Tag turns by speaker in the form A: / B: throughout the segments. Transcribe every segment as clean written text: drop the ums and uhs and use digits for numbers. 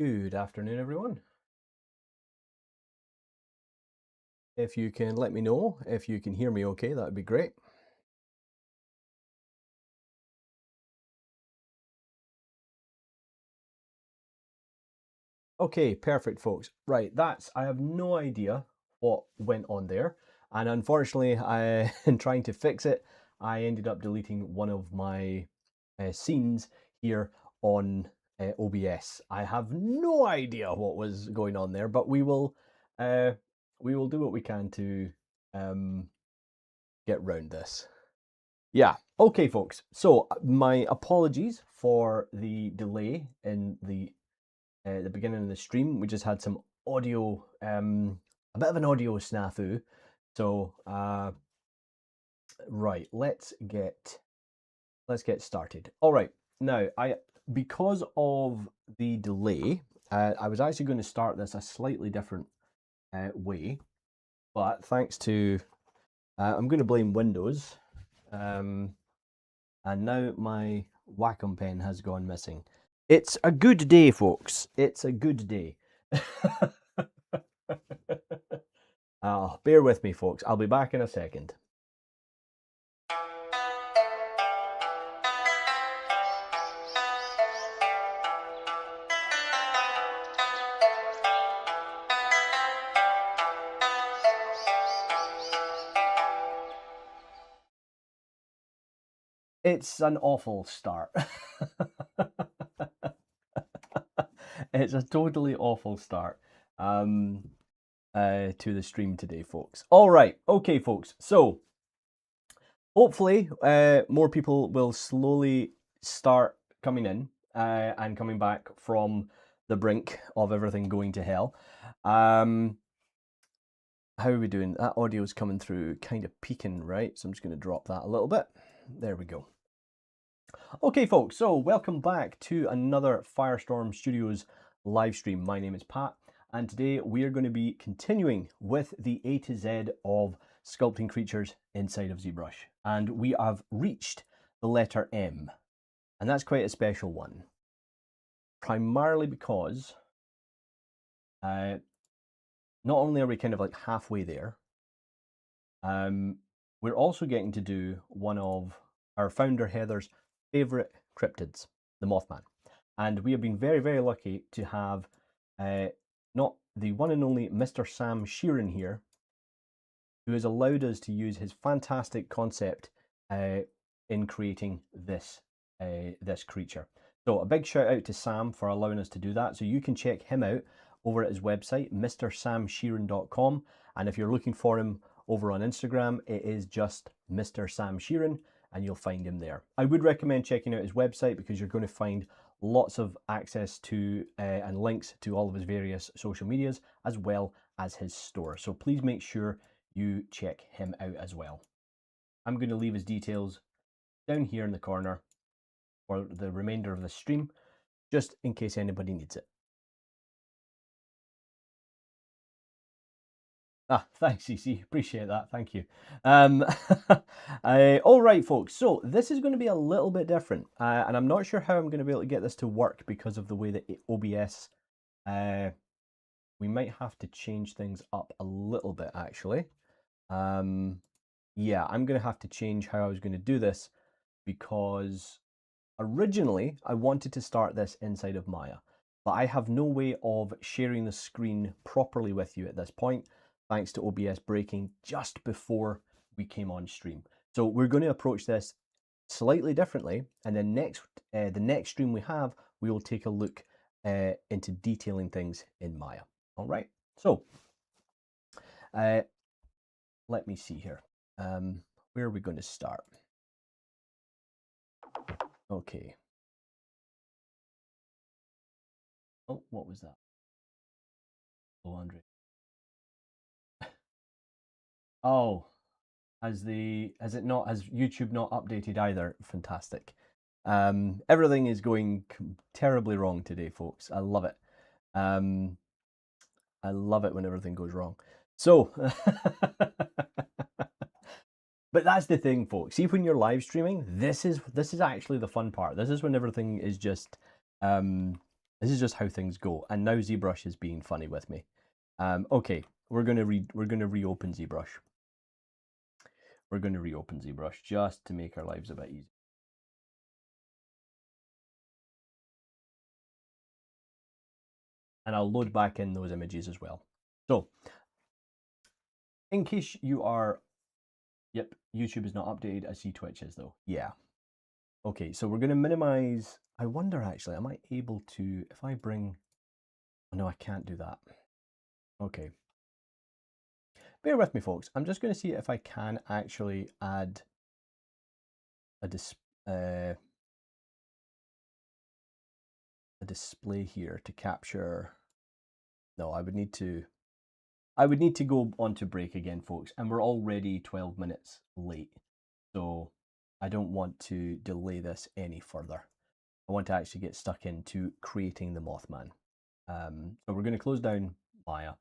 A: Good afternoon, everyone. If you can let me know if you can hear me okay, that would be great. Okay, perfect, folks. Right, I have no idea what went on there. And unfortunately, in trying to fix it, I ended up deleting one of my scenes here on OBS. I have no idea what was going on there, but we will do what we can to get round this. Yeah. Okay, folks. So my apologies for the delay in the beginning of the stream. We just had some audio, a bit of an audio snafu. So right, let's get started. All right. Now, because of the delay, I was actually going to start this a slightly different way, but thanks to I'm going to blame Windows. And now my Wacom pen has gone missing. It's a good day, folks. It's a good day. Bear with me, folks. I'll be back in a second. It's an awful start. It's a totally awful start to the stream today, folks. All right. Okay, folks. So hopefully more people will slowly start coming in and coming back from the brink of everything going to hell. How are we doing? That audio is coming through kind of peaking, right? So I'm just going to drop that a little bit. There we go. Okay, folks, so welcome back to another Firestorm Studios live stream. My name is Pat, and today we are going to be continuing with the A to Z of sculpting creatures inside of ZBrush. And we have reached the letter M, and that's quite a special one. Primarily because not only are we kind of like halfway there, we're also getting to do one of our founder Heather's favorite cryptids, the Mothman. And we have been very, very lucky to have not the one and only Mr. Sam Sheeran here, who has allowed us to use his fantastic concept in creating this creature. So a big shout out to Sam for allowing us to do that. So you can check him out over at his website, mrsamsheeran.com. And if you're looking for him over on Instagram, it is just Mr. Sam Sheeran, and you'll find him there. I would recommend checking out his website because you're going to find lots of access to and links to all of his various social medias, as well as his store. So please make sure you check him out as well. I'm going to leave his details down here in the corner for the remainder of the stream, just in case anybody needs it. Thanks, CC. Appreciate that. Thank you. All right, folks. So this is going to be a little bit different, and I'm not sure how I'm going to be able to get this to work because of the way that OBS. We might have to change things up a little bit, actually. Yeah, I'm going to have to change how I was going to do this because originally I wanted to start this inside of Maya, but I have no way of sharing the screen properly with you at this point, thanks to OBS breaking just before we came on stream. So we're going to approach this slightly differently, and then the next stream we have, we will take a look into detailing things in Maya. All right, so let me see here. Where are we going to start? Okay. Oh, what was that? Oh, Andre. Oh, has YouTube not updated either? Fantastic. Everything is going terribly wrong today, folks. I love it. I love it when everything goes wrong. So, but that's the thing, folks. See, when you're live streaming, this is actually the fun part. This is when everything is just This is just how things go. And now ZBrush is being funny with me. Okay, we're gonna reopen ZBrush. We're gonna reopen ZBrush just to make our lives a bit easier. And I'll load back in those images as well. So, in case you are, yep, YouTube is not updated. I see Twitch is though. Yeah. Okay, so we're going to minimize. I wonder actually, am I able to, if I bring, oh, no, I can't do that. Okay. Bear with me, folks. I'm just going to see if I can actually add a display here to capture. No, I would need to go on to break again, folks, and we're already 12 minutes late. So I don't want to delay this any further. I want to actually get stuck into creating the Mothman. So we're going to close down Maya.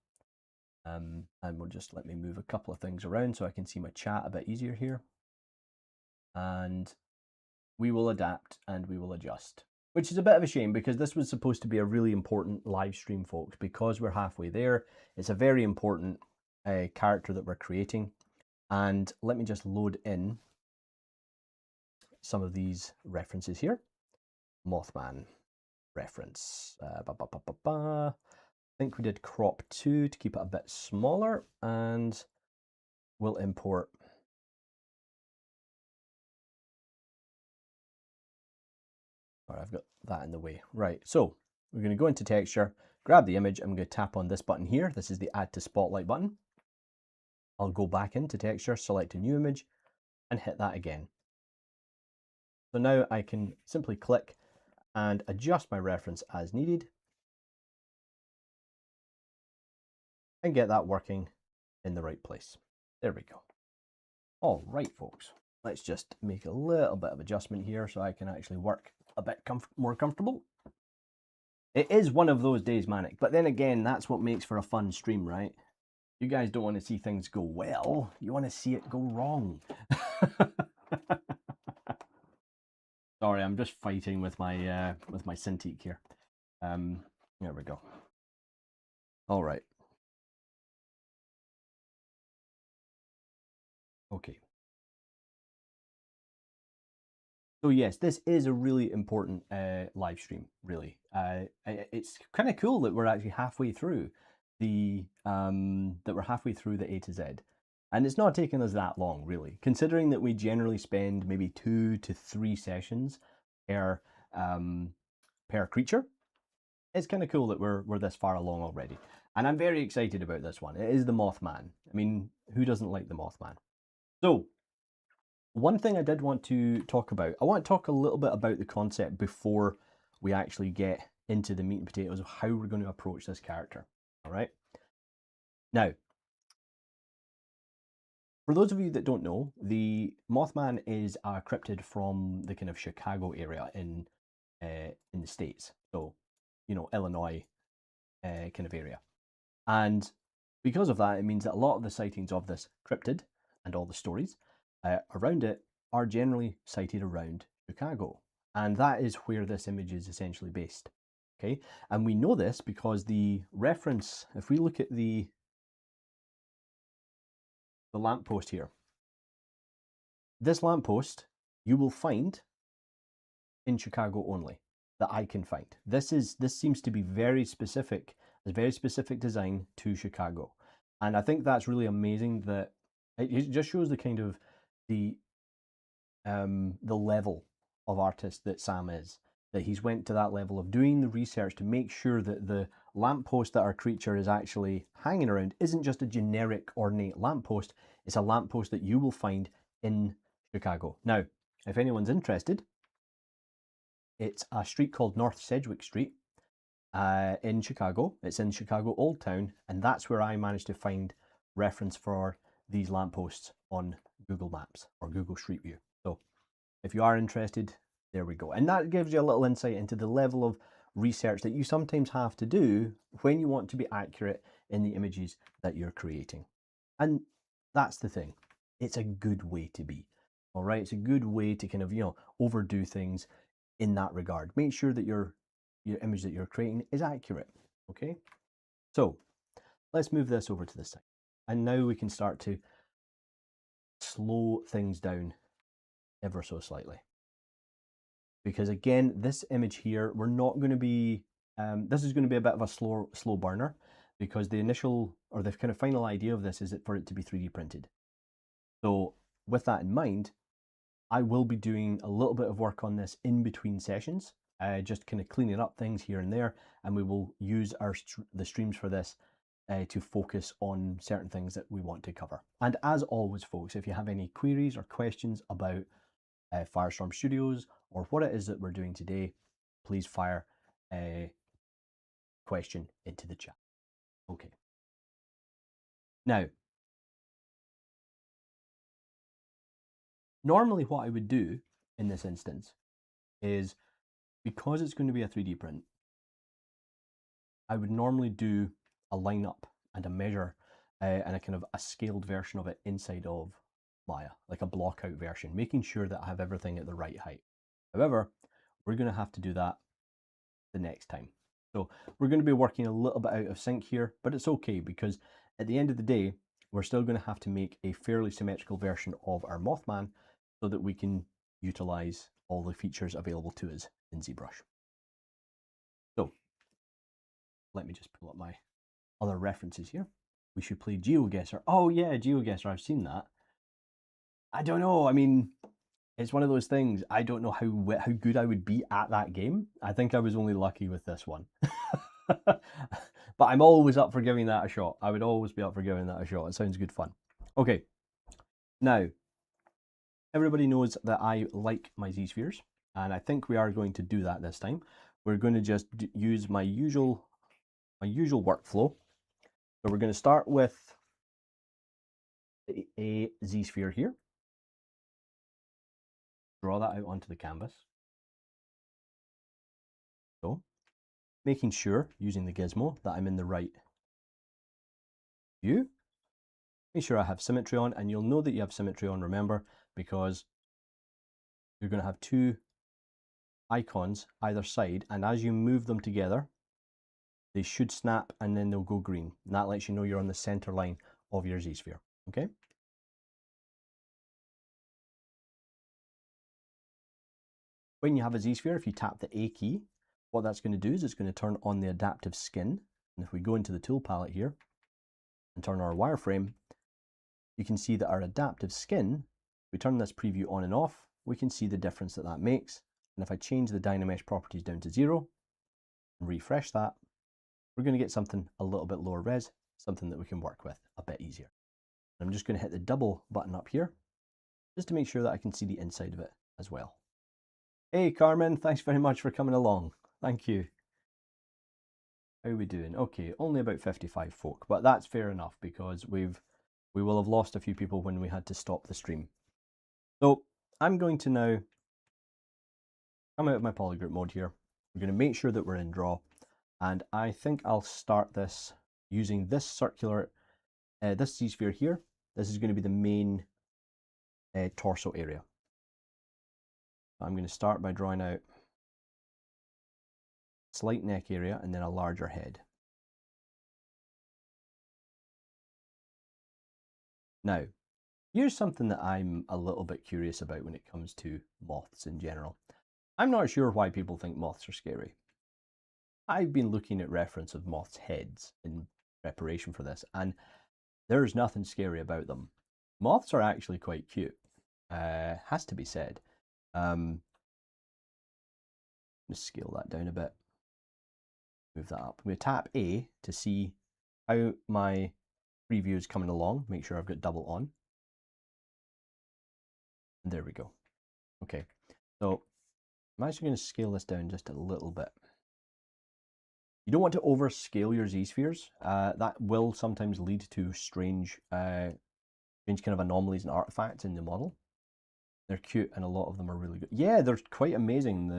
A: And we'll just let me move a couple of things around so I can see my chat a bit easier here. And we will adapt and we will adjust, which is a bit of a shame because this was supposed to be a really important live stream, folks. Because we're halfway there, it's a very important character that we're creating. And let me just load in some of these references here. Mothman reference. I think we did crop 2 to keep it a bit smaller, and we'll import. All right, I've got that in the way. Right, so we're going to go into texture, grab the image, I'm going to tap on this button here. This is the add to spotlight button. I'll go back into texture, select a new image, and hit that again. So now I can simply click and adjust my reference as needed and get that working in the right place. There we go. All right, folks, let's just make a little bit of adjustment here so I can actually work a bit more comfortable. It is one of those days, Manic, but then again, that's what makes for a fun stream, right? You guys don't want to see things go well, you want to see it go wrong. Sorry, I'm just fighting with my Cintiq here. There we go. All right. Okay. So yes, this is a really important live stream, really. It's kind of cool that we're actually halfway through the A to Z. And it's not taking us that long, really, considering that we generally spend maybe 2 to 3 sessions per creature. It's kind of cool that we're this far along already. And I'm very excited about this one. It is the Mothman. I mean, who doesn't like the Mothman? So, one thing I did want to talk about, I want to talk a little bit about the concept before we actually get into the meat and potatoes of how we're going to approach this character. All right. Now, for those of you that don't know, the Mothman is a cryptid from the kind of Chicago area in the States. So, you know, Illinois kind of area. And because of that, it means that a lot of the sightings of this cryptid and all the stories around it are generally sighted around Chicago. And that is where this image is essentially based. Okay, and we know this because the reference, if we look at the lamppost here, this lamppost you will find in Chicago only, that I can find. This seems to be very specific, a very specific design to Chicago. And I think that's really amazing that it just shows the kind of the level of artist that Sam is, that he's went to that level of doing the research to make sure that the lamppost that our creature is actually hanging around isn't just a generic ornate lamppost, it's a lamppost that you will find in Chicago. Now, if anyone's interested, it's a street called North Sedgwick Street in Chicago. It's in Chicago Old Town, and that's where I managed to find reference for these lampposts on Google Maps or Google Street View. So if you are interested, there we go. And that gives you a little insight into the level of research that you sometimes have to do when you want to be accurate in the images that you're creating. And that's the thing. It's a good way to be. All right. It's a good way to kind of, you know, overdo things in that regard. Make sure that you're your image that you're creating is accurate. Okay, so let's move this over to the side. And now we can start to slow things down ever so slightly. Because again, this image here, we're not going to be, this is going to be a bit of a slow burner, because the initial, or the kind of final idea of this is for it to be 3D printed. So with that in mind, I will be doing a little bit of work on this in between sessions, just kind of cleaning up things here and there, and we will use the streams for this to focus on certain things that we want to cover. And as always, folks, if you have any queries or questions about Firestorm Studios or what it is that we're doing today, please fire a question into the chat. Okay. Now, normally what I would do in this instance is, because it's going to be a 3D print, I would normally do a lineup and a measure and a kind of a scaled version of it inside of Maya, like a block out version, making sure that I have everything at the right height. However, we're going to have to do that the next time. So we're going to be working a little bit out of sync here, but it's okay, because at the end of the day, we're still going to have to make a fairly symmetrical version of our Mothman so that we can utilize all the features available to us in ZBrush. So let me just pull up my other references here. We should play GeoGuessr. Oh yeah, GeoGuessr, I've seen that. I don't know, I mean, it's one of those things, I don't know how good I would be at that game. I think I was only lucky with this one. But I'm always up for giving that a shot. I would always be up for giving that a shot. It sounds good fun. Okay, now, everybody knows that I like my Z-spheres, and I think we are going to do that this time. We're going to just use my usual workflow. So we're going to start with a Z-sphere here. Draw that out onto the canvas. So, making sure, using the gizmo, that I'm in the right view. Make sure I have symmetry on, and you'll know that you have symmetry on, remember, because you're going to have two icons either side, and as you move them together, they should snap and then they'll go green. And that lets you know you're on the center line of your Z-sphere, okay? When you have a Z-sphere, if you tap the A key, what that's going to do is it's going to turn on the adaptive skin. And if we go into the tool palette here and turn our wireframe, you can see that our adaptive skin, if we turn this preview on and off, we can see the difference that that makes. And if I change the Dynamesh properties down to 0 and refresh that, we're going to get something a little bit lower res, something that we can work with a bit easier. And I'm just going to hit the double button up here just to make sure that I can see the inside of it as well. Hey Carmen, thanks very much for coming along. Thank you. How are we doing? Okay, only about 55 folk, but that's fair enough, because we will have lost a few people when we had to stop the stream. So I'm going to now come out of my polygroup mode here. We're going to make sure that we're in draw, and I think I'll start this using this circular, this Z-sphere here. This is going to be the main torso area. I'm going to start by drawing out a slight neck area and then a larger head. Now, here's something that I'm a little bit curious about when it comes to moths in general. I'm not sure why people think moths are scary. I've been looking at reference of moths' heads in preparation for this, and there's nothing scary about them. Moths are actually quite cute, has to be said. Just scale that down a bit, move that up. I'm going to tap A to see how my preview is coming along, make sure I've got double on. And there we go. Okay, so I'm actually going to scale this down just a little bit. You don't want to overscale your Z-spheres. That will sometimes lead to strange kind of anomalies and artifacts in the model. They're cute, and a lot of them are really good. Yeah, they're quite amazing.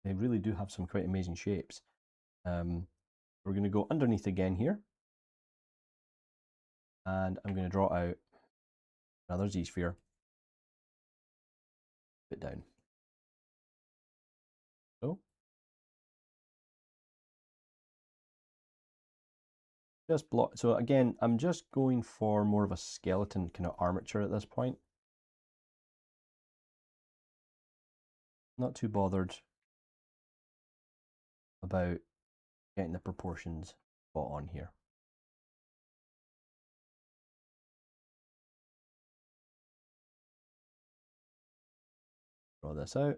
A: They really do have some quite amazing shapes. We're going to go underneath again here. And I'm going to draw out another Z-sphere. Put it down. So, Just block. So again, I'm just going for more of a skeleton kind of armature at this point. Not too bothered about getting the proportions spot on here. Draw this out.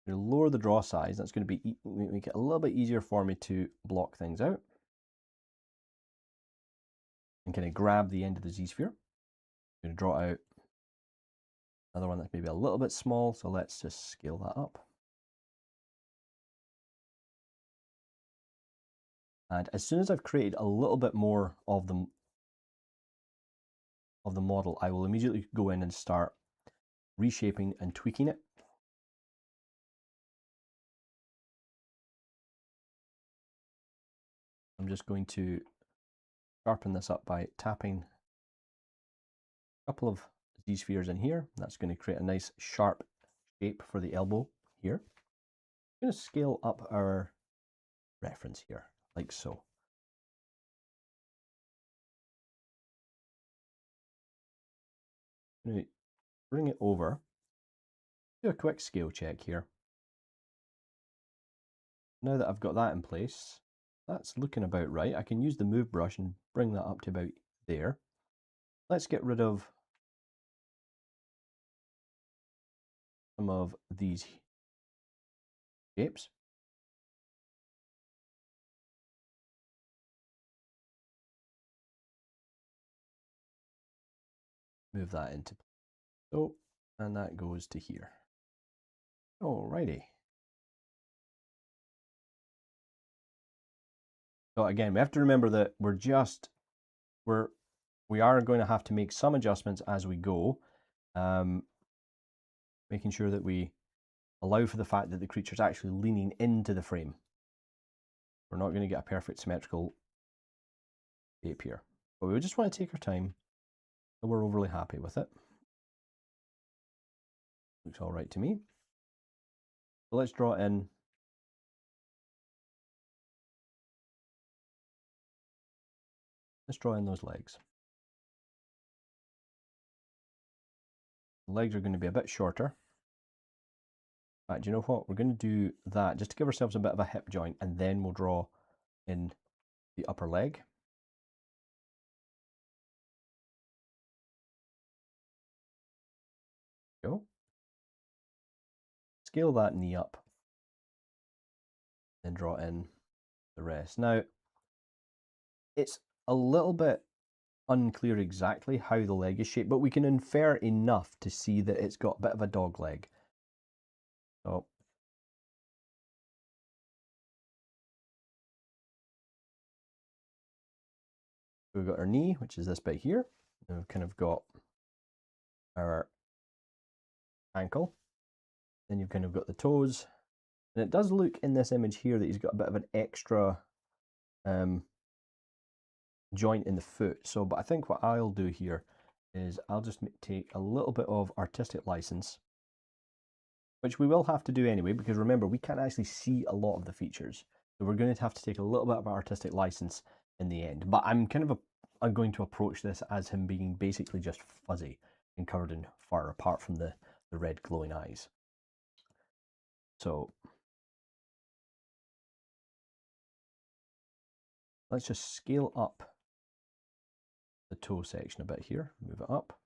A: I'm going to lower the draw size. That's going to make it a little bit easier for me to block things out. And kind of grab the end of the Z-sphere. I'm going to draw out another one that's maybe a little bit small, so let's just scale that up. And as soon as I've created a little bit more of the model, I will immediately go in and start reshaping and tweaking it. I'm just going to sharpen this up by tapping a couple of Z-spheres in here. That's going to create a nice sharp shape for the elbow here. I'm going to scale up our reference here, like so. I'm going to bring it over, do a quick scale check here. Now that I've got that in place, that's looking about right. I can use the move brush and bring that up to about there. Let's get rid of some of these shapes. Move that into so, and that goes to here. Alrighty. So again, we have to remember that we are going to have to make some adjustments as we go, making sure that we allow for the fact that the creature is actually leaning into the frame. We're not going to get a perfect symmetrical shape here, but we just want to take our time, so we're overly happy with it. Looks all right to me. So let's draw in those legs. The legs are going to be a bit shorter. In fact, you know what? We're going to do that just to give ourselves a bit of a hip joint, and then we'll draw in the upper leg. Go. Scale that knee up, then draw in the rest. Now, it's a little bit unclear exactly how the leg is shaped, but we can infer enough to see that it's got a bit of a dog leg. So we've got our knee, which is this bit here. And we've kind of got our ankle. Then you've kind of got the toes. And it does look in this image here that he's got a bit of an extra joint in the foot. So, but I think what I'll do here is I'll just take a little bit of artistic license, which we will have to do anyway, because remember, we can't actually see a lot of the features. So we're going to have to take a little bit of artistic license in the end. But I'm going to approach this as him being basically just fuzzy and covered in fur, apart from the red glowing eyes. So let's just scale up the toe section a bit here, move it up,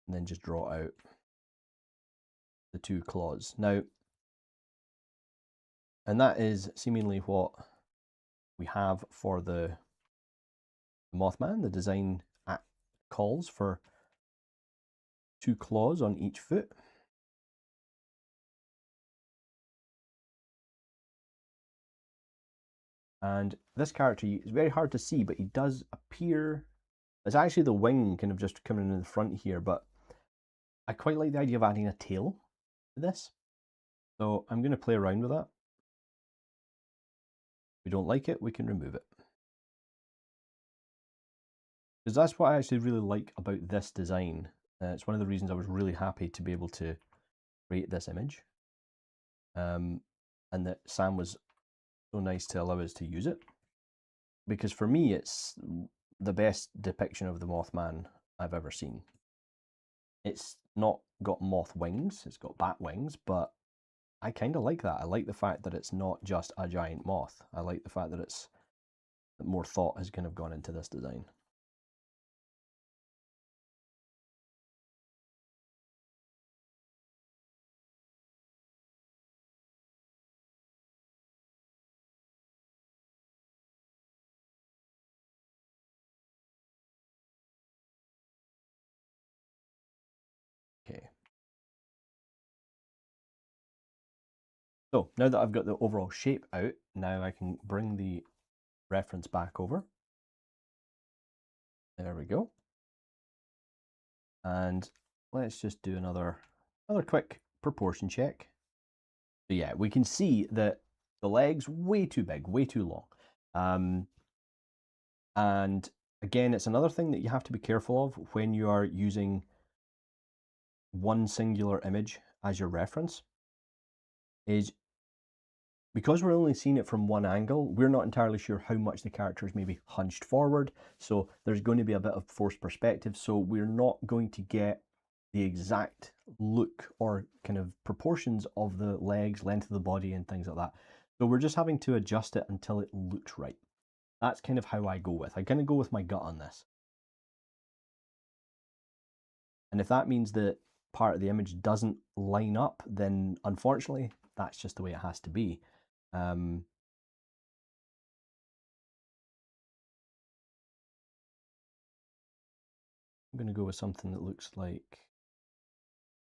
A: and then just draw out the two claws. Now, and that is seemingly what we have for the Mothman. The design calls for two claws on each foot. And this character is very hard to see, but he does appear. It's actually the wing kind of just coming in the front here, but I quite like the idea of adding a tail to this. So I'm going to play around with that. If we don't like it, we can remove it. Because that's what I actually really like about this design. It's one of the reasons I was really happy to be able to create this image. And that Sam was so nice to allow us to use it. because for me, it's the best depiction of the Mothman I've ever seen. It's not got moth wings, it's got bat wings, but I kind of like that. I like the fact that it's not just a giant moth. I like the fact that that more thought has kind of gone into this design. Okay. So now that I've got the overall shape out, now I can bring the reference back over. There we go. And let's just do another quick proportion check. So yeah, we can see that the leg's way too big, way too long. And again, it's another thing that you have to be careful of when you are using one singular image as your reference, is because we're only seeing it from one angle, we're not entirely sure how much the character is maybe hunched forward. So there's going to be a bit of forced perspective. So we're not going to get the exact look or kind of proportions of the legs, length of the body and things like that. So we're just having to adjust it until it looks right. That's kind of how I go with. I kind of go with my gut on this. And if that means that part of the image doesn't line up, then unfortunately, that's just the way it has to be. I'm going to go with something that looks like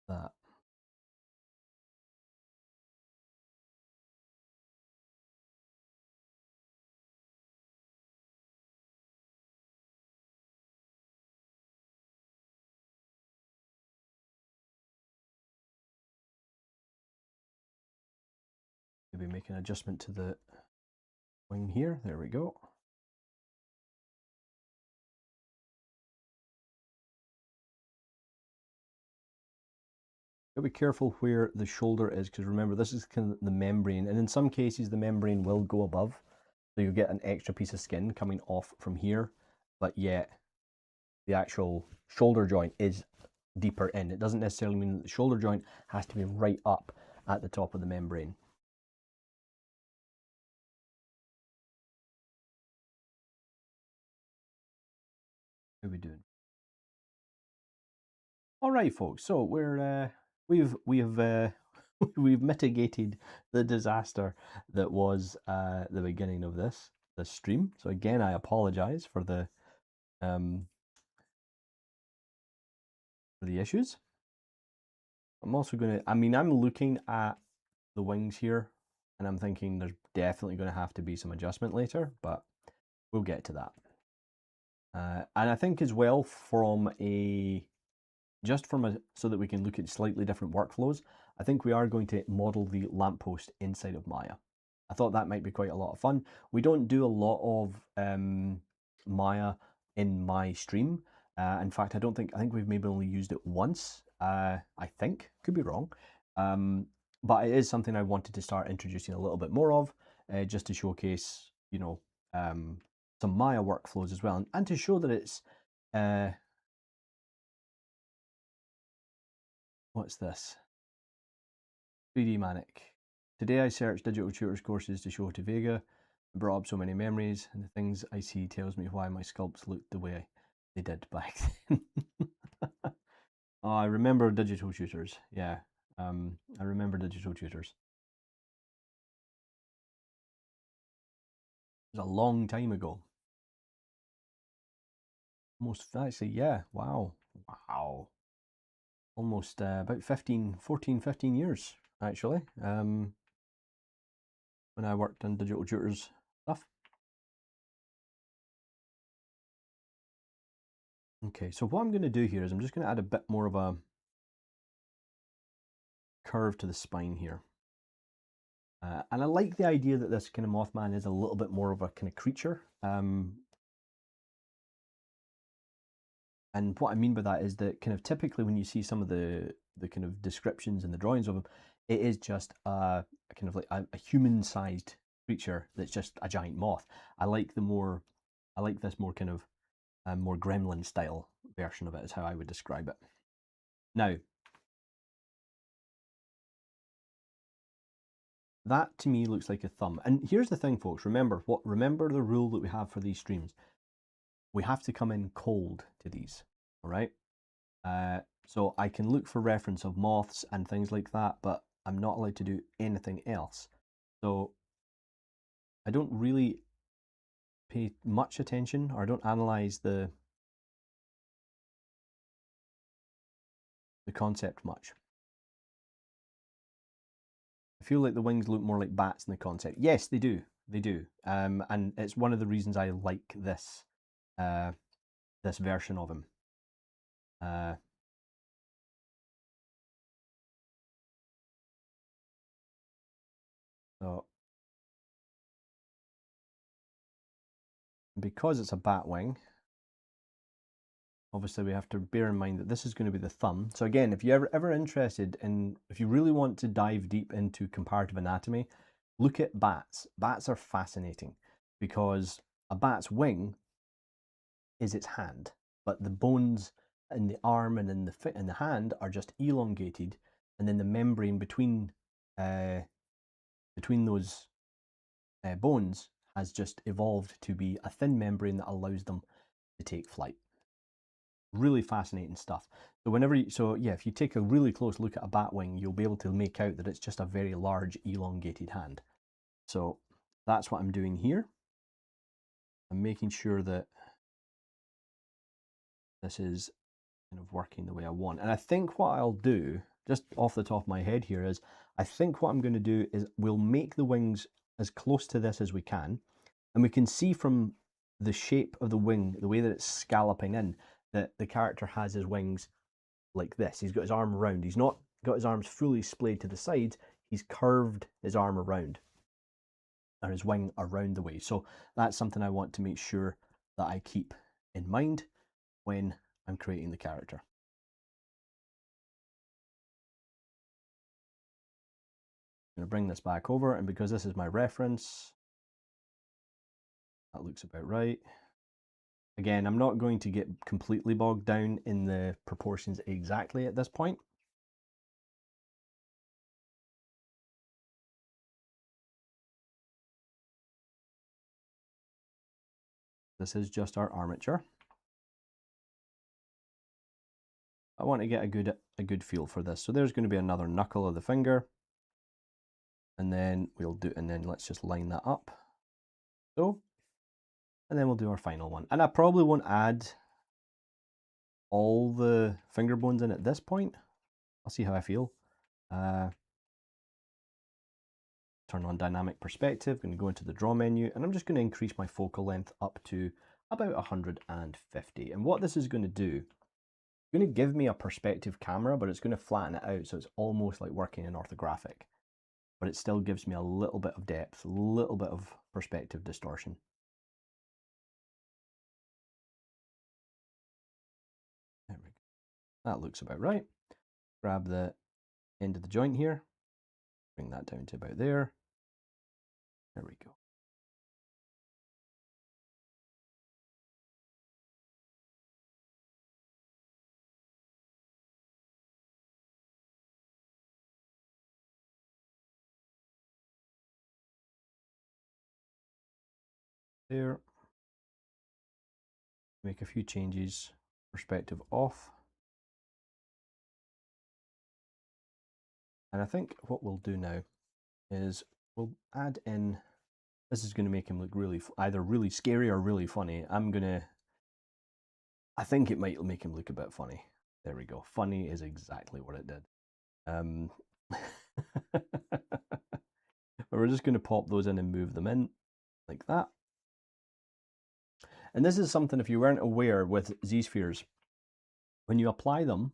A: that. Maybe make an adjustment to the wing here. There we go. Be careful where the shoulder is, because remember, this is kind of the membrane, and in some cases the membrane will go above, so you'll get an extra piece of skin coming off from here, but yet the actual shoulder joint is deeper in. It doesn't necessarily mean that the shoulder joint has to be right up at the top of the membrane. How are we doing? All right, folks. So we've we've mitigated the disaster that was the beginning of this stream. So again, I apologize for the issues. I'm also going to, I mean, I'm looking at the wings here and I'm thinking there's definitely going to have to be some adjustment later, but we'll get to that. And I think as well from so that we can look at slightly different workflows, I think we are going to model the lamppost inside of Maya. I thought that might be quite a lot of fun. We don't do a lot of Maya in my stream. In fact, I think we've maybe only used it once. I think, could be wrong. But it is something I wanted to start introducing a little bit more of, just to showcase, you know, some Maya workflows as well, and to show that it's what's this? 3D Manic. Today I searched digital tutors courses to show to Vega. It brought up so many memories, and the things I see tells me why my sculpts looked the way they did back then. Oh, I remember digital tutors. Yeah, I remember digital tutors. It was a long time ago. Almost, actually, yeah, wow. Wow. Almost about 14, 15 years, actually, when I worked on digital tutors stuff. Okay, so what I'm going to do here is I'm just going to add a bit more of a curve to the spine here. And I like the idea that this kind of Mothman is a little bit more of a kind of creature. And what I mean by that is that kind of typically when you see some of the kind of descriptions and the drawings of him, it is just a kind of like a human-sized creature that's just a giant moth. I like this more kind of more gremlin style version of it is how I would describe it. Now, that to me looks like a thumb. And here's the thing, folks. Remember the rule that we have for these streams. We have to come in cold to these, all right? So I can look for reference of moths and things like that, but I'm not allowed to do anything else. So I don't really pay much attention, or I don't analyze the concept much. I feel like the wings look more like bats in the concept. Yes, they do. They do. And it's one of the reasons I like this this version of him. So because it's a bat wing, obviously we have to bear in mind that this is going to be the thumb. So again, if you're ever interested in, if you really want to dive deep into comparative anatomy, look at bats. Bats are fascinating because a bat's wing is its hand, but the bones in the arm and in the hand are just elongated, and then the membrane between those bones has just evolved to be a thin membrane that allows them to take flight. Really fascinating stuff. So if you take a really close look at a bat wing, you'll be able to make out that it's just a very large elongated hand. So that's what I'm doing here. I'm making sure that this is kind of working the way I want. And I think what I'll do, just off the top of my head here, is I think what I'm going to do is we'll make the wings as close to this as we can. And we can see from the shape of the wing, the way that it's scalloping in, that the character has his wings like this. He's got his arm around. He's not got his arms fully splayed to the sides. He's curved his arm around, or his wing around the way. So that's something I want to make sure that I keep in mind when I'm creating the character. I'm going to bring this back over, and because this is my reference, that looks about right. Again, I'm not going to get completely bogged down in the proportions exactly at this point. This is just our armature. I want to get a good feel for this. So there's going to be another knuckle of the finger, and then let's just line that up. So, and then we'll do our final one. And I probably won't add all the finger bones in at this point. I'll see how I feel. Turn on dynamic perspective, going to go into the draw menu, and I'm just going to increase my focal length up to about 150. And what this is going to do, it's going to give me a perspective camera, but it's going to flatten it out, so it's almost like working in orthographic. But it still gives me a little bit of depth, a little bit of perspective distortion. There we go. That looks about right. Grab the end of the joint here, bring that down to about there. There we go. There. Make a few changes. Perspective off. And I think what we'll do now is we'll add in, this is going to make him look either really scary or really funny. I think it might make him look a bit funny. There we go. Funny is exactly what it did. We're just going to pop those in and move them in like that. And this is something, if you weren't aware with Z-spheres, when you apply them,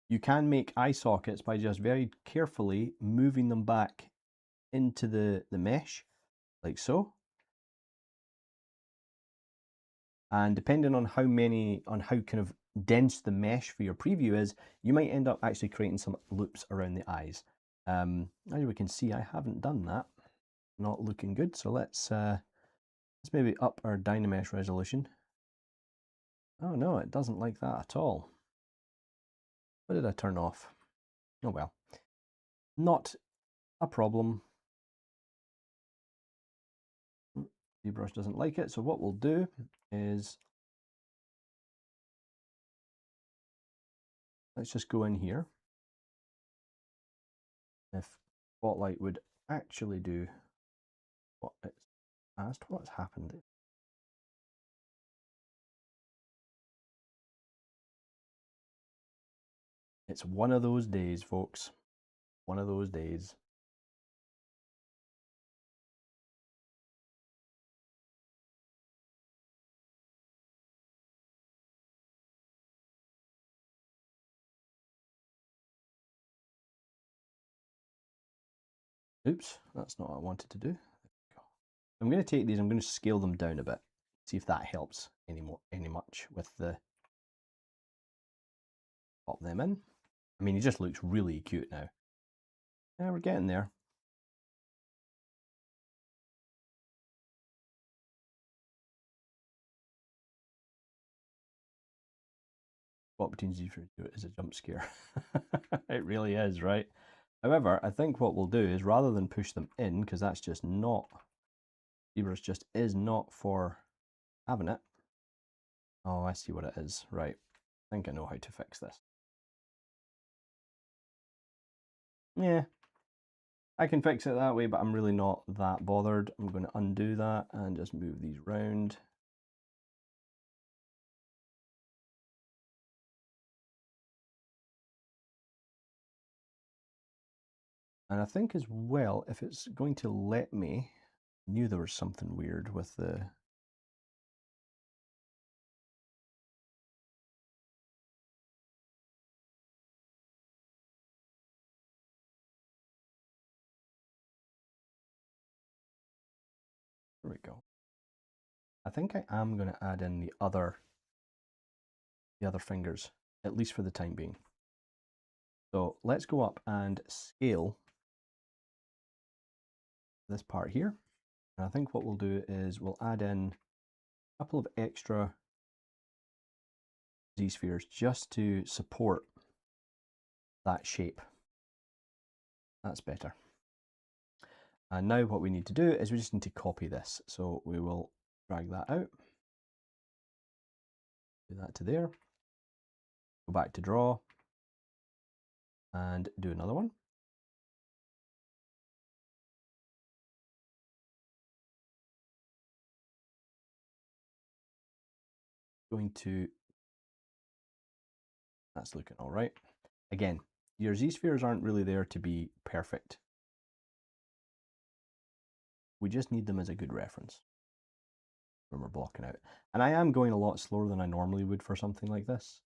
A: you can make eye sockets by just very carefully moving them back into the mesh, like so. And depending on how kind of dense the mesh for your preview is, you might end up actually creating some loops around the eyes. As we can see, I haven't done that. not looking good. So let's maybe up our Dynamesh resolution. Oh no, it doesn't like that at all. What did I turn off? Oh well, not a problem. ZBrush doesn't like it, so what we'll do is let's just go in here. If Spotlight would actually do what it's asked, what's happened? It's one of those days, folks. One of those days. Oops, that's not what I wanted to do. I'm going to take these, I'm going to scale them down a bit, see if that helps any much with the pop them in. I mean, he just looks really cute now. Yeah, we're getting there. What between ZBrush do it is a jump scare. It really is, right? However, I think what we'll do is rather than push them in, because that's just not, ZBrush just is not for having it. Oh, I see what it is. Right. I think I know how to fix this. Yeah, I can fix it that way, but I'm really not that bothered. I'm going to undo that and just move these around. And I think as well, if it's going to let me, I knew there was something weird with the, there we go. I think I am going to add in the other fingers, at least for the time being. So let's go up and scale this part here. And I think what we'll do is we'll add in a couple of extra Z-spheres just to support that shape. That's better. And now what we need to do is we just need to copy this. So we will drag that out, do that to there, go back to draw, and do another one. Going to, that's looking all right. Again, your Z-spheres aren't really there to be perfect. We just need them as a good reference when we're blocking out. And I am going a lot slower than I normally would for something like this.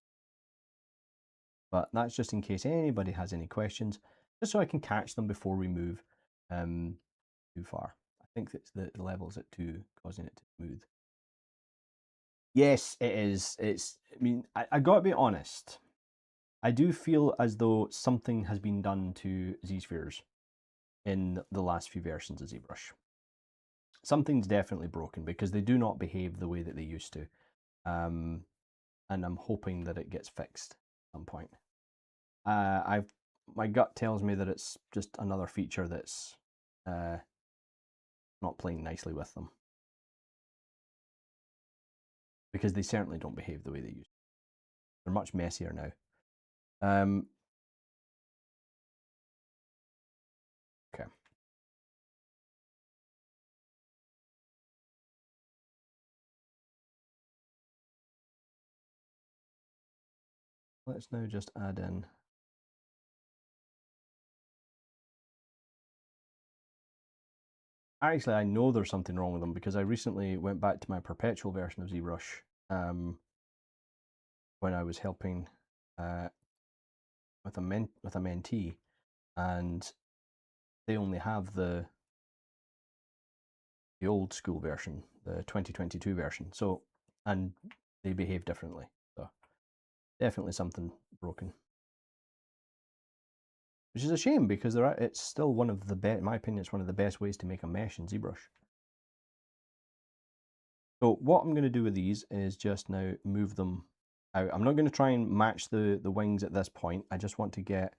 A: But that's just in case anybody has any questions, just so I can catch them before we move too far. I think that the levels at 2 causing it to smooth. Yes, it is. I mean, I got to be honest. I do feel as though something has been done to Z-spheres in the last few versions of ZBrush. Something's definitely broken because they do not behave the way that they used to. And I'm hoping that it gets fixed at some point. My gut tells me that it's just another feature that's not playing nicely with them. Because they certainly don't behave the way they used to. They're much messier now. Okay. Let's now just add in actually, I know there's something wrong with them because I recently went back to my perpetual version of ZBrush when I was helping with a mentee, and they only have the old school version, the 2022 version. So, and they behave differently. So, definitely something broken. which is a shame because it's still one of the best, in my opinion, it's one of the best ways to make a mesh in ZBrush. So what I'm going to do with these is just now move them out. I'm not going to try and match the wings at this point. I just want to get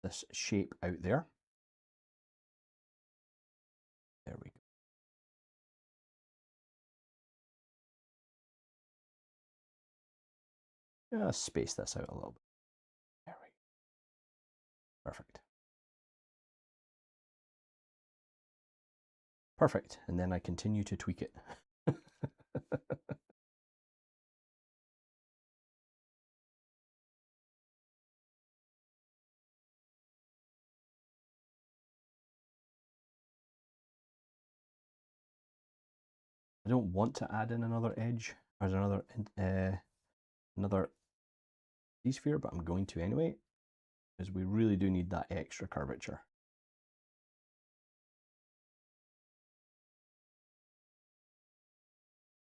A: this shape out there. There we go. Just space this out a little bit. There we go. Perfect. Perfect. And then I continue to tweak it. I don't want to add in another edge or another Z-sphere, but I'm going to anyway, because we really do need that extra curvature.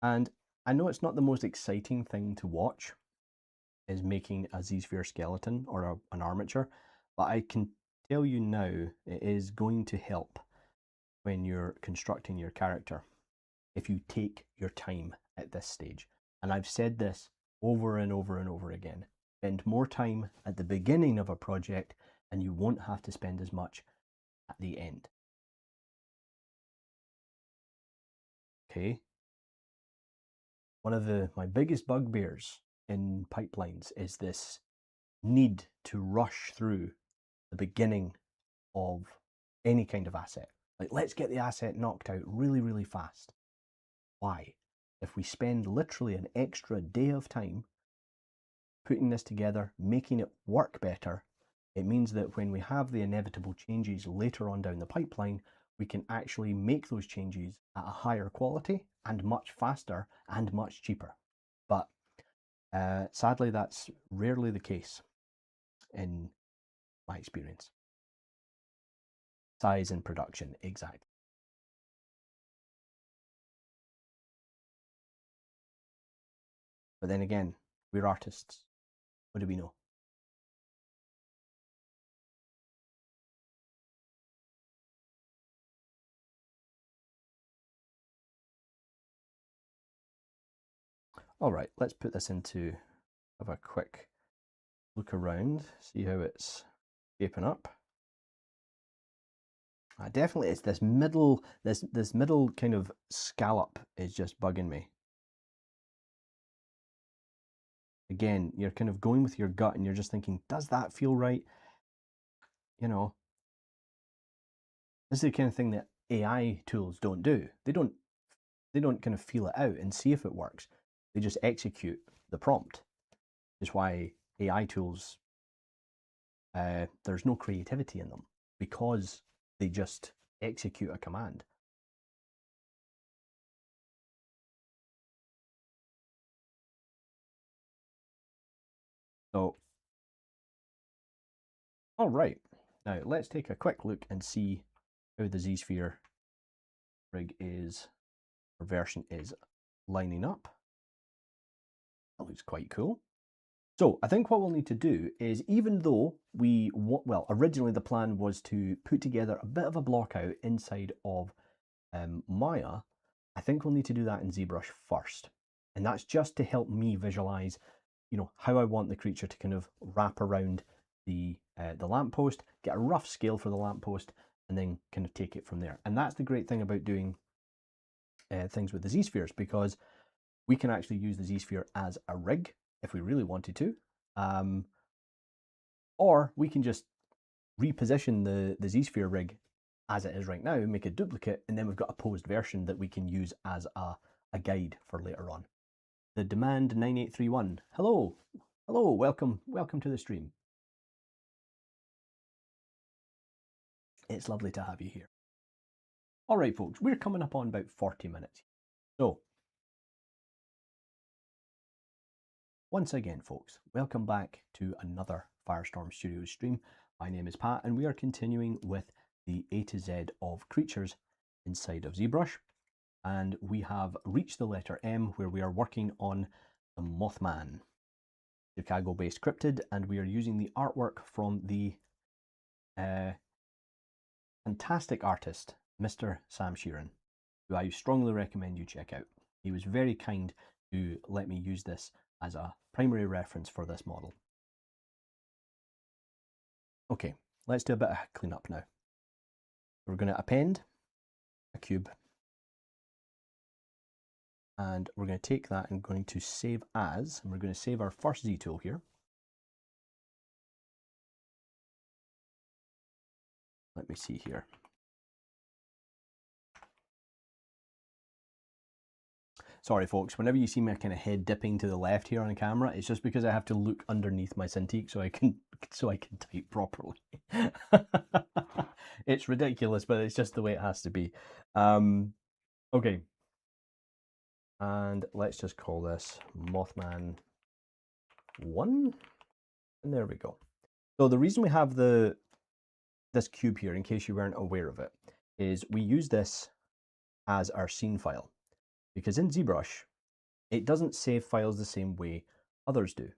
A: And I know it's not the most exciting thing to watch, is making a Z-sphere skeleton or an armature, but I can tell you now it is going to help when you're constructing your character if you take your time at this stage. And I've said this over and over and over again. Spend more time at the beginning of a project and you won't have to spend as much at the end. Okay. One of my biggest bugbears in pipelines is this need to rush through the beginning of any kind of asset. Like, let's get the asset knocked out really, really fast. Why? If we spend literally an extra day of time putting this together, making it work better, it means that when we have the inevitable changes later on down the pipeline, we can actually make those changes at a higher quality and much faster and much cheaper. But sadly, that's rarely the case in my experience. Size and production, exactly. But then again, we're artists. What do we know? All right, let's put this into, have a quick look around, see how it's shaping up. Definitely, it's this middle, this middle kind of scallop is just bugging me. Again, you're kind of going with your gut and you're just thinking, does that feel right? You know, this is the kind of thing that AI tools don't do. They don't kind of feel it out and see if it works. They just execute the prompt. Is why AI tools, there's no creativity in them because they just execute a command. So, all right, now let's take a quick look and see how the Z-sphere rig is, or version is lining up. That looks quite cool. So I think what we'll need to do is, even though originally the plan was to put together a bit of a block out inside of Maya, I think we'll need to do that in ZBrush first. And that's just to help me visualize, how I want the creature to kind of wrap around the lamppost, get a rough scale for the lamppost, and then kind of take it from there. And that's the great thing about doing things with the Z-spheres, because we can actually use the Z-sphere as a rig if we really wanted to, or we can just reposition the Z-sphere rig as it is right now, make a duplicate, and then we've got a posed version that we can use as a guide for later on. The Demand 9831, hello, welcome to the stream. It's lovely to have you here. All right, folks, we're coming up on about 40 minutes. So, once again, folks, welcome back to another Firestorm Studios stream. My name is Pat, and we are continuing with the A to Z of creatures inside of ZBrush. And we have reached the letter M, where we are working on the Mothman, Chicago-based cryptid, and we are using the artwork from the fantastic artist, Mr. Sam Sheeran, who I strongly recommend you check out. He was very kind to let me use this as a primary reference for this model. Okay, let's do a bit of cleanup now. We're going to append a cube, and we're going to take that and going to save as, and we're going to save our first Z tool here. Let me see here. Sorry folks, whenever you see my kind of head dipping to the left here on camera, it's just because I have to look underneath my Cintiq so I can type properly. It's ridiculous, but it's just the way it has to be. Okay. And let's just call this Mothman 1. And there we go. So the reason we have this cube here, in case you weren't aware of it, is we use this as our scene file. Because in ZBrush, it doesn't save files the same way others do.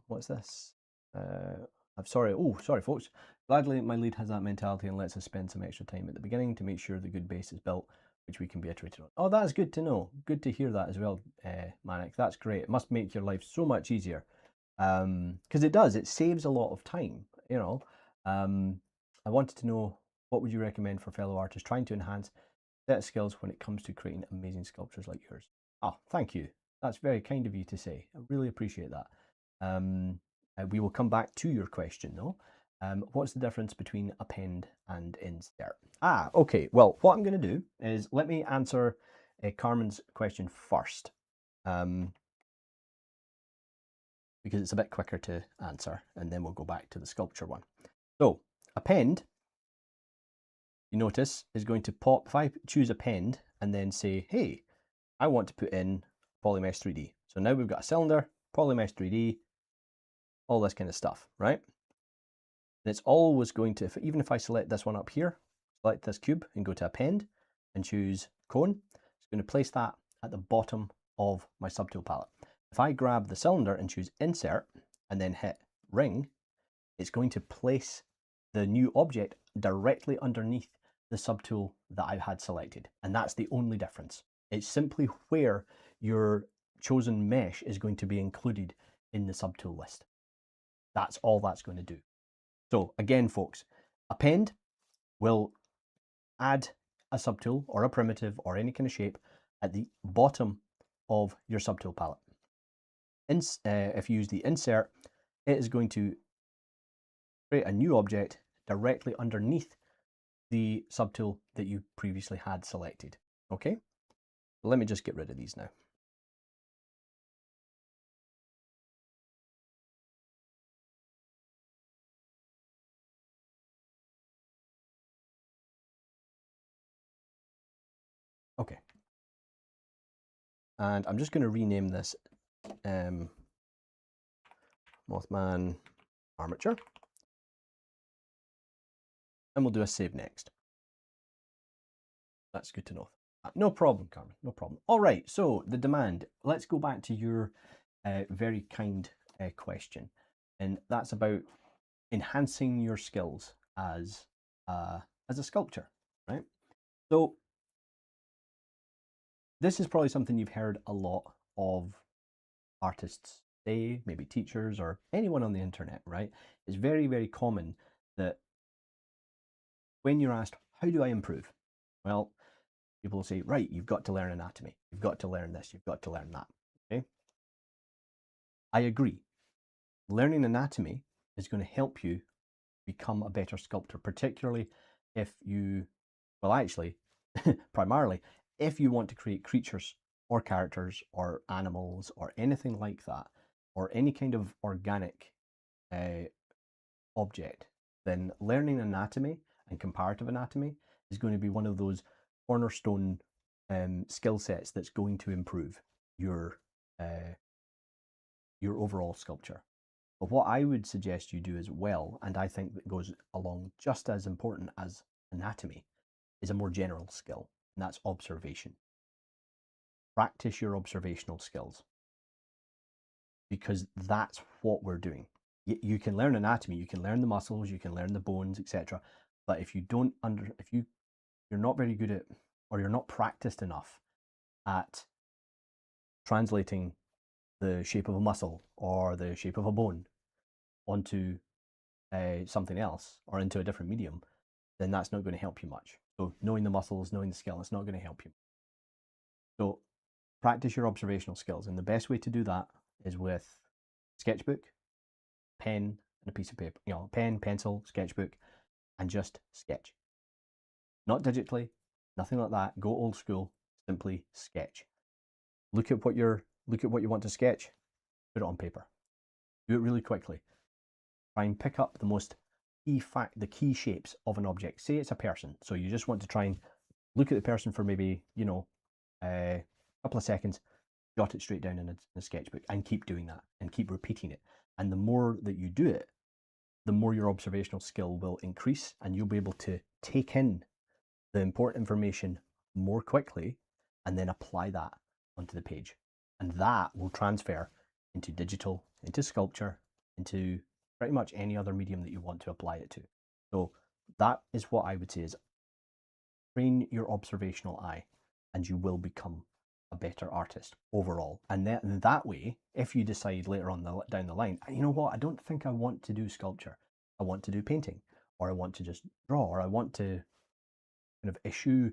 A: What's this? I'm sorry. Oh, sorry, folks. Gladly, my lead has that mentality and lets us spend some extra time at the beginning to make sure the good base is built, which we can be iterated on. Oh, that's good to know. Good to hear that as well, Manic. That's great. It must make your life so much easier. Because it does. It saves a lot of time, you know. I wanted to know, what would you recommend for fellow artists trying to enhance set of skills when it comes to creating amazing sculptures like yours? Oh, thank you. That's very kind of you to say. I really appreciate that. We will come back to your question though. What's the difference between append and insert? Ah, okay. Well, what I'm going to do is let me answer Carmen's question first, because it's a bit quicker to answer, and then we'll go back to the sculpture one. So, append, you notice, is going to pop. If I choose append and then say, hey, I want to put in Polymesh 3D. So now we've got a cylinder, Polymesh 3D, all this kind of stuff, right? And it's always going to, even if I select this one up here, select this cube and go to append and choose cone, it's going to place that at the bottom of my subtool palette. If I grab the cylinder and choose insert and then hit ring, it's going to place the new object directly underneath the subtool that I've had selected. And that's the only difference. It's simply where your chosen mesh is going to be included in the subtool list. That's all that's going to do. So again, folks, append will add a subtool or a primitive or any kind of shape at the bottom of your subtool palette. If you use the insert, it is going to create a new object directly underneath the subtool that you previously had selected. Okay, let me just get rid of these now. Okay, and I'm just going to rename this Mothman Armature, and we'll do a save next. That's good to know. No problem, Carmen, no problem. All right, so the demand. Let's go back to your very kind question, and that's about enhancing your skills as a sculptor, right? So this is probably something you've heard a lot of artists say, maybe teachers or anyone on the internet, right? It's very, very common that when you're asked, how do I improve? Well, people will say, right, you've got to learn anatomy. You've got to learn this. You've got to learn that. Okay. I agree. Learning anatomy is going to help you become a better sculptor, particularly if you, well, actually, primarily, if you want to create creatures or characters or animals or anything like that, or any kind of organic object, then learning anatomy and comparative anatomy is going to be one of those cornerstone skill sets that's going to improve your overall sculpture. But what I would suggest you do as well, and I think that goes along just as important as anatomy, is a more general skill, and that's observation. Practice your observational skills, because that's what we're doing. You can learn anatomy, you can learn the muscles, you can learn the bones, etc. But if you're not very good at, or you're not practiced enough at translating the shape of a muscle or the shape of a bone onto something else or into a different medium, then that's not going to help you much. So knowing the muscles, knowing the skill, it's not going to help you. So practice your observational skills, and the best way to do that is with sketchbook, pen, and a piece of paper. Pen, pencil, sketchbook, and just sketch. Not digitally, nothing like that. Go old school. Simply sketch. Look at what you want to sketch. Put it on paper. Do it really quickly. Try and pick up the key shapes of an object. Say it's a person, so you just want to try and look at the person for maybe a couple of seconds, jot it straight down in a sketchbook, and keep doing that and keep repeating it. And the more that you do it, the more your observational skill will increase, and you'll be able to take in the important information more quickly and then apply that onto the page. And that will transfer into digital, into sculpture, into pretty much any other medium that you want to apply it to. So that is what I would say is train your observational eye, and you will become a better artist overall. And that way, if you decide later on down the line, you know what, I don't think I want to do sculpture, I want to do painting, or I want to just draw, or I want to kind of eschew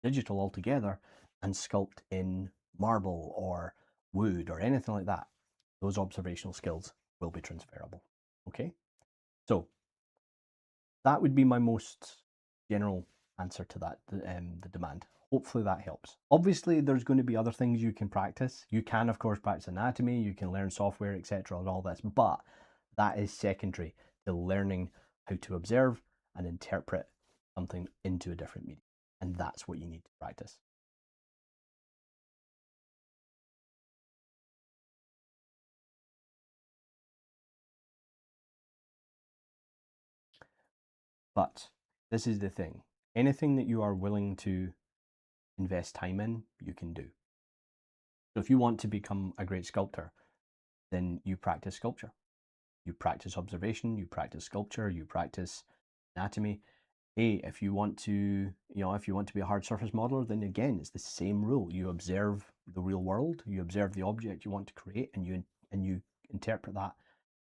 A: digital altogether and sculpt in marble or wood or anything like that, those observational skills will be transferable. Okay, so that would be my most general answer to that, the demand. Hopefully that helps. Obviously, there's going to be other things you can practice. You can, of course, practice anatomy, you can learn software, etc., and all this, but that is secondary to learning how to observe and interpret something into a different medium. And that's what you need to practice. But this is the thing. Anything that you are willing to invest time in, you can do. So if you want to become a great sculptor, then you practice sculpture. You practice observation, you practice sculpture, you practice anatomy. Hey, if you want to be a hard surface modeler, then again, it's the same rule. You observe the real world, you observe the object you want to create, and you interpret that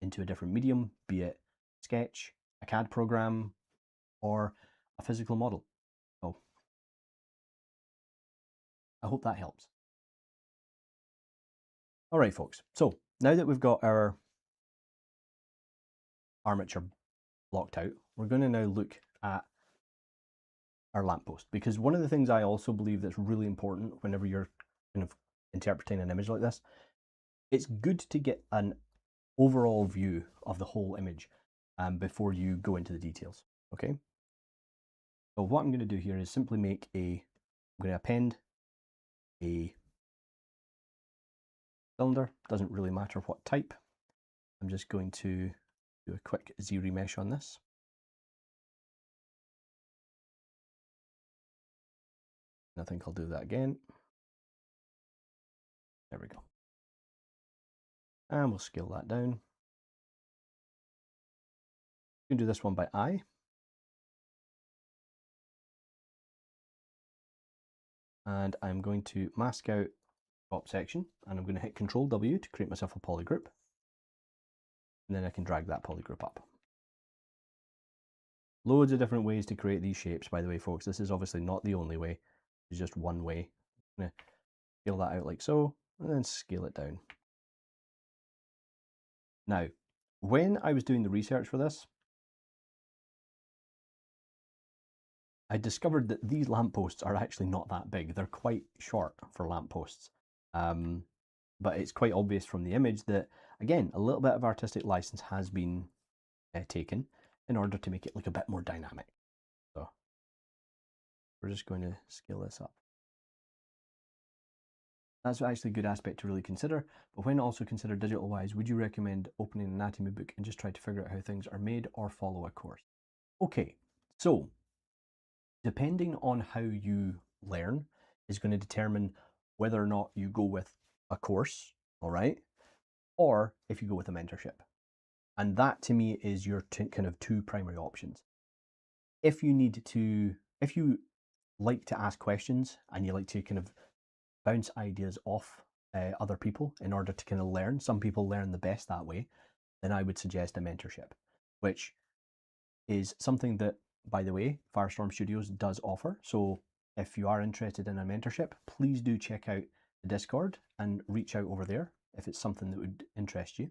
A: into a different medium, be it sketch, a CAD program, or a physical model. So I hope that helps. All right, folks. So now that we've got our armature blocked out, we're going to now look at our lamppost, because one of the things I also believe that's really important whenever you're kind of interpreting an image like this, it's good to get an overall view of the whole image before you go into the details. Okay. So what I'm going to do here is simply I'm going to append a cylinder. Doesn't really matter what type. I'm just going to do a quick Z-remesh on this. I think I'll do that again. There we go. And we'll scale that down. You can do this one by eye. And I'm going to mask out top section, and I'm going to hit Control W to create myself a polygroup. And then I can drag that polygroup up. Loads of different ways to create these shapes, by the way, folks. This is obviously not the only way. It's just one way. I'm going to scale that out like so, and then scale it down. Now, when I was doing the research for this, I discovered that these lampposts are actually not that big. They're quite short for lampposts. But it's quite obvious from the image that, again, a little bit of artistic license has been taken in order to make it look a bit more dynamic. So we're just going to scale this up. That's actually a good aspect to really consider, but when also considered digital-wise, would you recommend opening an anatomy book and just try to figure out how things are made, or follow a course? Okay, so depending on how you learn is going to determine whether or not you go with a course, all right, or if you go with a mentorship. And that to me is your kind of two primary options. If you like to ask questions and you like to kind of bounce ideas off other people in order to kind of learn, some people learn the best that way, then I would suggest a mentorship, which is something that, by the way, Firestorm Studios does offer. So if you are interested in a mentorship, please do check out the Discord and reach out over there if it's something that would interest you.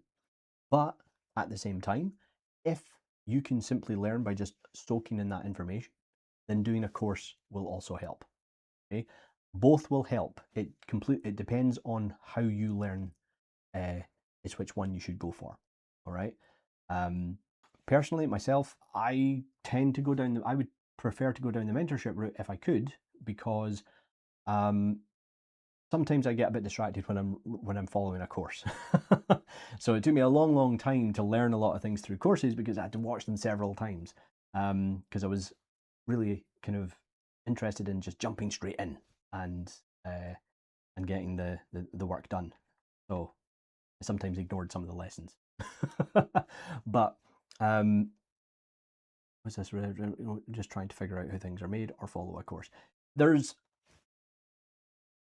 A: But at the same time, if you can simply learn by just soaking in that information, then doing a course will also help. Okay, both will help. It depends on how you learn. Is which one you should go for. All right. Personally, myself, I tend to go down. I would prefer to go down the mentorship route if I could, because sometimes I get a bit distracted when I'm following a course. So it took me a long time to learn a lot of things through courses because I had to watch them several times, because I was really kind of interested in just jumping straight in and getting the work done. So I sometimes ignored some of the lessons. But what's this? Just trying to figure out how things are made or follow a course. There's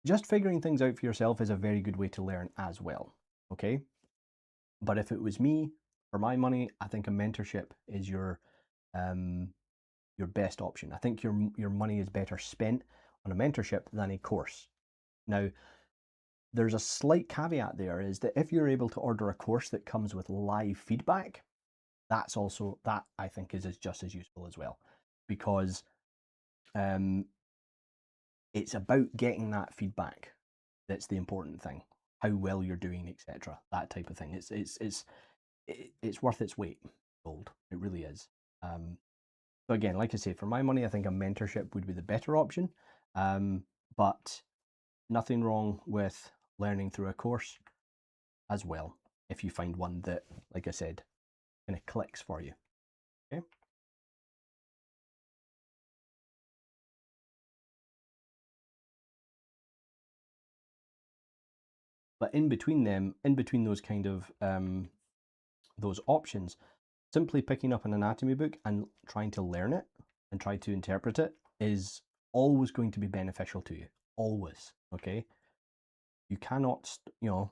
A: just figuring things out for yourself is a very good way to learn as well. Okay, but if it was me, for my money, I think a mentorship is your best option. I think your money is better spent on a mentorship than a course. Now, there's a slight caveat there, is that if you're able to order a course that comes with live feedback, that I think is just as useful as well, because it's about getting that feedback that's the important thing. How well you're doing, etc. That type of thing. It's worth its weight in gold. It really is. So again, like I say, for my money, I think a mentorship would be the better option. But nothing wrong with learning through a course as well, if you find one that, like I said, kind of clicks for you. Okay. But in between those kind of those options, simply picking up an anatomy book and trying to learn it and try to interpret it is always going to be beneficial to you. Always. Okay. You cannot, you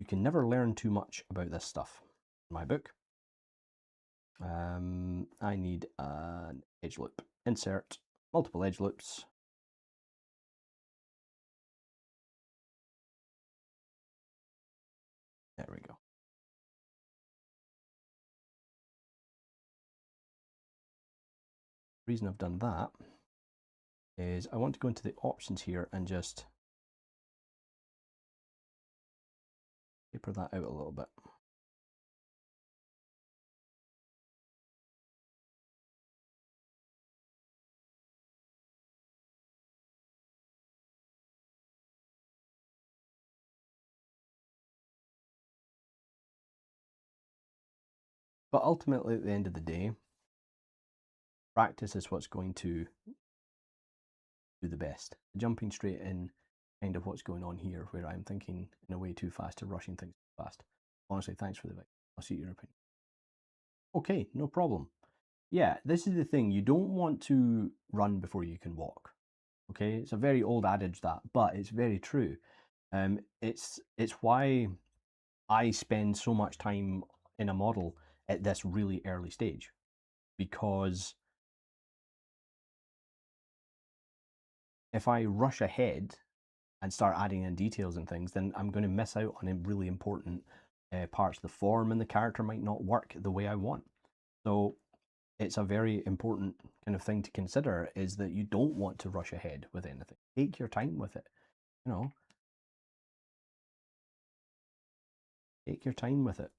A: can never learn too much about this stuff. In my book, I need an edge loop. Insert multiple edge loops. There we go. The reason I've done that is I want to go into the options here and just paper that out a little bit. But ultimately, at the end of the day, practice is what's going to do the best. Jumping straight in, kind of what's going on here, where I'm thinking in a way too fast or rushing things fast. Honestly, thanks for the advice. I'll see your opinion. Okay, no problem. Yeah, this is the thing. You don't want to run before you can walk. Okay, it's a very old adage, that, but it's very true. It's why I spend so much time in a model at this really early stage, because if I rush ahead and start adding in details and things, then I'm going to miss out on really important parts of the form, and the character might not work the way I want. So it's a very important kind of thing to consider, is that you don't want to rush ahead with anything. Take your time with it. Take your time with it.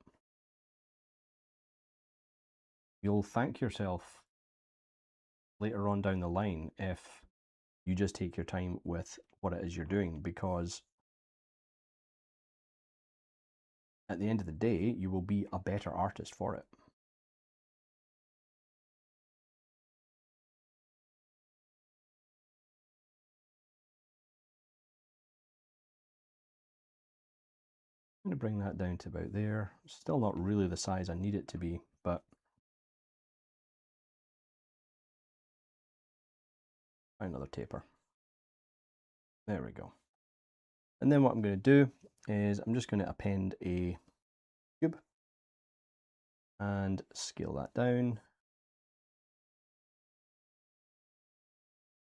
A: You'll thank yourself later on down the line if you just take your time with what it is you're doing, because at the end of the day, you will be a better artist for it. I'm going to bring that down to about there. Still not really the size I need it to be, but try another taper. There we go. And then what I'm going to do is I'm just going to append a cube and scale that down.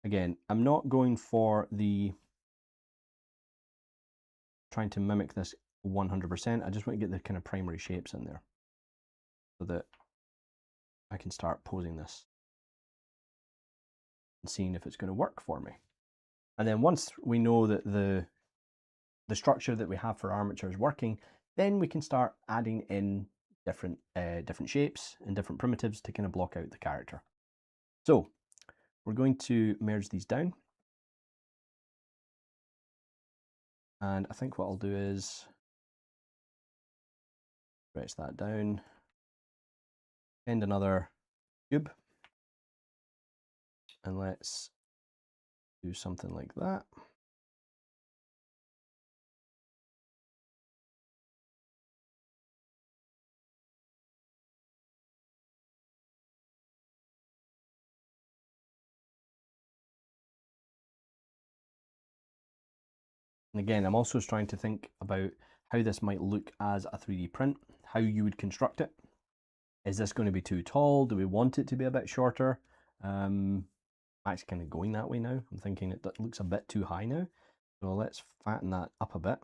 A: Again, I'm not going for the trying to mimic this 100%. I just want to get the kind of primary shapes in there so that I can start posing this and seeing if it's going to work for me. And then once we know that the structure that we have for armature is working, then we can start adding in different shapes and different primitives to kind of block out the character. So we're going to merge these down. And I think what I'll do is stretch that down, end another cube, and let's do something like that. And again, I'm also trying to think about how this might look as a 3D print, how you would construct it. Is this going to be too tall? Do we want it to be a bit shorter? I'm actually kind of going that way now. I'm thinking it looks a bit too high now. So let's fatten that up a bit.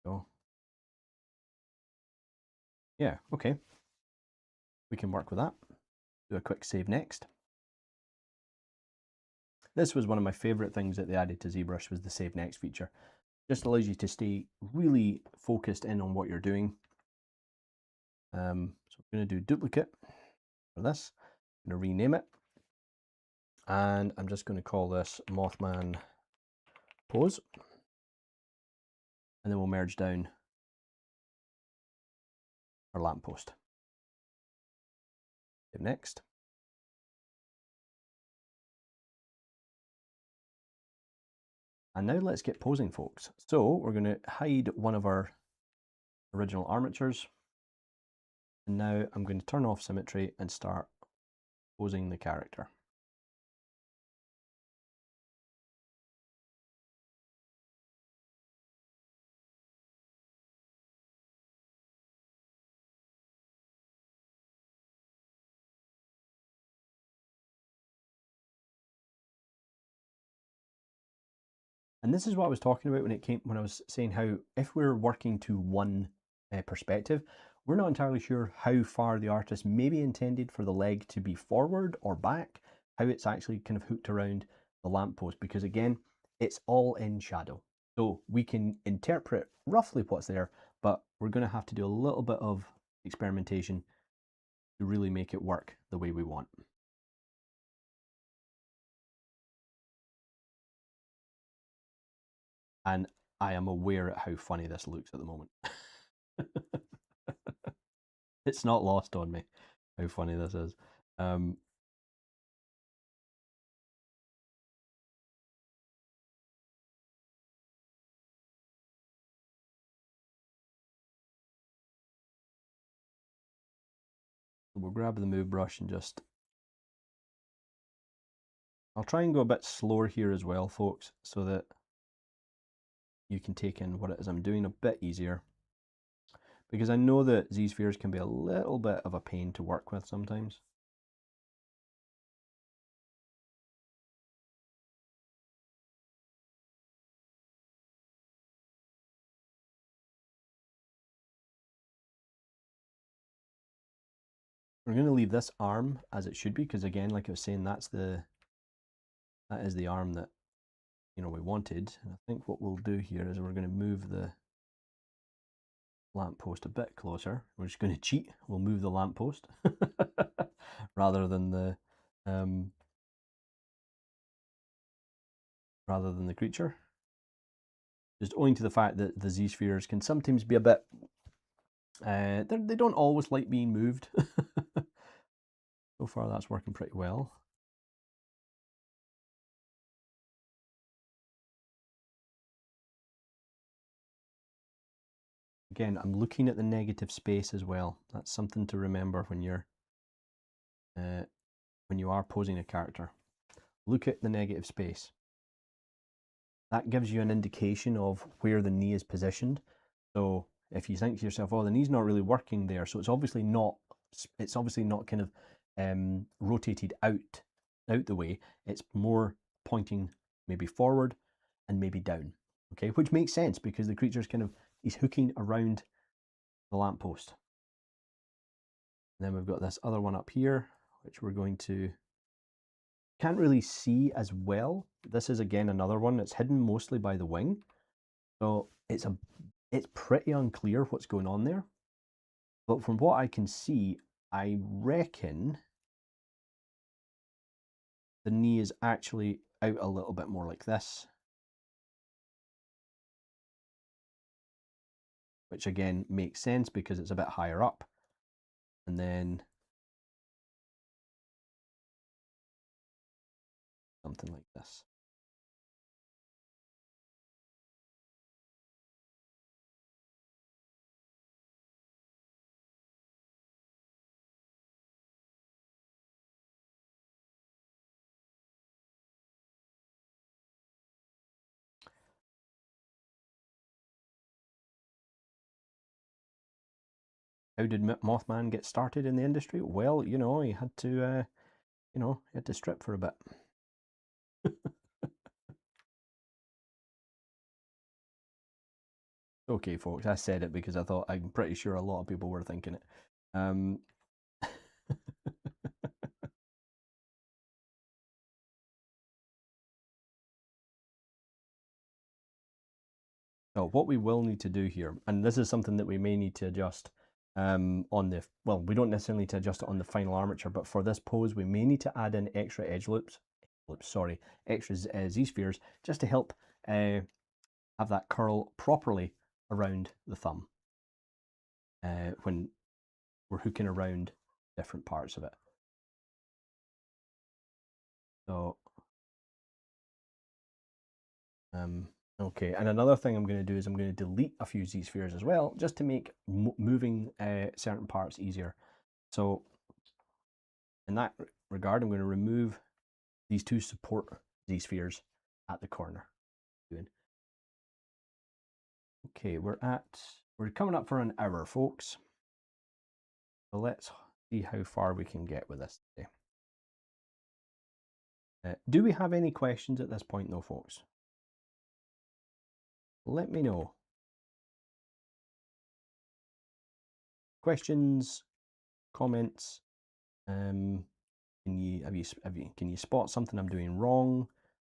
A: So, yeah, okay. We can work with that. Do a quick save next. This was one of my favorite things that they added to ZBrush, was the save next feature. Just allows you to stay really focused in on what you're doing. So I'm going to do duplicate for this. I'm going to rename it. And I'm just going to call this Mothman Pose. And then we'll merge down our lamppost. Save next. And now let's get posing, folks. So we're going to hide one of our original armatures. And now I'm going to turn off symmetry and start posing the character. And this is what I was talking about when I was saying how if we're working to one perspective, we're not entirely sure how far the artist maybe intended for the leg to be forward or back, how it's actually kind of hooked around the lamppost, because again, it's all in shadow. So we can interpret roughly what's there, but we're going to have to do a little bit of experimentation to really make it work the way we want. And I am aware at how funny this looks at the moment. It's not lost on me how funny this is. We'll grab the move brush and just... I'll try and go a bit slower here as well, folks, so that you can take in what it is I'm doing a bit easier. Because I know that Z-spheres can be a little bit of a pain to work with sometimes. We're going to leave this arm as it should be, because again, like I was saying, that is the arm that we wanted. And I think what we'll do here is we're going to move the lamppost a bit closer. We're just going to cheat. We'll move the lamppost rather than the creature. Just owing to the fact that the Z-spheres can sometimes be a bit... they don't always like being moved. So far that's working pretty well. Again, I'm looking at the negative space as well. That's something to remember when you are posing a character. Look at the negative space. That gives you an indication of where the knee is positioned. So if you think to yourself, oh, the knee's not really working there, so it's obviously not kind of rotated out the way. It's more pointing maybe forward and maybe down. Okay, which makes sense because the creature's he's hooking around the lamppost. And then we've got this other one up here, which we're going to can't really see as well. This is again another one that's hidden mostly by the wing. So it's pretty unclear what's going on there. But from what I can see, I reckon the knee is actually out a little bit more like this. Which again makes sense because it's a bit higher up. And then something like this. How did Mothman get started in the industry? Well, he had to, he had to strip for a bit. Okay, folks, I said it because I'm pretty sure a lot of people were thinking it. So what we will need to do here, and this is something that we may need to adjust we don't necessarily need to adjust it on the final armature, but for this pose, we may need to add in extra extra Z-spheres, just to help have that curl properly around the thumb when we're hooking around different parts of it. So, okay, and another thing I'm going to do is I'm going to delete a few Z-spheres as well, just to make moving certain parts easier. So in that regard, I'm going to remove these two support Z-spheres at the corner. Okay, we're coming up for an hour, folks. So let's see how far we can get with this today. Do we have any questions at this point though, folks? Let me know. Questions, comments, can you spot something I'm doing wrong?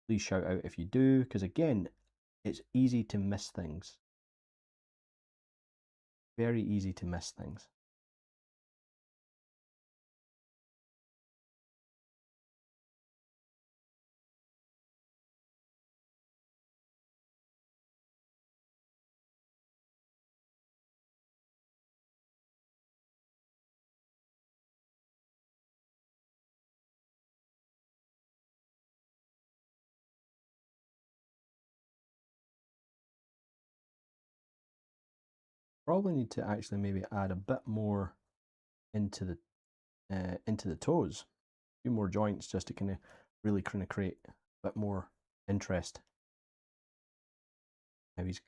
A: Please shout out if you do, because again, it's easy to miss things. Very easy to miss things. Probably need to actually maybe add a bit more into the toes. A few more joints just to really create a bit more interest. How he's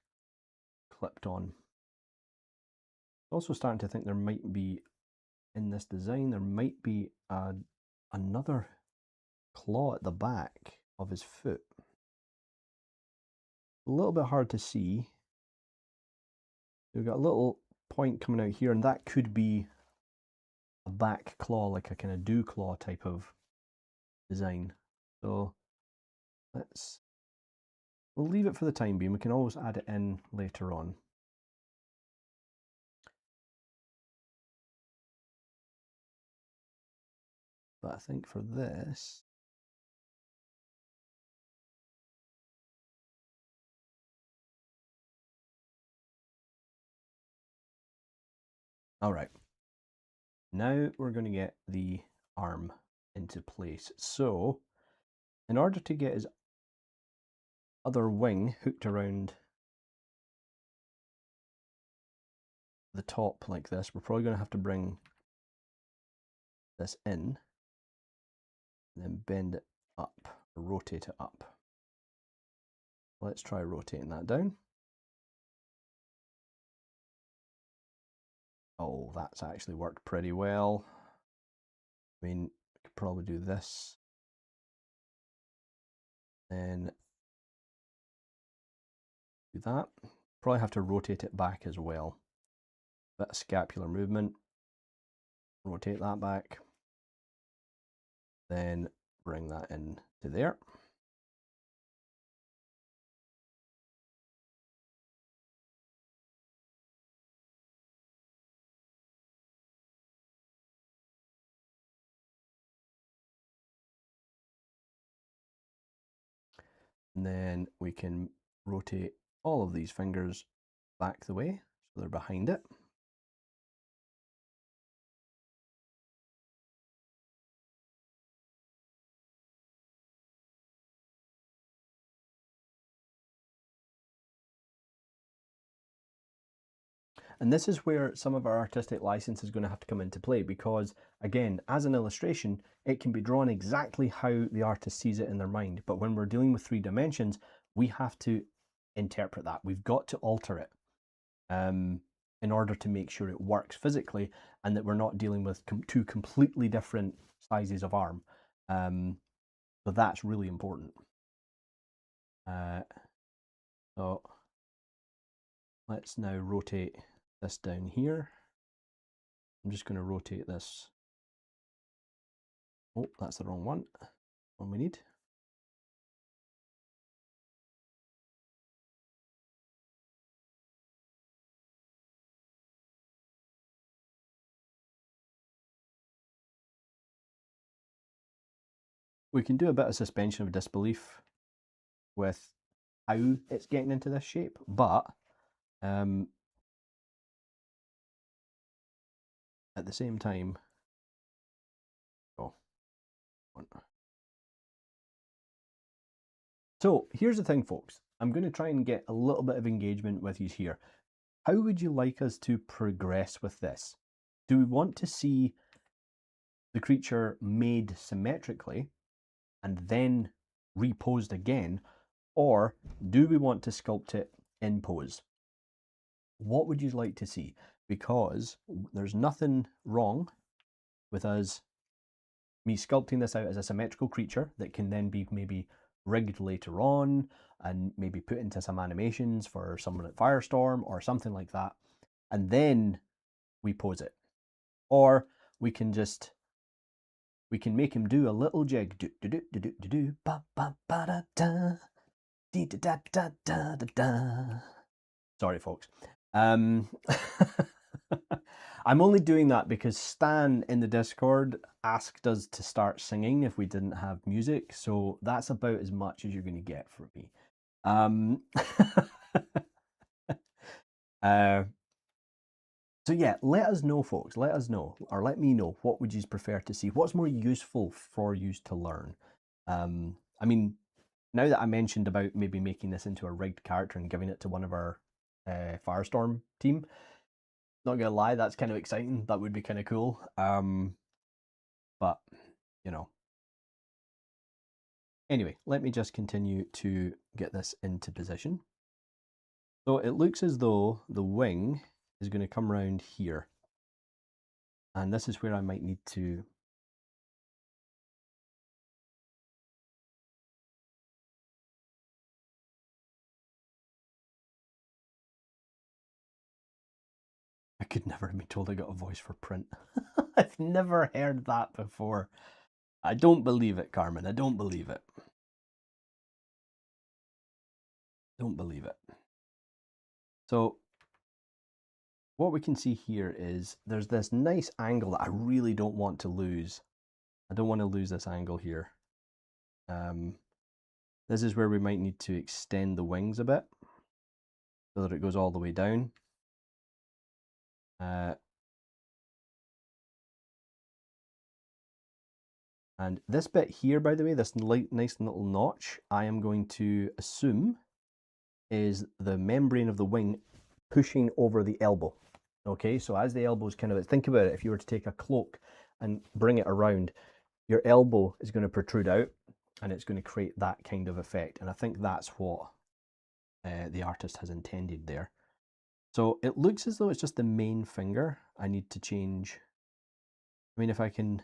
A: clipped on. Also starting to think there might be, in this design, there might be another claw at the back of his foot. A little bit hard to see. We've got a little point coming out here, and that could be a back claw, like a kind of dew claw type of design. So we'll leave it for the time being. We can always add it in later on. But I think for this, all right. Now we're going to get the arm into place. So in order to get his other wing hooked around the top like this, we're probably going to have to bring this in and then bend it up, or rotate it up. Let's try rotating that down. Oh, that's actually worked pretty well. I mean, we could probably do this. Then do that. Probably have to rotate it back as well. Bit of scapular movement. Rotate that back. Then bring that in to there. And then we can rotate all of these fingers back the way so they're behind it. And this is where some of our artistic license is going to have to come into play, because again, as an illustration, it can be drawn exactly how the artist sees it in their mind. But when we're dealing with 3 dimensions, we have to interpret that. We've got to alter it in order to make sure it works physically and that we're not dealing with 2 completely different sizes of arm. So that's really important. So let's now rotate this down here. I'm just going to rotate this. Oh, that's the wrong one. One we need. We can do a bit of suspension of disbelief with how it's getting into this shape, but at the same time, So here's the thing, folks. I'm going to try and get a little bit of engagement with you here. How would you like us to progress with this? Do we want to see the creature made symmetrically and then reposed again, or do we want to sculpt it in pose? What would you like to see? Because there's nothing wrong with me sculpting this out as a symmetrical creature that can then be maybe rigged later on and maybe put into some animations for someone at Firestorm or something like that, and then we pose it. Or we can make him do a little jig, do do do do do do do ba ba ba da da dee da da da da da da. Sorry, folks. I'm only doing that because Stan in the Discord asked us to start singing if we didn't have music, so that's about as much as you're going to get from me. So yeah, let us know, folks. Let us know, or let me know, what would you prefer to see? What's more useful for you to learn? I mean, now that I mentioned about maybe making this into a rigged character and giving it to one of our Firestorm team, not gonna lie, that's kind of exciting. That would be kind of cool. But you know. Anyway, let me just continue to get this into position. So it looks as though the wing is going to come around here. And this is where I might need to I could never have been told I got a voice for print. I've never heard that before. I don't believe it, Carmen. I don't believe it. Don't believe it. So what we can see here is there's this nice angle that I really don't want to lose. I don't want to lose this angle here. This is where we might need to extend the wings a bit so that it goes all the way down. And this bit here, by the way, this nice little notch, I am going to assume is the membrane of the wing pushing over the elbow. Okay, so as the elbow's kind of, think about it, if you were to take a cloak and bring it around, your elbow is going to protrude out and it's going to create that kind of effect. And I think that's what the artist has intended there. So it looks as though it's just the main finger. I need to change. I mean, if I can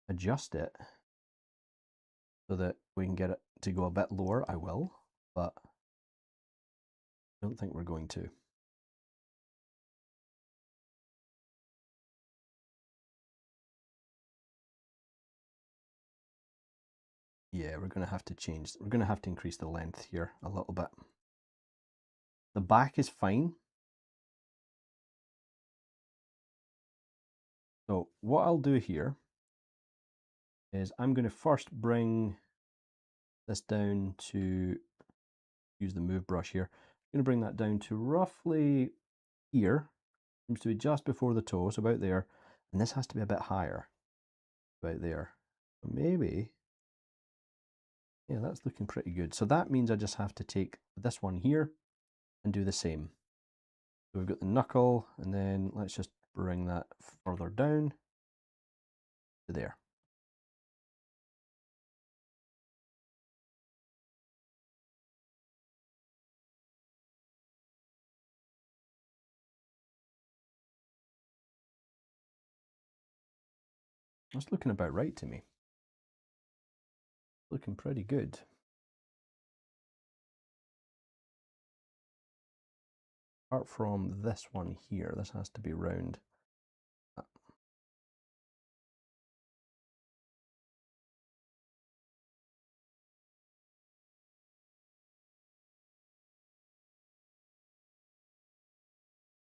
A: adjust it so that we can get it to go a bit lower, I will, but I don't think we're going to. Yeah, we're going to have to change. We're going to have to increase the length here a little bit. The back is fine. So what I'll do here is I'm going to first bring this down to, use the move brush here. I'm going to bring that down to roughly here. Seems to be just before the toe, so about there. And this has to be a bit higher, about there. So maybe, yeah, that's looking pretty good. So that means I just have to take this one here and do the same. So we've got the knuckle, and then let's just bring that further down to there. That's looking about right to me. Looking pretty good. Apart from this one here, this has to be round.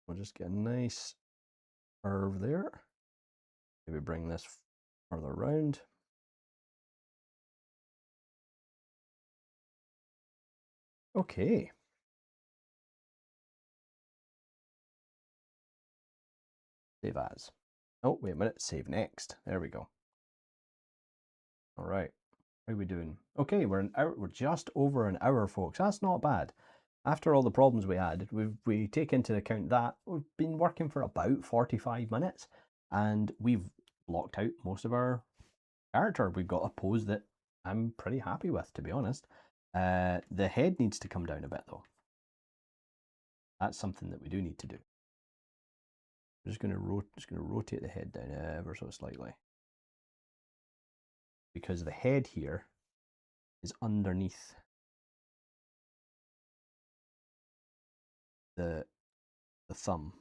A: We'll just get a nice curve there. Maybe bring this further round. Okay. Save as. Oh, wait a minute. Save next. There we go. All right. How are we doing? Okay, we're an hour. We're just over an hour, folks. That's not bad. After all the problems we had, we take into account that we've been working for about 45 minutes, and we've blocked out most of our character. We've got a pose that I'm pretty happy with, to be honest. The head needs to come down a bit, though. That's something that we do need to do. I'm just going to rotate the head down ever so slightly, because the head here is underneath the thumb.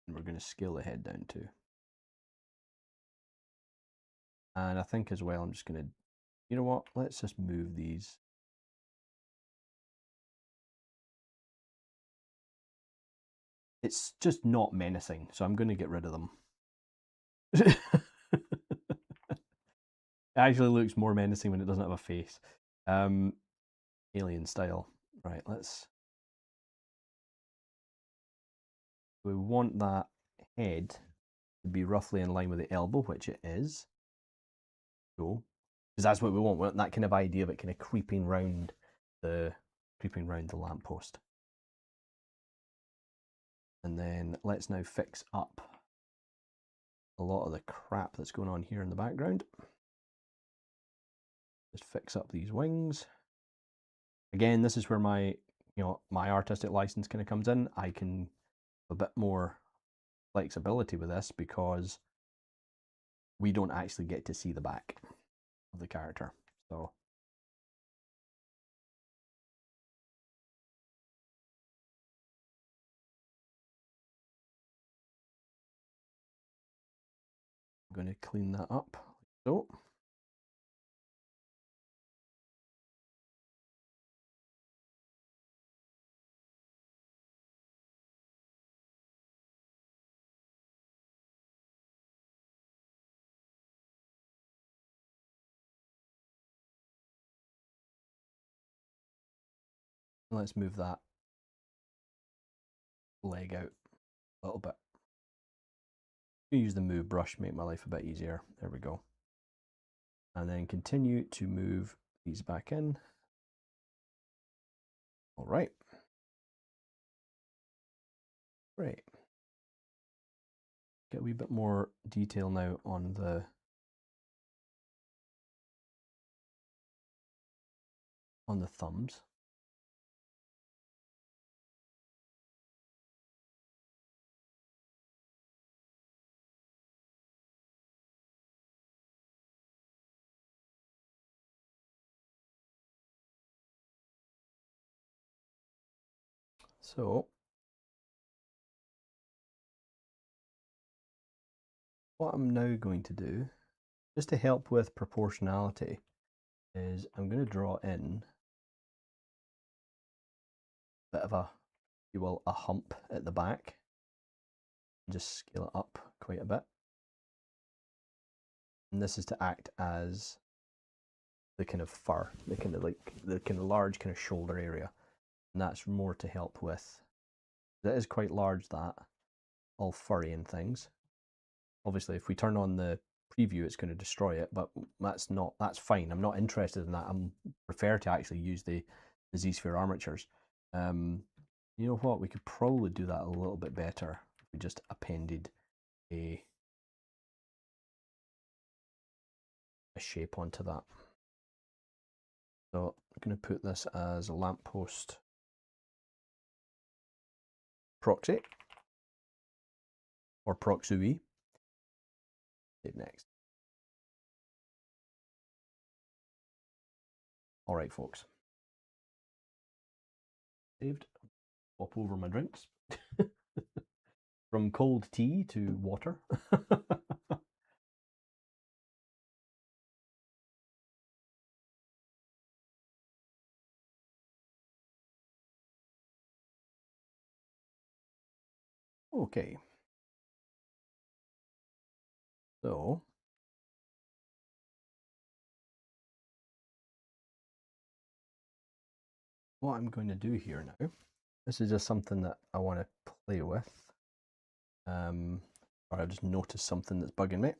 A: And we're going to scale the head down too. And I think as well, I'm just going to, you know what, let's just move these. It's just not menacing, so I'm going to get rid of them. It actually looks more menacing when it doesn't have a face. Alien style. Right, we want that head to be roughly in line with the elbow, which it is. So, because that's what we want. We want that kind of idea of it kind of creeping round the lamppost. And then let's now fix up a lot of the crap that's going on here in the background. Just fix up these wings. Again, this is where my artistic license kind of comes in. I can have a bit more flexibility with this because we don't actually get to see the back of the character. So I'm going to clean that up like so. Let's move that leg out a little bit. Use the move brush, make my life a bit easier. There we go. And then continue to move these back in. All right. Great. Get a wee bit more detail now on the thumbs. So what I'm now going to do, just to help with proportionality, is I'm going to draw in a bit of a, if you will, a hump at the back, and just scale it up quite a bit. And this is to act as the kind of fur, the kind of large kind of shoulder area. And that's more to help with, it is quite large, that, all furry and things. Obviously, if we turn on the preview, it's going to destroy it, but that's fine. I'm not interested in that. I prefer to actually use the Z-sphere armatures. You know what? We could probably do that a little bit better if we just appended a shape onto that. So I'm going to put this as a lamppost proxy, or proxy. Save next. All right, folks. Saved. Swap over my drinks. From cold tea to water. Okay. So what I'm going to do here now, this is just something that I want to play with. Or I've just noticed something that's bugging me.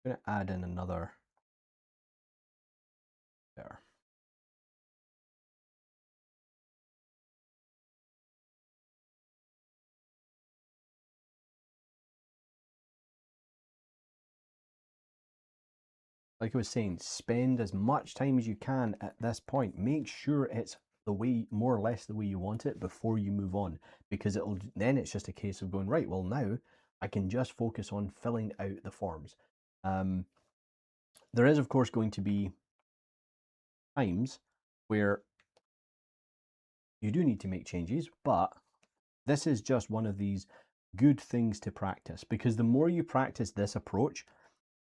A: I'm going to add in another there. Like I was saying, spend as much time as you can at this point. Make sure it's the way, more or less the way you want it, before you move on, because then it's just a case of going, right, well, now I can just focus on filling out the forms. There is, of course, going to be times where you do need to make changes, but this is just one of these good things to practice, because the more you practice this approach,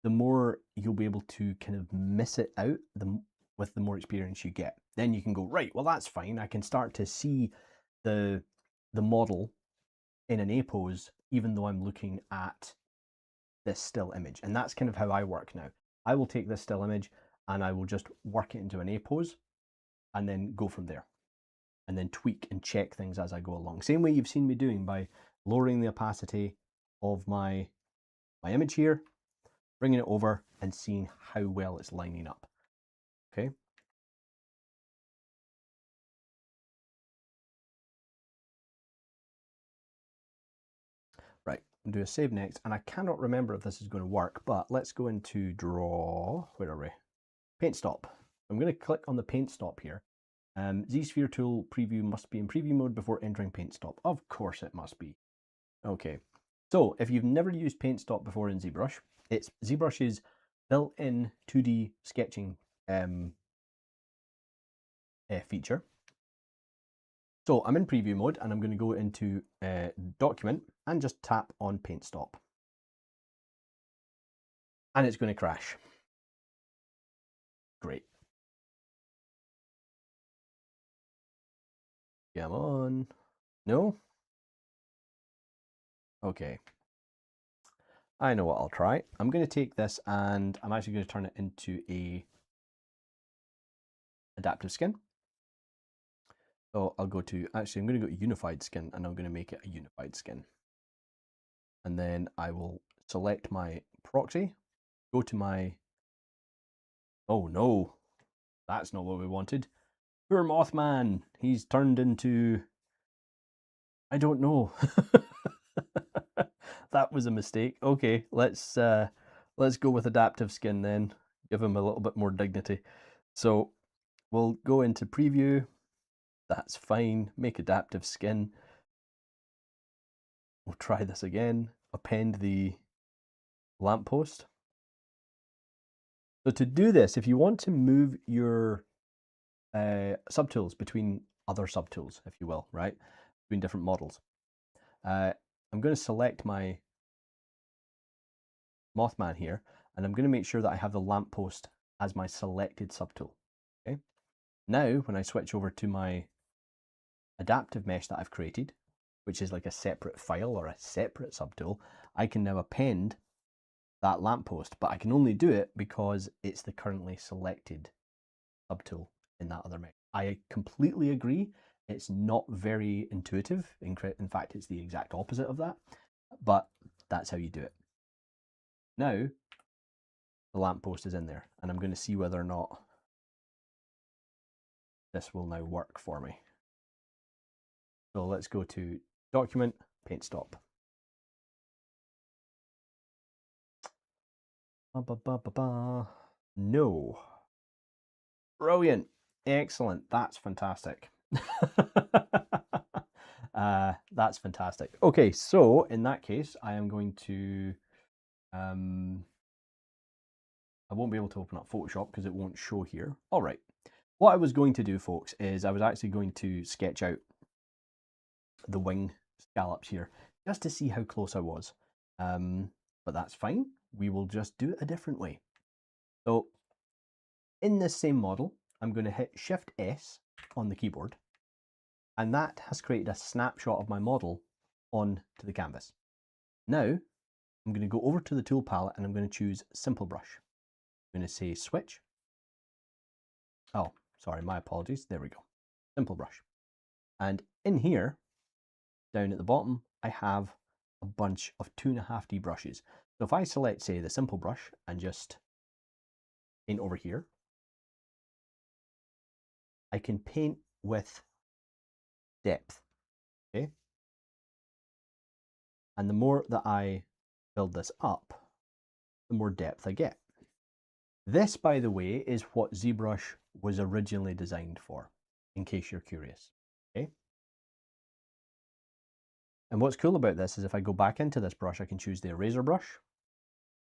A: the more you'll be able to kind of miss it out with the more experience you get. Then you can go, right, well, that's fine. I can start to see the model in an A pose, even though I'm looking at this still image. And that's kind of how I work now. I will take this still image and I will just work it into an A pose and then go from there, and then tweak and check things as I go along. Same way you've seen me doing by lowering the opacity of my image here, bringing it over and seeing how well it's lining up. Okay. Right, I'll do a save next, and I cannot remember if this is going to work, but let's go into draw, where are we? Paint stop. I'm going to click on the paint stop here. Z-sphere tool preview must be in preview mode before entering paint stop. Of course it must be. Okay, so if you've never used paint stop before in ZBrush, it's ZBrush's built-in 2D sketching feature. So I'm in preview mode and I'm going to go into document and just tap on paint stop. And it's going to crash. Great. Come on. No? Okay. I know what I'll try. I'm going to take this and I'm actually going to turn it into a adaptive skin. So I'll go to, actually I'm going to go to unified skin, and I'm going to make it a unified skin. And then I will select my proxy, go to my, oh no, That's not what we wanted. Poor Mothman. He's turned into... I don't know. That was a mistake. Okay, let's go with adaptive skin then. Give him a little bit more dignity. So we'll go into preview. That's fine. Make adaptive skin. We'll try this again. Append the lamppost. So to do this, if you want to move your subtools between other subtools, if you will, right? Between different models. I'm going to select my Mothman here, and I'm going to make sure that I have the lamppost as my selected subtool. Okay. Now, when I switch over to my adaptive mesh that I've created, which is like a separate file or a separate subtool, I can now append that lamppost, but I can only do it because it's the currently selected subtool in that other mesh. I completely agree. It's not very intuitive. In fact, it's the exact opposite of that, but that's how you do it. Now, the lamppost is in there, and I'm going to see whether or not this will now work for me. So let's go to Document, Paint Stop. No. Brilliant. Excellent. That's fantastic. That's fantastic. Okay, so in that case, I am going to... I won't be able to open up Photoshop because it won't show here. All right. What I was going to do, folks, is I was actually going to sketch out the wing scallops here just to see how close I was. But that's fine. We will just do it a different way. So in this same model, I'm going to hit Shift S on the keyboard, and that has created a snapshot of my model onto the canvas. Now, I'm going to go over to the tool palette and I'm going to choose Simple Brush. I'm going to say Switch. Oh, sorry, my apologies. There we go. Simple Brush. And in here, down at the bottom, I have a bunch of 2.5D brushes. So if I select, say, the Simple Brush and just paint over here, I can paint with depth, okay? And the more that I build this up, the more depth I get. This, by the way, is what ZBrush was originally designed for, in case you're curious, okay? And what's cool about this is if I go back into this brush, I can choose the eraser brush,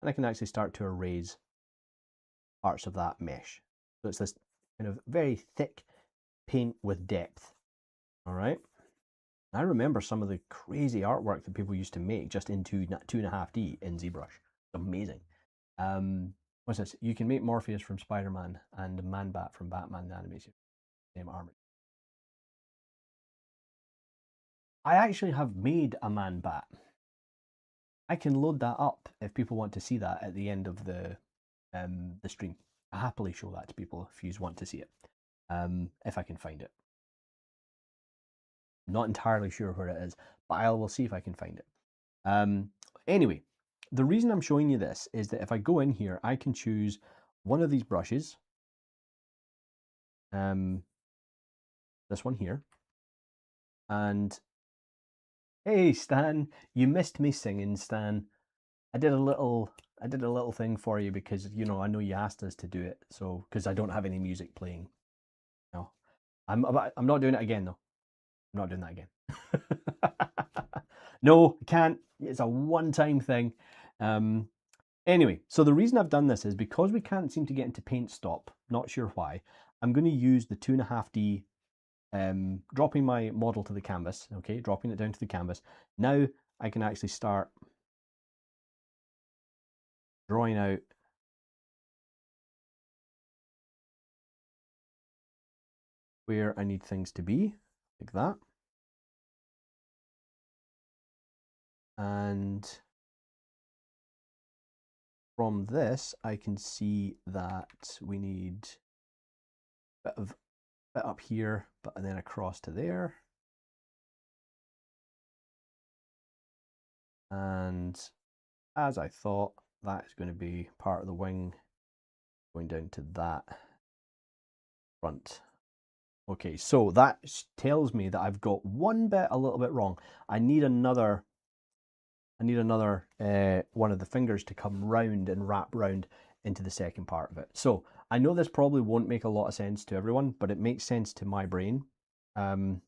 A: and I can actually start to erase parts of that mesh. So it's this kind of very thick paint with depth, all right? I remember some of the crazy artwork that people used to make just in 2.5D in ZBrush. It's amazing. What's this? You can make Morpheus from Spider-Man and Man-Bat from Batman the animation. Same armor. I actually have made a Man-Bat. I can load that up if people want to see that at the end of the stream. I'll happily show that to people if you want to see it, if I can find it. I'm not entirely sure where it is, but I will see if I can find it. Anyway, the reason I'm showing you this is that if I go in here, I can choose one of these brushes, this one here, and hey Stan, you missed me singing, Stan. I did a little thing for you because I know you asked us to do it, so because I don't have any music playing. No, I'm not doing it again though. I'm not doing that again. No, I can't. It's a one-time thing. Anyway, so the reason I've done this is because we can't seem to get into Paint Stop. Not sure why. I'm going to use the 2.5D, dropping my model to the canvas. Okay, dropping it down to the canvas. Now I can actually start drawing out where I need things to be, like that. And from this, I can see that we need a bit up here, but then across to there. And as I thought, that is going to be part of the wing going down to that front. Okay, so that tells me that I've got one bit a little bit wrong. I need another one of the fingers to come round and wrap round into the second part of it. So I know this probably won't make a lot of sense to everyone, but it makes sense to my brain. And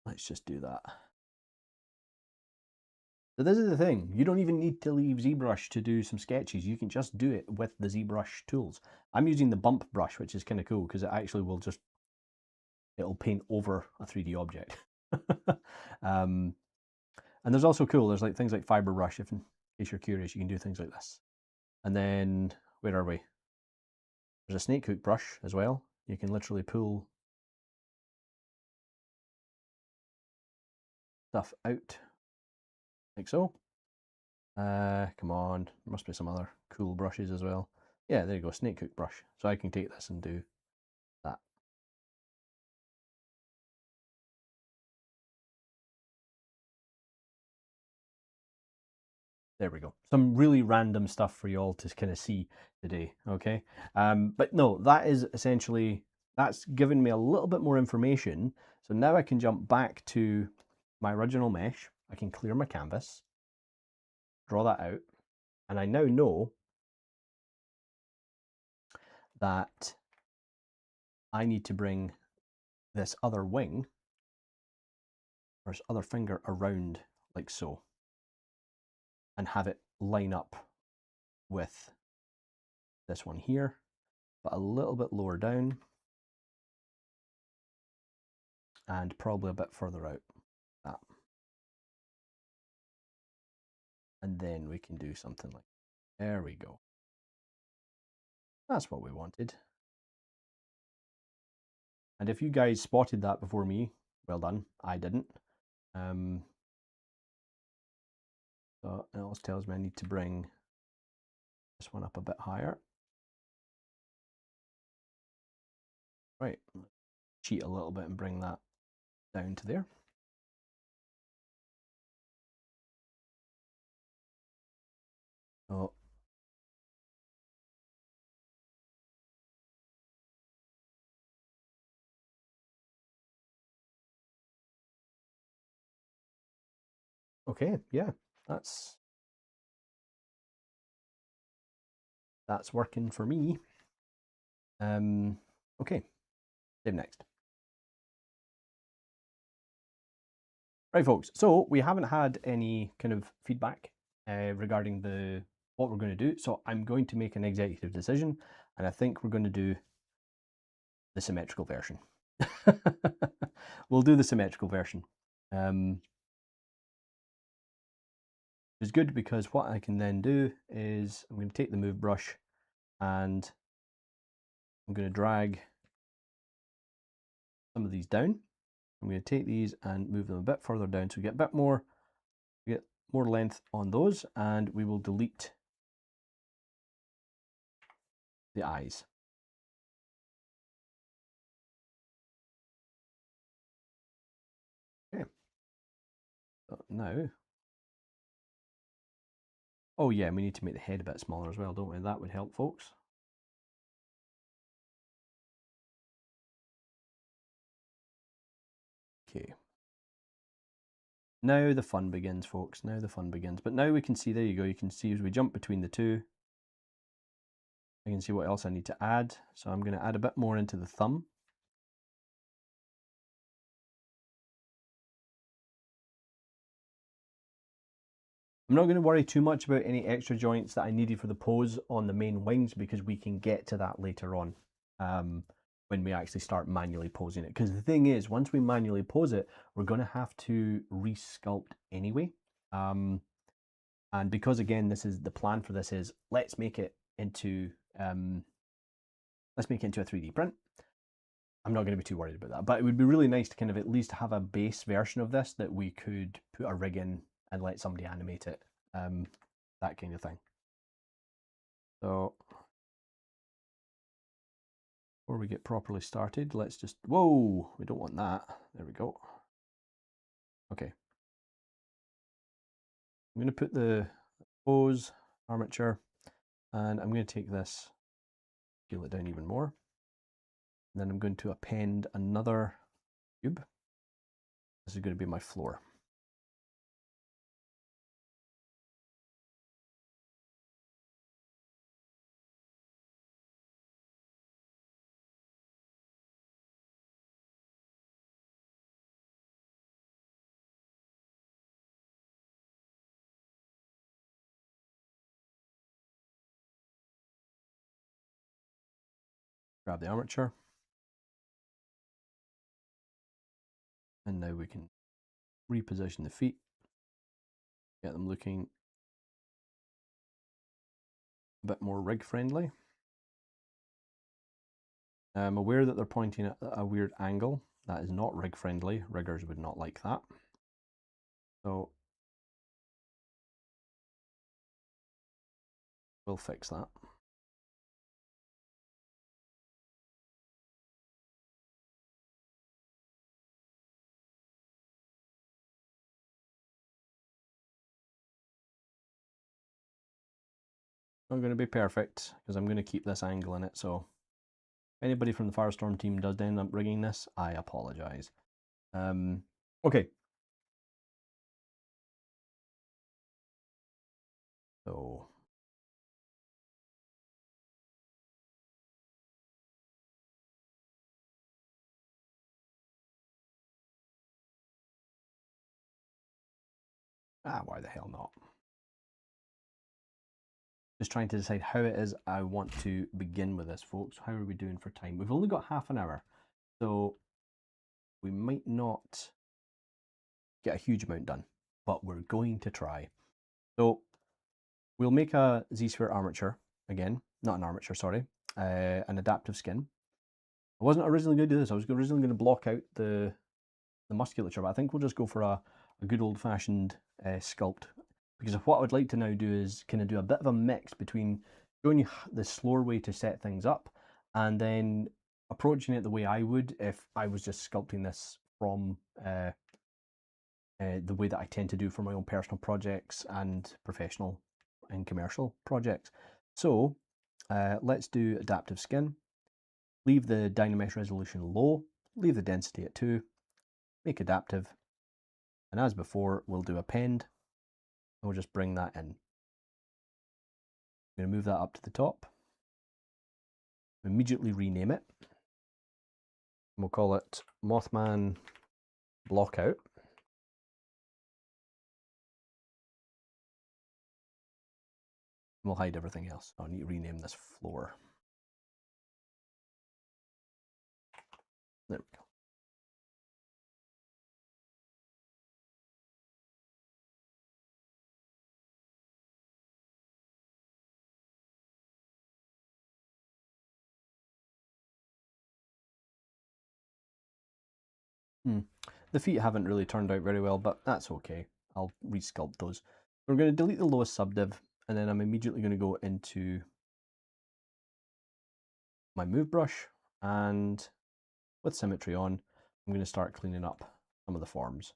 A: let's just do that. So this is the thing, you don't even need to leave ZBrush to do some sketches. You can just do it with the ZBrush tools. I'm using the bump brush, which is kind of cool because it actually will just, it'll paint over a 3D object. And there's also cool, there's like things like fiber brush, if in case you're curious, you can do things like this. And then, where are we? There's a snake hook brush as well. You can literally pull stuff out like so. Come on, there must be some other cool brushes as well. Yeah, there you go, snake hook brush. So I can take this and do that. There we go. Some really random stuff for you all to kind of see today, okay? But no, that is essentially, that's given me a little bit more information. So now I can jump back to my original mesh. I can clear my canvas, draw that out, and I now know that I need to bring this other wing or this other finger around like so and have it line up with this one here, but a little bit lower down and probably a bit further out. That. And then we can do something like, there we go. That's what we wanted. And if you guys spotted that before me, well done. I didn't. So it also tells me I need to bring this one up a bit higher. Right, cheat a little bit and bring that down to there. So okay, yeah, that's working for me. Okay, save next. Right, folks, so we haven't had any kind of feedback regarding what we're going to do, so I'm going to make an executive decision, and I think we're going to do the symmetrical version. We'll do the symmetrical version. It's good because what I can then do is I'm going to take the move brush and I'm going to drag some of these down. I'm going to take these and move them a bit further down so we get a bit more, length on those, and we will delete the eyes. Okay. So now, oh yeah, we need to make the head a bit smaller as well, don't we? That would help, folks. Okay. Now the fun begins, folks. Now the fun begins. But now we can see, there you go, you can see as we jump between the two, I can see what else I need to add. So I'm going to add a bit more into the thumb. I'm not going to worry too much about any extra joints that I needed for the pose on the main wings because we can get to that later on when we actually start manually posing it. Because the thing is, once we manually pose it, we're going to have to resculpt anyway. And because again, this is the plan for this is let's make it into a 3D print. I'm not going to be too worried about that, but it would be really nice to kind of at least have a base version of this that we could put a rig in and let somebody animate it, that kind of thing. So before we get properly started, let's just, whoa, we don't want that. There we go. Okay. I'm going to put the pose armature, and I'm going to take this, scale it down even more, and then I'm going to append another cube. This is going to be my floor. Grab the armature, and now we can reposition the feet, get them looking a bit more rig friendly. I'm aware that they're pointing at a weird angle. That is not rig friendly. Riggers would not like that. So we'll fix that. Not going to be perfect because I'm going to keep this angle in it. So if anybody from the Firestorm team does end up rigging this, I apologize. Okay. So why the hell not? Just trying to decide how it is I want to begin with this, folks. How are we doing for time? We've only got half an hour, so we might not get a huge amount done, but we're going to try. So we'll make a Z-sphere armature again, not an armature, sorry, an adaptive skin. I wasn't originally going to do this. I was originally going to block out the musculature, but I think we'll just go for a good old-fashioned sculpt, because what I would like to now do is kind of do a bit of a mix between showing you the slower way to set things up and then approaching it the way I would if I was just sculpting this from the way that I tend to do for my own personal projects and professional and commercial projects. So let's do adaptive skin. Leave the Dynamesh resolution low, leave the density at 2, make adaptive, and as before, we'll do append, and we'll just bring that in. I'm going to move that up to the top, immediately rename it, and we'll call it Mothman Blockout. We'll hide everything else. I need to rename this floor. There we go. The feet haven't really turned out very well, but that's okay. I'll resculpt those. We're going to delete the lowest subdiv, and then I'm immediately going to go into my move brush, and with symmetry on, I'm going to start cleaning up some of the forms.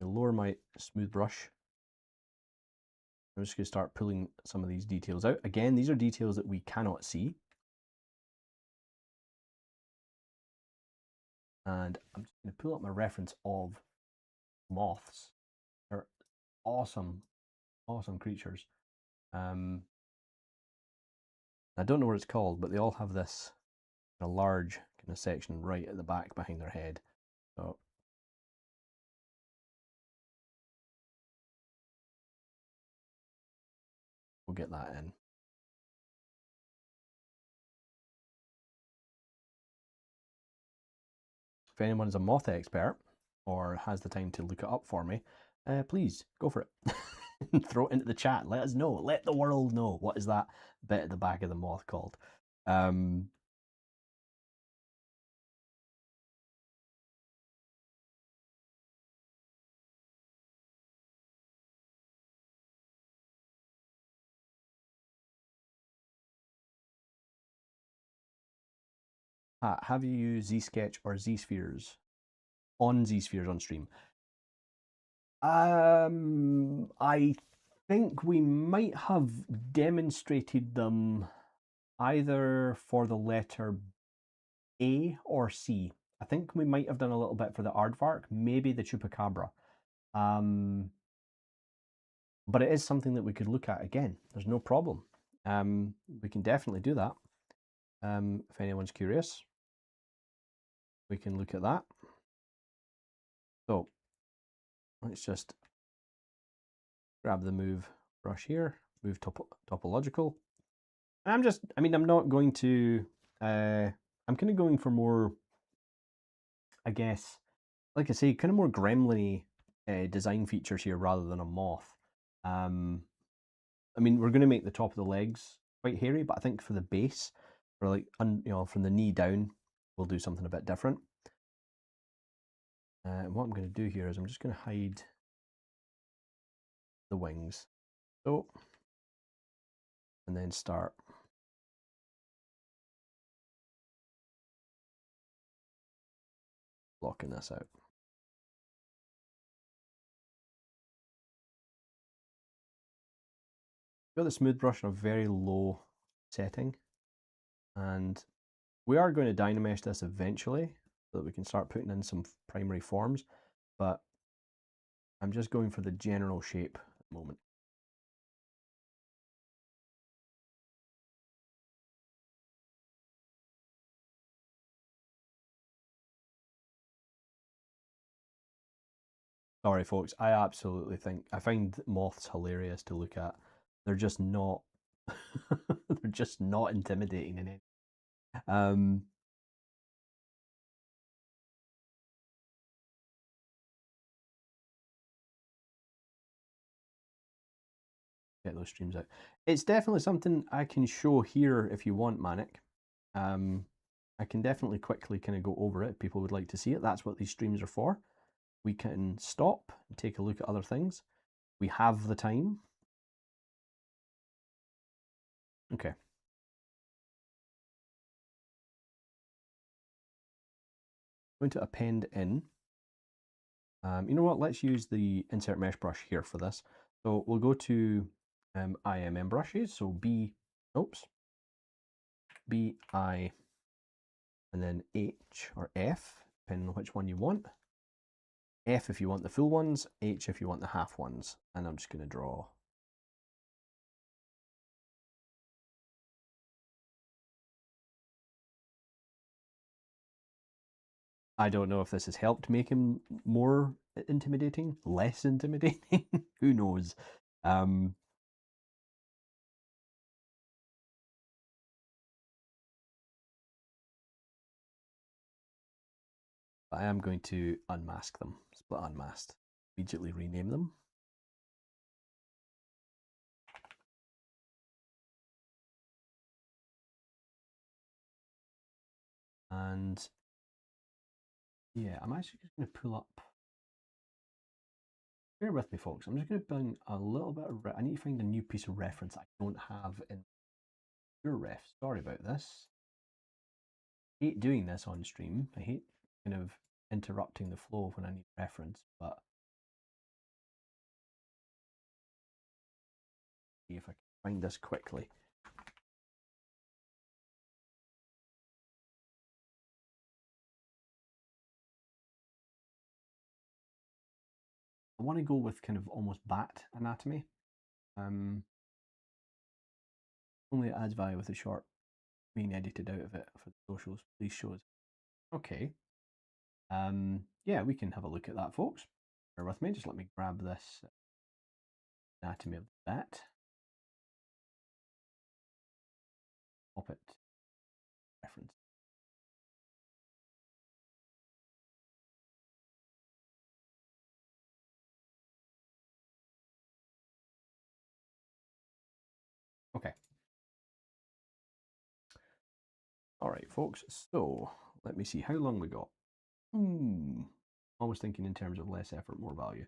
A: I'll lower my smooth brush. I'm just going to start pulling some of these details out. Again, these are details that we cannot see. And I'm just going to pull up my reference of moths. They're awesome, awesome creatures. I don't know what it's called, but they all have this large kind of section right at the back behind their head. So we'll get that in. If anyone's a moth expert or has the time to look it up for me, please go for it. Throw it into the chat. Let us know. Let the world know. What is that bit at the back of the moth called? Have you used ZSketch or ZSpheres on ZSpheres on stream? I think we might have demonstrated them either for the letter A or C. I think we might have done a little bit for the aardvark, maybe the chupacabra. But it is something that we could look at again. There's no problem. We can definitely do that. If anyone's curious, we can look at that. So let's just grab the move brush here, move topological. I'm not going to, I'm kind of going for more, I guess, like I say, kind of more gremlin-y design features here rather than a moth. I mean, we're going to make the top of the legs quite hairy, but I think for the base, for like, from the knee down, we'll do something a bit different. What I'm going to do here is I'm just going to hide the wings. So, and then start blocking this out. Got the smooth brush on a very low setting, and we are going to dynamesh this eventually so that we can start putting in some primary forms, but I'm just going for the general shape at the moment. Sorry folks, I find moths hilarious to look at. They're just not they're just not intimidating in any. Get those streams out. It's definitely something I can show here if you want, Manic. I can definitely quickly kind of go over it if people would like to see it. That's what these streams are for. We can stop and take a look at other things. We have the time. Okay. I'm going to append in. You know what? Let's use the insert mesh brush here for this. So we'll go to IMM brushes. So B, I, and then H or F, depending on which one you want. F if you want the full ones, H if you want the half ones. And I'm just going to draw. I don't know if this has helped make him more intimidating, less intimidating. Who knows? I am going to unmask them, split unmasked, immediately rename them. And yeah, I'm actually just going to pull up. Bear with me, folks. I'm just going to bring a little bit of. I need to find a new piece of reference I don't have in your ref. Sorry about this. I hate doing this on stream. I hate kind of interrupting the flow when I need reference, but see if I can find this quickly. I want to go with kind of almost bat anatomy. Only it adds value with the short being edited out of it for the socials. Please show us. Okay. Yeah, we can have a look at that, folks. Bear with me. Just let me grab this anatomy of the bat. Pop it. Reference. Okay. All right, folks. So let me see how long we got. Always thinking in terms of less effort, more value.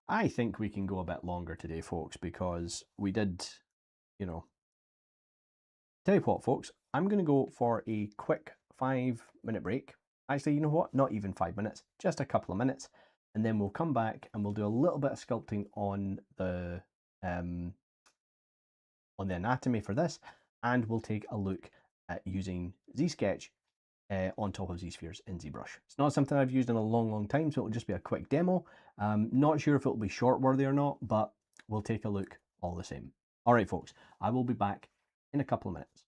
A: I think we can go a bit longer today, folks, because we did, Tell you what, folks, I'm going to go for a quick 5-minute break. Actually, you know what? Not even 5 minutes, just a couple of minutes. and then we'll come back and we'll do a little bit of sculpting on the anatomy for this, and we'll take a look at using ZSketch on top of ZSpheres in ZBrush. It's not something I've used in a long time, so it'll just be a quick demo. Not sure if it'll be short worthy or not, but we'll take a look all the same. All right, folks, I will be back in a couple of minutes.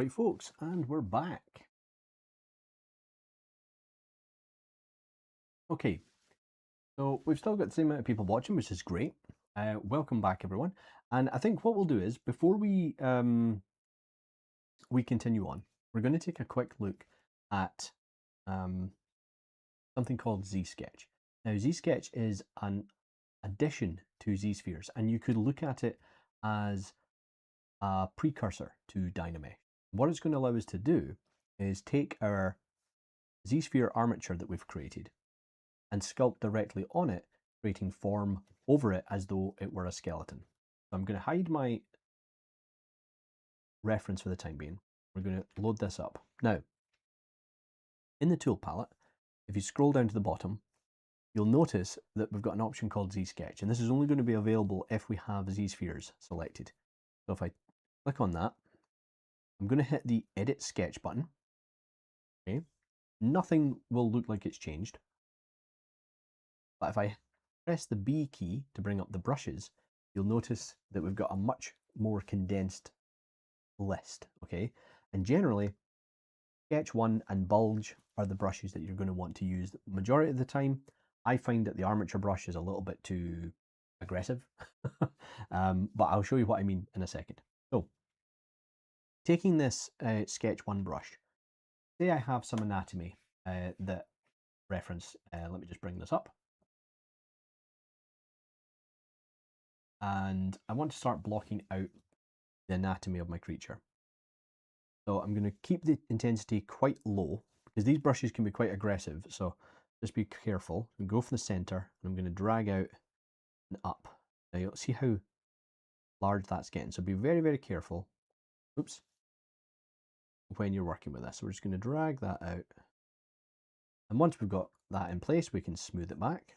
A: Alright folks, and we're back. Okay, so we've still got the same amount of people watching, which is great. Welcome back everyone. And I think what we'll do is, before we continue on, we're going to take a quick look at something called ZSketch. Now ZSketch is an addition to ZSpheres, and you could look at it as a precursor to Dynamesh. What it's going to allow us to do is take our ZSphere armature that we've created and sculpt directly on it, creating form over it as though it were a skeleton. So I'm going to hide my reference for the time being. We're going to load this up. Now, in the tool palette, if you scroll down to the bottom, you'll notice that we've got an option called ZSketch, and this is only going to be available if we have ZSpheres selected. So if I click on that, I'm going to hit the Edit Sketch button. Okay, nothing will look like it's changed. But if I press the B key to bring up the brushes, you'll notice that we've got a much more condensed list, okay? And generally, Sketch 1 and Bulge are the brushes that you're going to want to use the majority of the time. I find that the armature brush is a little bit too aggressive, but I'll show you what I mean in a second. So, taking this Sketch 1 brush, say I have some anatomy that reference, let me just bring this up. And I want to start blocking out the anatomy of my creature. So I'm going to keep the intensity quite low because these brushes can be quite aggressive. So just be careful and go from the center. And I'm going to drag out and up. Now you'll see how large that's getting. So be very, very careful. Oops. When you're working with this. So we're just going to drag that out. And once we've got that in place, we can smooth it back.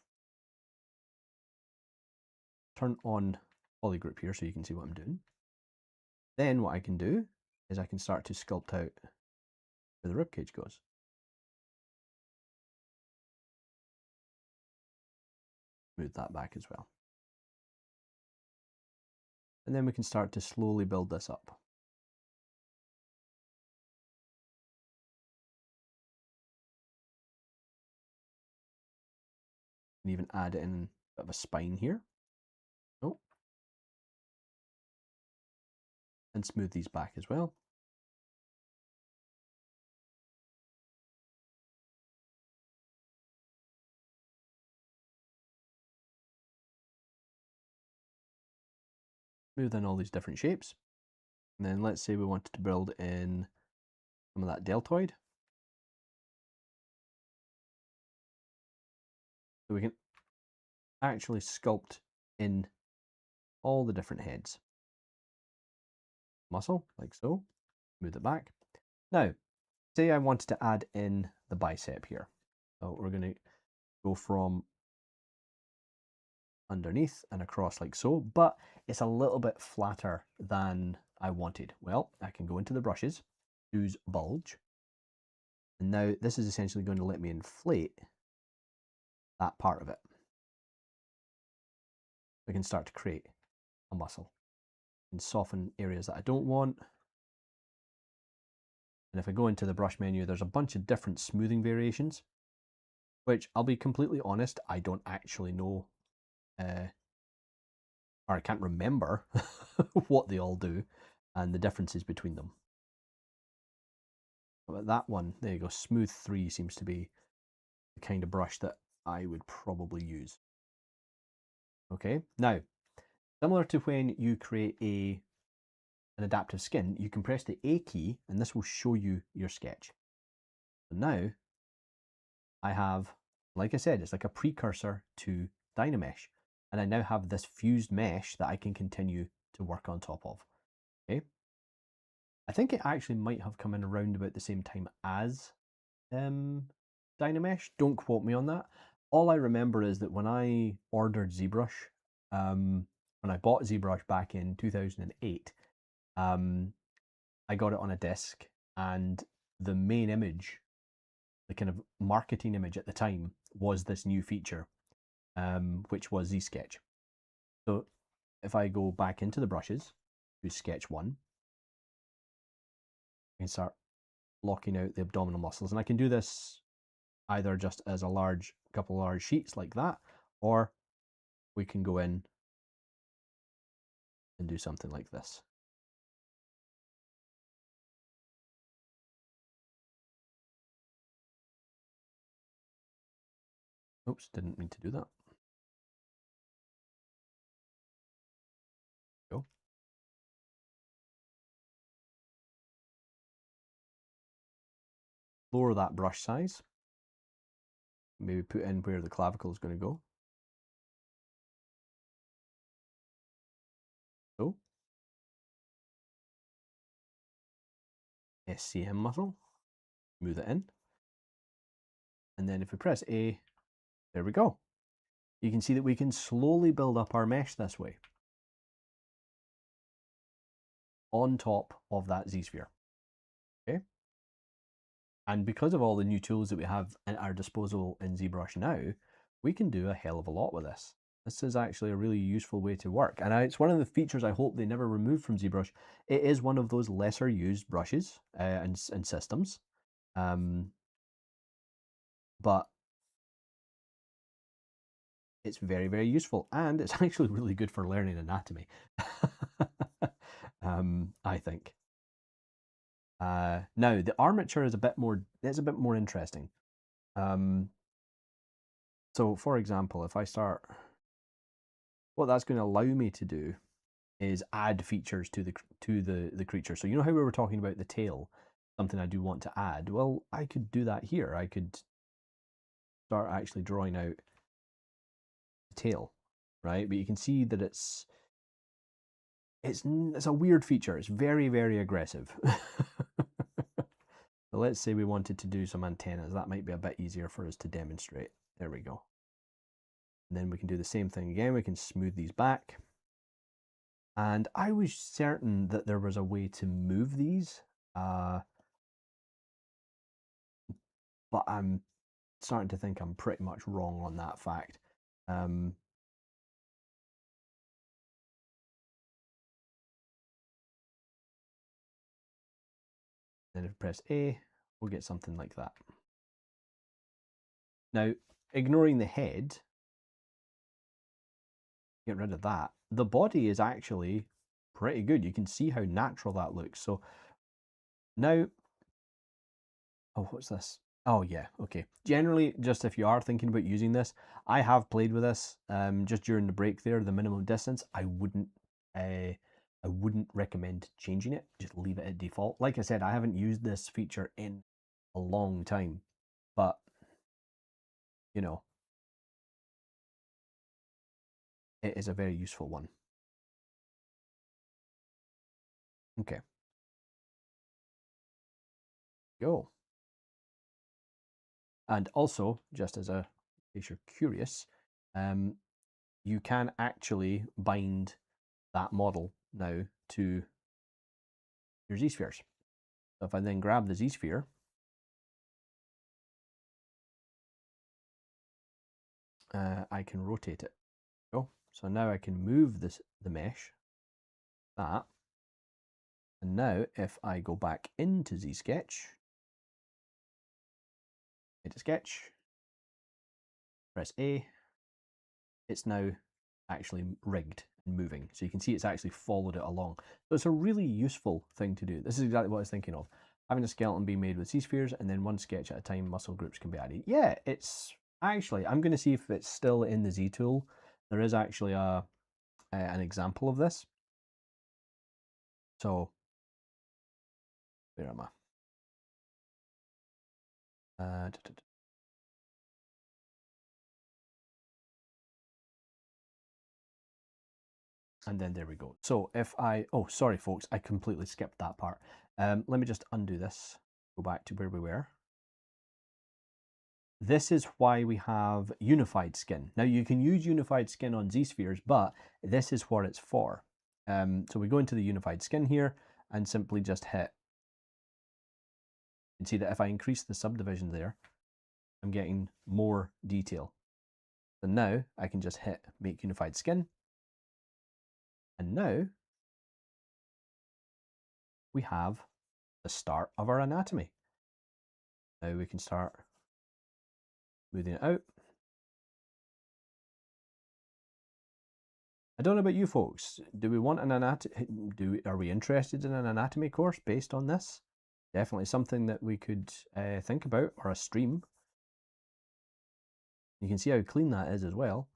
A: Turn on polygroup here so you can see what I'm doing. Then what I can do is I can start to sculpt out where the ribcage goes. Smooth that back as well. And then we can start to slowly build this up. And even add in a bit of a spine here. Oh. And smooth these back as well. Smooth in all these different shapes. And then let's say we wanted to build in some of that deltoid. So we can actually sculpt in all the different heads. Muscle, like so. Smooth it back. Now, say I wanted to add in the bicep here. So we're going to go from underneath and across like so, but it's a little bit flatter than I wanted. Well, I can go into the brushes, choose Bulge, and now this is essentially going to let me inflate that part of it. We can start to create a muscle and soften areas that I don't want. And if I go into the brush menu, there's a bunch of different smoothing variations, which I'll be completely honest, I don't actually know, or I can't remember what they all do and the differences between them. But that one, there you go, Smooth 3 seems to be the kind of brush that I would probably use. Okay, now, similar to when you create an adaptive skin, you can press the A key and this will show you your sketch. So now I have, like I said, it's like a precursor to Dynamesh, and I now have this fused mesh that I can continue to work on top of. Okay, I think it actually might have come in around about the same time as Dynamesh. Don't quote me on that. All I remember is that when I ordered ZBrush, when I bought ZBrush back in 2008, I got it on a disc, and the main image, the kind of marketing image at the time, was this new feature, which was ZSketch. So if I go back into the brushes, to Sketch 1, can start blocking out the abdominal muscles. And I can do this either just as a couple of large sheets like that, or we can go in and do something like this. Oops, didn't mean to do that. Go. Lower that brush size. Maybe put in where the clavicle is going to go. So, SCM muscle, move it in. And then if we press A, there we go. You can see that we can slowly build up our mesh this way on top of that Z-sphere. Okay. And because of all the new tools that we have at our disposal in ZBrush now, we can do a hell of a lot with this. This is actually a really useful way to work. And it's one of the features I hope they never remove from ZBrush. It is one of those lesser used brushes and systems. But it's very, very useful. And it's actually really good for learning anatomy, I think. Now, the armature is a bit more interesting. So, for example, if I start, what that's going to allow me to do is add features to the creature. So you know how we were talking about the tail, something I do want to add? Well, I could do that here. I could start actually drawing out the tail, right? But you can see that it's a weird feature. It's very, very aggressive. So let's say we wanted to do some antennas. That might be a bit easier for us to demonstrate. There we go. And then we can do the same thing again. We can smooth these back. And I was certain that there was a way to move these, but I'm starting to think I'm pretty much wrong on that fact. Then if we press A, we'll get something like that. Now, ignoring the head, get rid of that. The body is actually pretty good. You can see how natural that looks. So now, oh, what's this? Oh yeah, okay. Generally, just if you are thinking about using this, I have played with this just during the break there, the minimum distance. I wouldn't recommend changing it. Just leave it at default. Like I said, I haven't used this feature in a long time, but you know, it is a very useful one. Okay. Go. And also, just as in case you're curious, you can actually bind that model now to your Z-spheres. So if I then grab the Z-sphere, I can rotate it. So now I can move the mesh, that, and now if I go back into Z-Sketch, hit sketch, press A, it's now actually rigged and moving. So you can see it's actually followed it along. So it's a really useful thing to do. This is exactly what I was thinking of. Having a skeleton being made with Z-spheres and then one sketch at a time, muscle groups can be added. Yeah, it's actually, I'm going to see if it's still in the Z tool. There is actually an example of this. So, where am I? And then there we go. So if oh, sorry folks, I completely skipped that part. Let me just undo this, go back to where we were. This is why we have unified skin. Now you can use unified skin on Z-spheres, but this is what it's for. So we go into the unified skin here and simply just hit. You can see that if I increase the subdivision there, I'm getting more detail. So now I can just hit make unified skin. And now we have the start of our anatomy. Now we can start smoothing it out. I don't know about you folks. Do we want an are we interested in an anatomy course based on this? Definitely something that we could think about, or a stream. You can see how clean that is as well.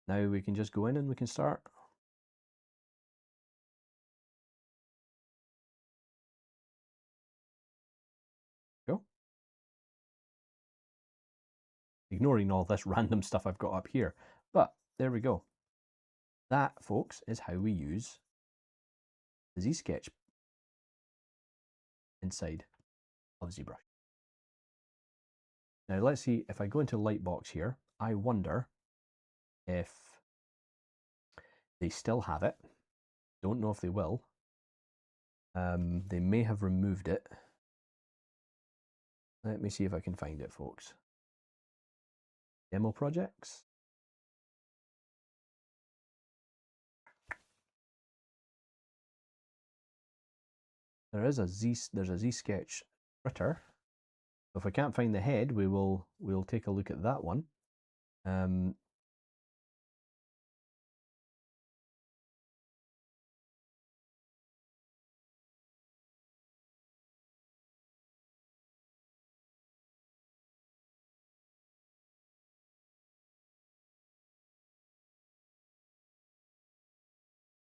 A: Now we can just go in and we can start. Go. Ignoring all this random stuff I've got up here. But there we go. That, folks, is how we use the Z-Sketch inside of ZBrush. Now let's see, if I go into Lightbox here, I wonder if they still have it. Don't know if they will. They may have removed it. Let me see if I can find it, folks. Demo projects. There's a Z-Sketch Fritter. If I can't find the head, we'll take a look at that one.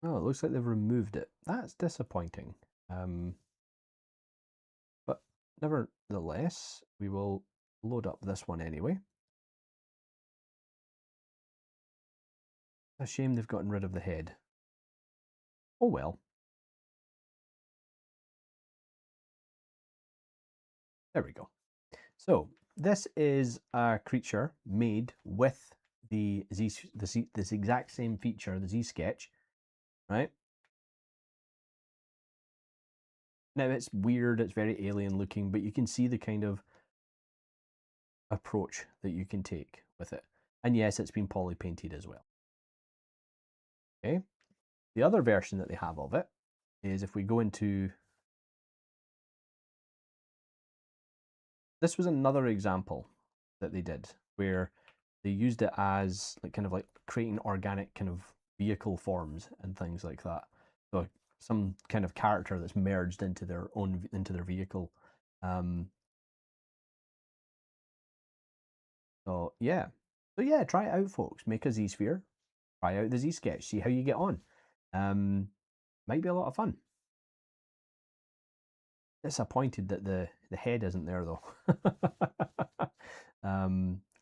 A: Oh, it looks like they've removed it. That's disappointing. But nevertheless, we will load up this one anyway. A shame they've gotten rid of the head. Oh well. There we go. So this is a creature made with this exact same feature, the Z-Sketch, right? Now it's weird, it's very alien looking, but you can see the kind of approach that you can take with it. And yes, it's been poly painted as well. Okay. The other version that they have of it is, if we go into, this was another example that they did where they used it as kind of like creating organic kind of vehicle forms and things like that. So some kind of character that's merged into their vehicle. So yeah, try it out, folks. Make a Z-sphere, try out the Z-Sketch, see how you get on. Might be a lot of fun. Disappointed that the head isn't there though.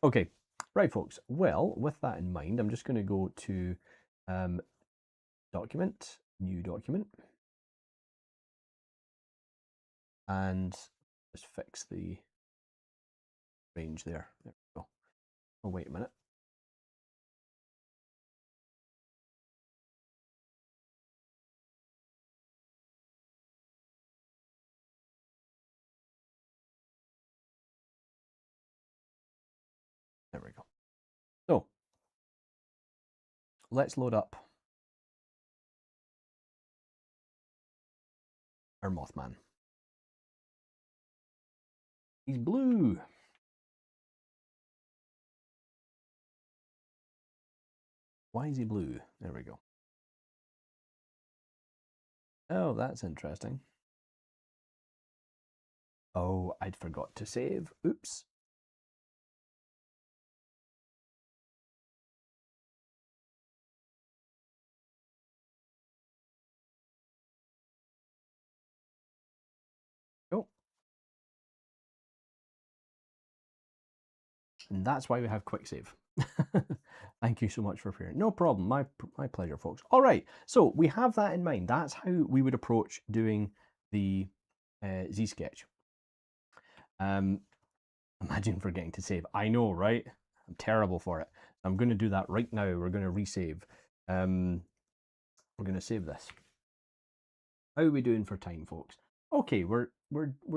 A: Okay, right, folks. Well, with that in mind, I'm just going to go to document, new document, and just fix the range there. There we go. Oh, wait a minute. There we go. So let's load up our Mothman. He's blue. Why is he blue? There we go. Oh, that's interesting. Oh, I'd forgot to save. Oops. Oh. And that's why we have quick save. Thank you so much for appearing. No problem. My pleasure, folks. All right. So we have that in mind. That's how we would approach doing the Z-Sketch. Imagine forgetting to save. I know, right? I'm terrible for it. I'm going to do that right now. We're going to resave. We're going to save this. How are we doing for time, folks? Okay, we're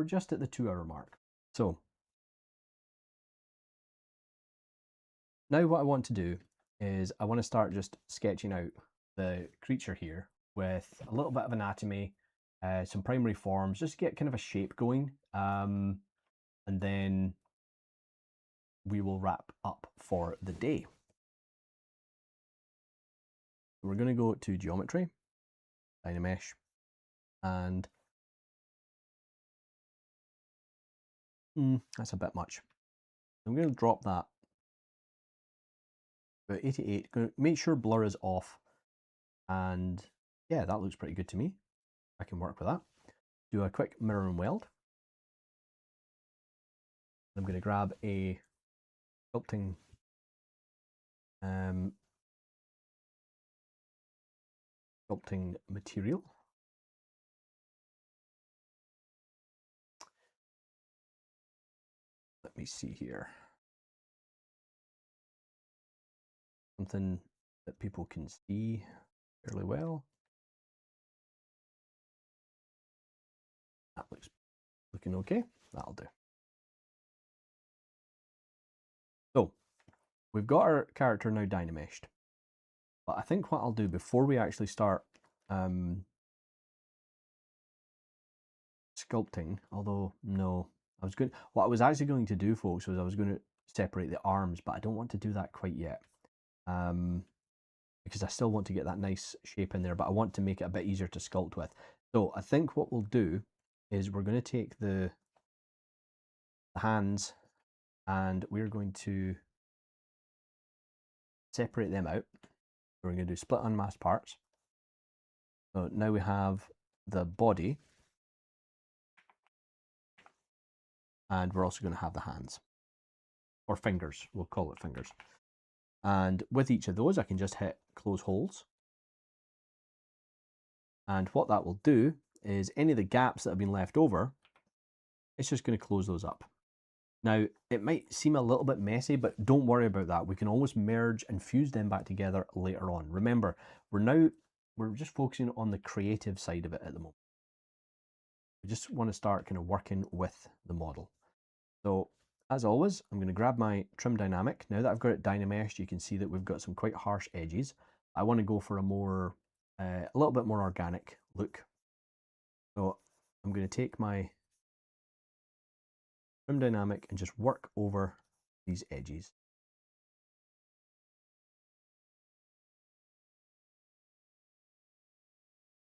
A: just at the 2-hour mark. So now what I want to do is I want to start just sketching out the creature here with a little bit of anatomy, some primary forms, just to get kind of a shape going. And then we will wrap up for the day. We're going to go to Geometry, Dynamesh, and that's a bit much. I'm going to drop that about 88. Going to make sure blur is off, and yeah, that looks pretty good to me. I can work with that. Do a quick mirror and weld. I'm going to grab a sculpting material. Let me see here. Something that people can see fairly well. That looks looking okay. That'll do. So we've got our character now dynameshed. But I think what I'll do before we actually start sculpting, although no, what I was actually going to do, folks, was I was going to separate the arms, but I don't want to do that quite yet. Because I still want to get that nice shape in there, but I want to make it a bit easier to sculpt with. So I think what we'll do is we're going to take the hands and we're going to separate them out. We're going to do split unmasked parts. So now we have the body, and we're also going to have the hands, or fingers, we'll call it fingers. And with each of those, I can just hit close holes. And what that will do is any of the gaps that have been left over, it's just going to close those up. Now, it might seem a little bit messy, but don't worry about that. We can always merge and fuse them back together later on. Remember, we're just focusing on the creative side of it at the moment. We just want to start kind of working with the model. So as always, I'm going to grab my trim dynamic. Now that I've got it dynameshed, you can see that we've got some quite harsh edges. I want to go for a little bit more organic look. So I'm going to take my trim dynamic and just work over these edges.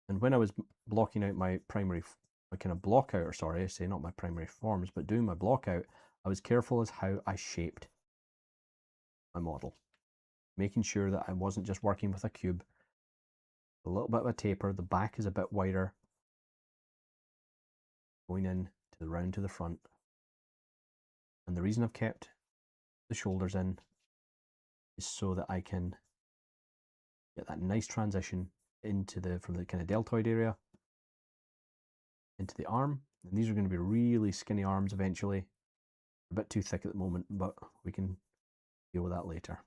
A: And when I was blocking out my primary, kind of block out, or sorry, I say not my primary forms, but doing my block out, I was careful as how I shaped my model, making sure that I wasn't just working with a cube. A little bit of a taper, the back is a bit wider, going in to the round to the front. And the reason I've kept the shoulders in is so that I can get that nice transition from the kind of deltoid area into the arm. And these are going to be really skinny arms eventually. A bit too thick at the moment, but we can deal with that later.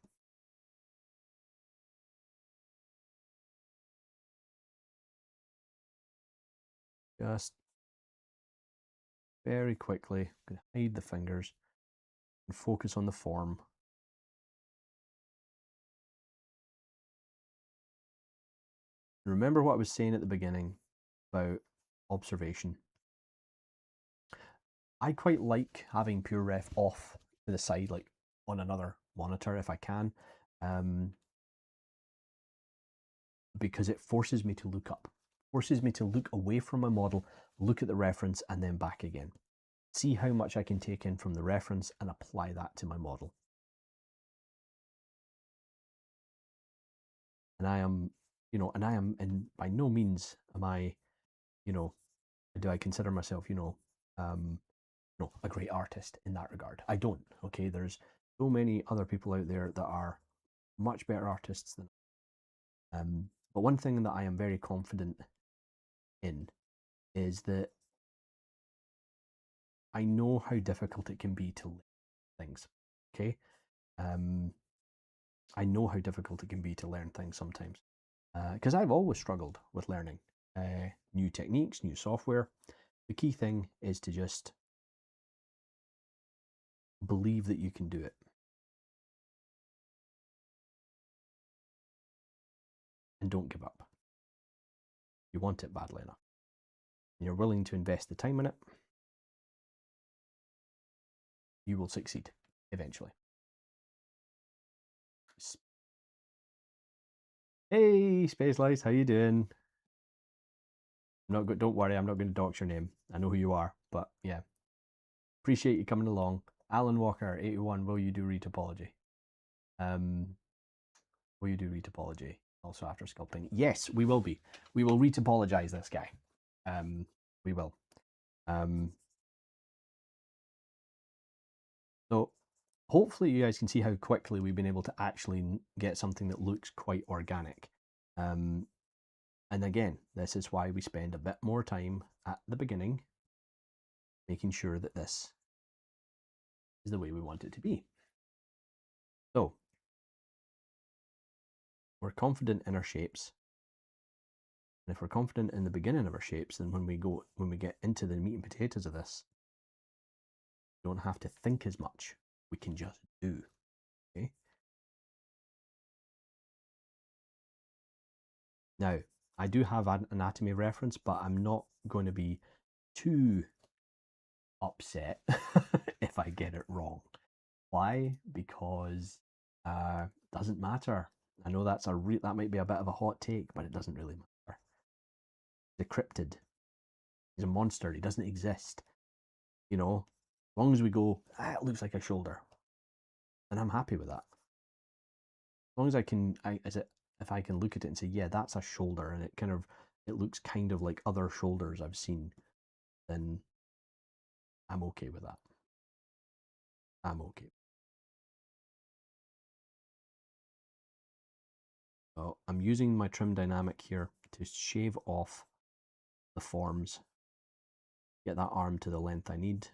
A: Just very quickly, I'm going to hide the fingers and focus on the form. Remember what I was saying at the beginning about observation. I quite like having PureRef off to the side, like on another monitor if I can, because it forces me to look up, forces me to look away from my model, look at the reference, and then back again. See how much I can take in from the reference and apply that to my model. And I am, and by no means am I, do I consider myself, a great artist in that regard. I don't. Okay, there's so many other people out there that are much better artists than but one thing that I am very confident in is that I know how difficult it can be to learn things. Okay, I know how difficult it can be to learn things sometimes, because I've always struggled with learning new techniques, new software. The key thing is to just believe that you can do it. And don't give up. You want it badly enough. you're willing to invest the time in it, you will succeed eventually. Hey, Space Lights, how you doing? Don't worry, I'm not going to dox your name. I know who you are, but yeah. Appreciate you coming along. Alan Walker, 81, will you do retopology? Will you do retopology also after sculpting? Yes, we will be. We will retopologize this guy. We will. So hopefully you guys can see how quickly we've been able to actually get something that looks quite organic. And again, this is why we spend a bit more time at the beginning making sure that this is the way we want it to be. So we're confident in our shapes. And if we're confident in the beginning of our shapes, then when we get into the meat and potatoes of this, we don't have to think as much. We can just do. Okay. Now, I do have an anatomy reference, but I'm not going to be too upset if I get it wrong. Why? Because doesn't matter. I know that might be a bit of a hot take, but it doesn't really matter. The cryptid. He's a monster. He doesn't exist. You know, as long as we go, it looks like a shoulder, and I'm happy with that. As long as I can, if I can look at it and say, yeah, that's a shoulder, and it looks kind of like other shoulders I've seen, then I'm okay with that. I'm okay. So I'm using my trim dynamic here to shave off the forms, get that arm to the length I need.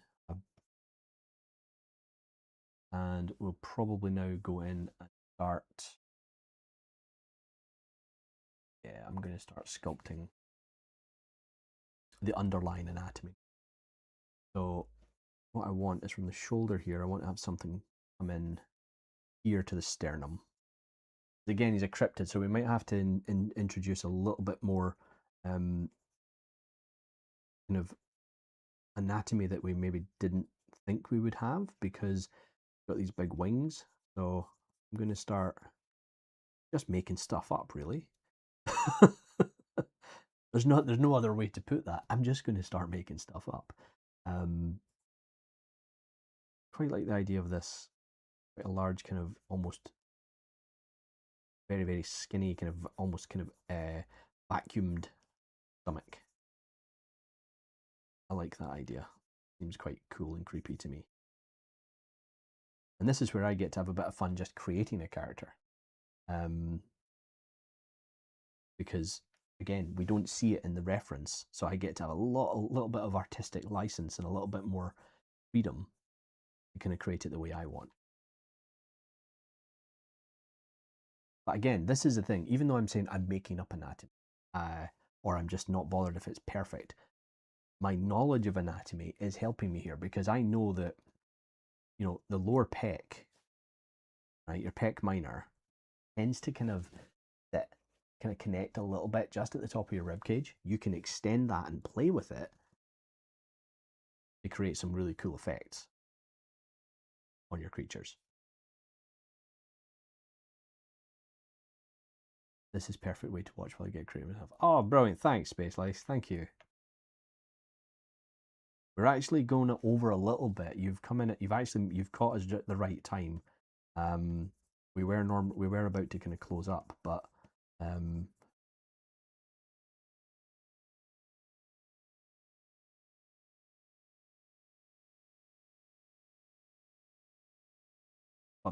A: And we'll probably now go in and start, yeah, I'm going to start sculpting the underlying anatomy. So what I want is from the shoulder here, I want to have something come in here to the sternum. Again, he's a cryptid, so we might have to introduce a little bit more kind of anatomy that we maybe didn't think we would have, because we've got these big wings. So I'm going to start just making stuff up, really. There's no other way to put that. I'm just going to start making stuff up. Quite like the idea of this, quite a large kind of almost very, very skinny, kind of almost kind of vacuumed stomach. I like that idea. Seems quite cool and creepy to me. And this is where I get to have a bit of fun just creating a character. Because again, we don't see it in the reference, so I get to have a little bit of artistic license and a little bit more freedom to kind of create it the way I want. But again, this is the thing, even though I'm saying I'm making up anatomy, or I'm just not bothered if it's perfect, my knowledge of anatomy is helping me here, because I know that, you know, the lower pec, right, your pec minor, tends to kind of connect a little bit just at the top of your rib cage. You can extend that and play with it to create some really cool effects on your creatures. This is perfect way to watch while I get creative myself. Oh, brilliant. Thanks, Space Lice. Thank you. We're actually going over a little bit. You've come in, you've caught us at the right time. We were about to kind of close up, but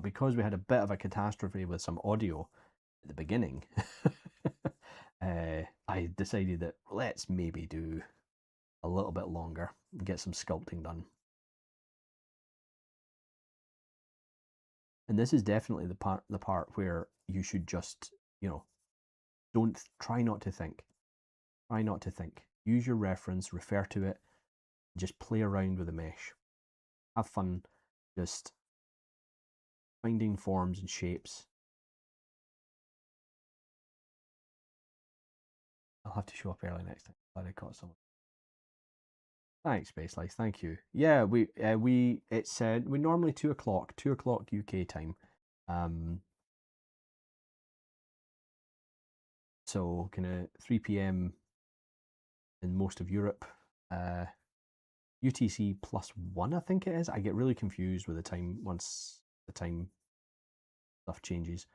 A: because we had a bit of a catastrophe with some audio at the beginning, I decided that let's maybe do a little bit longer and get some sculpting done. And this is definitely the part where you should just, you know, try not to think. Try not to think. Use your reference, refer to it, just play around with the mesh. Have fun just finding forms and shapes. I'll have to show up early next time. Glad I caught someone. Thanks, Space Life. Thank you. Yeah, we normally 2 o'clock, 2 o'clock UK time. So kind of 3 p.m. in most of Europe. UTC +1, I think it is. I get really confused with the time once the time stuff changes.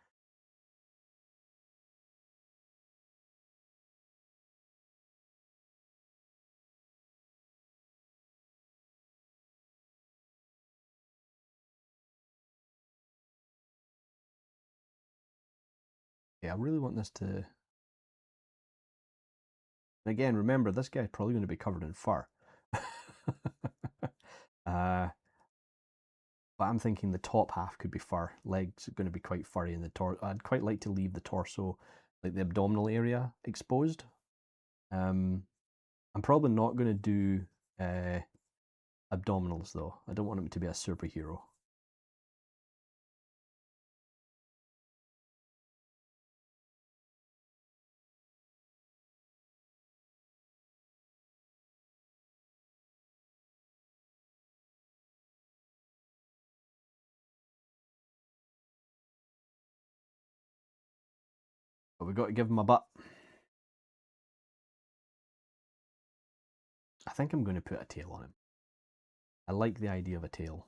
A: Yeah, I really want this to. Again, remember, this guy's probably going to be covered in fur. But I'm thinking the top half could be fur. Legs are going to be quite furry, and I'd quite like to leave the torso, like the abdominal area, exposed. I'm probably not going to do abdominals though. I don't want him to be a superhero. But we've got to give him a butt. I think I'm going to put a tail on him. I like the idea of a tail.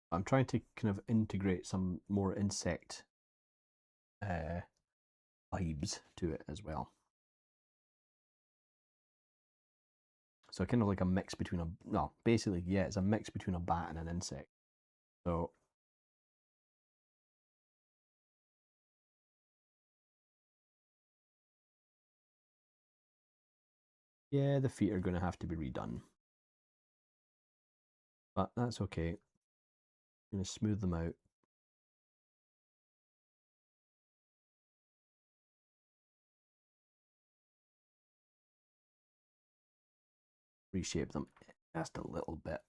A: I'm trying to kind of integrate some more insect vibes to it as well. So kind of like a mix between basically, yeah, it's a mix between a bat and an insect. So yeah, the feet are going to have to be redone. But that's okay. I'm going to smooth them out. Reshape them just a little bit.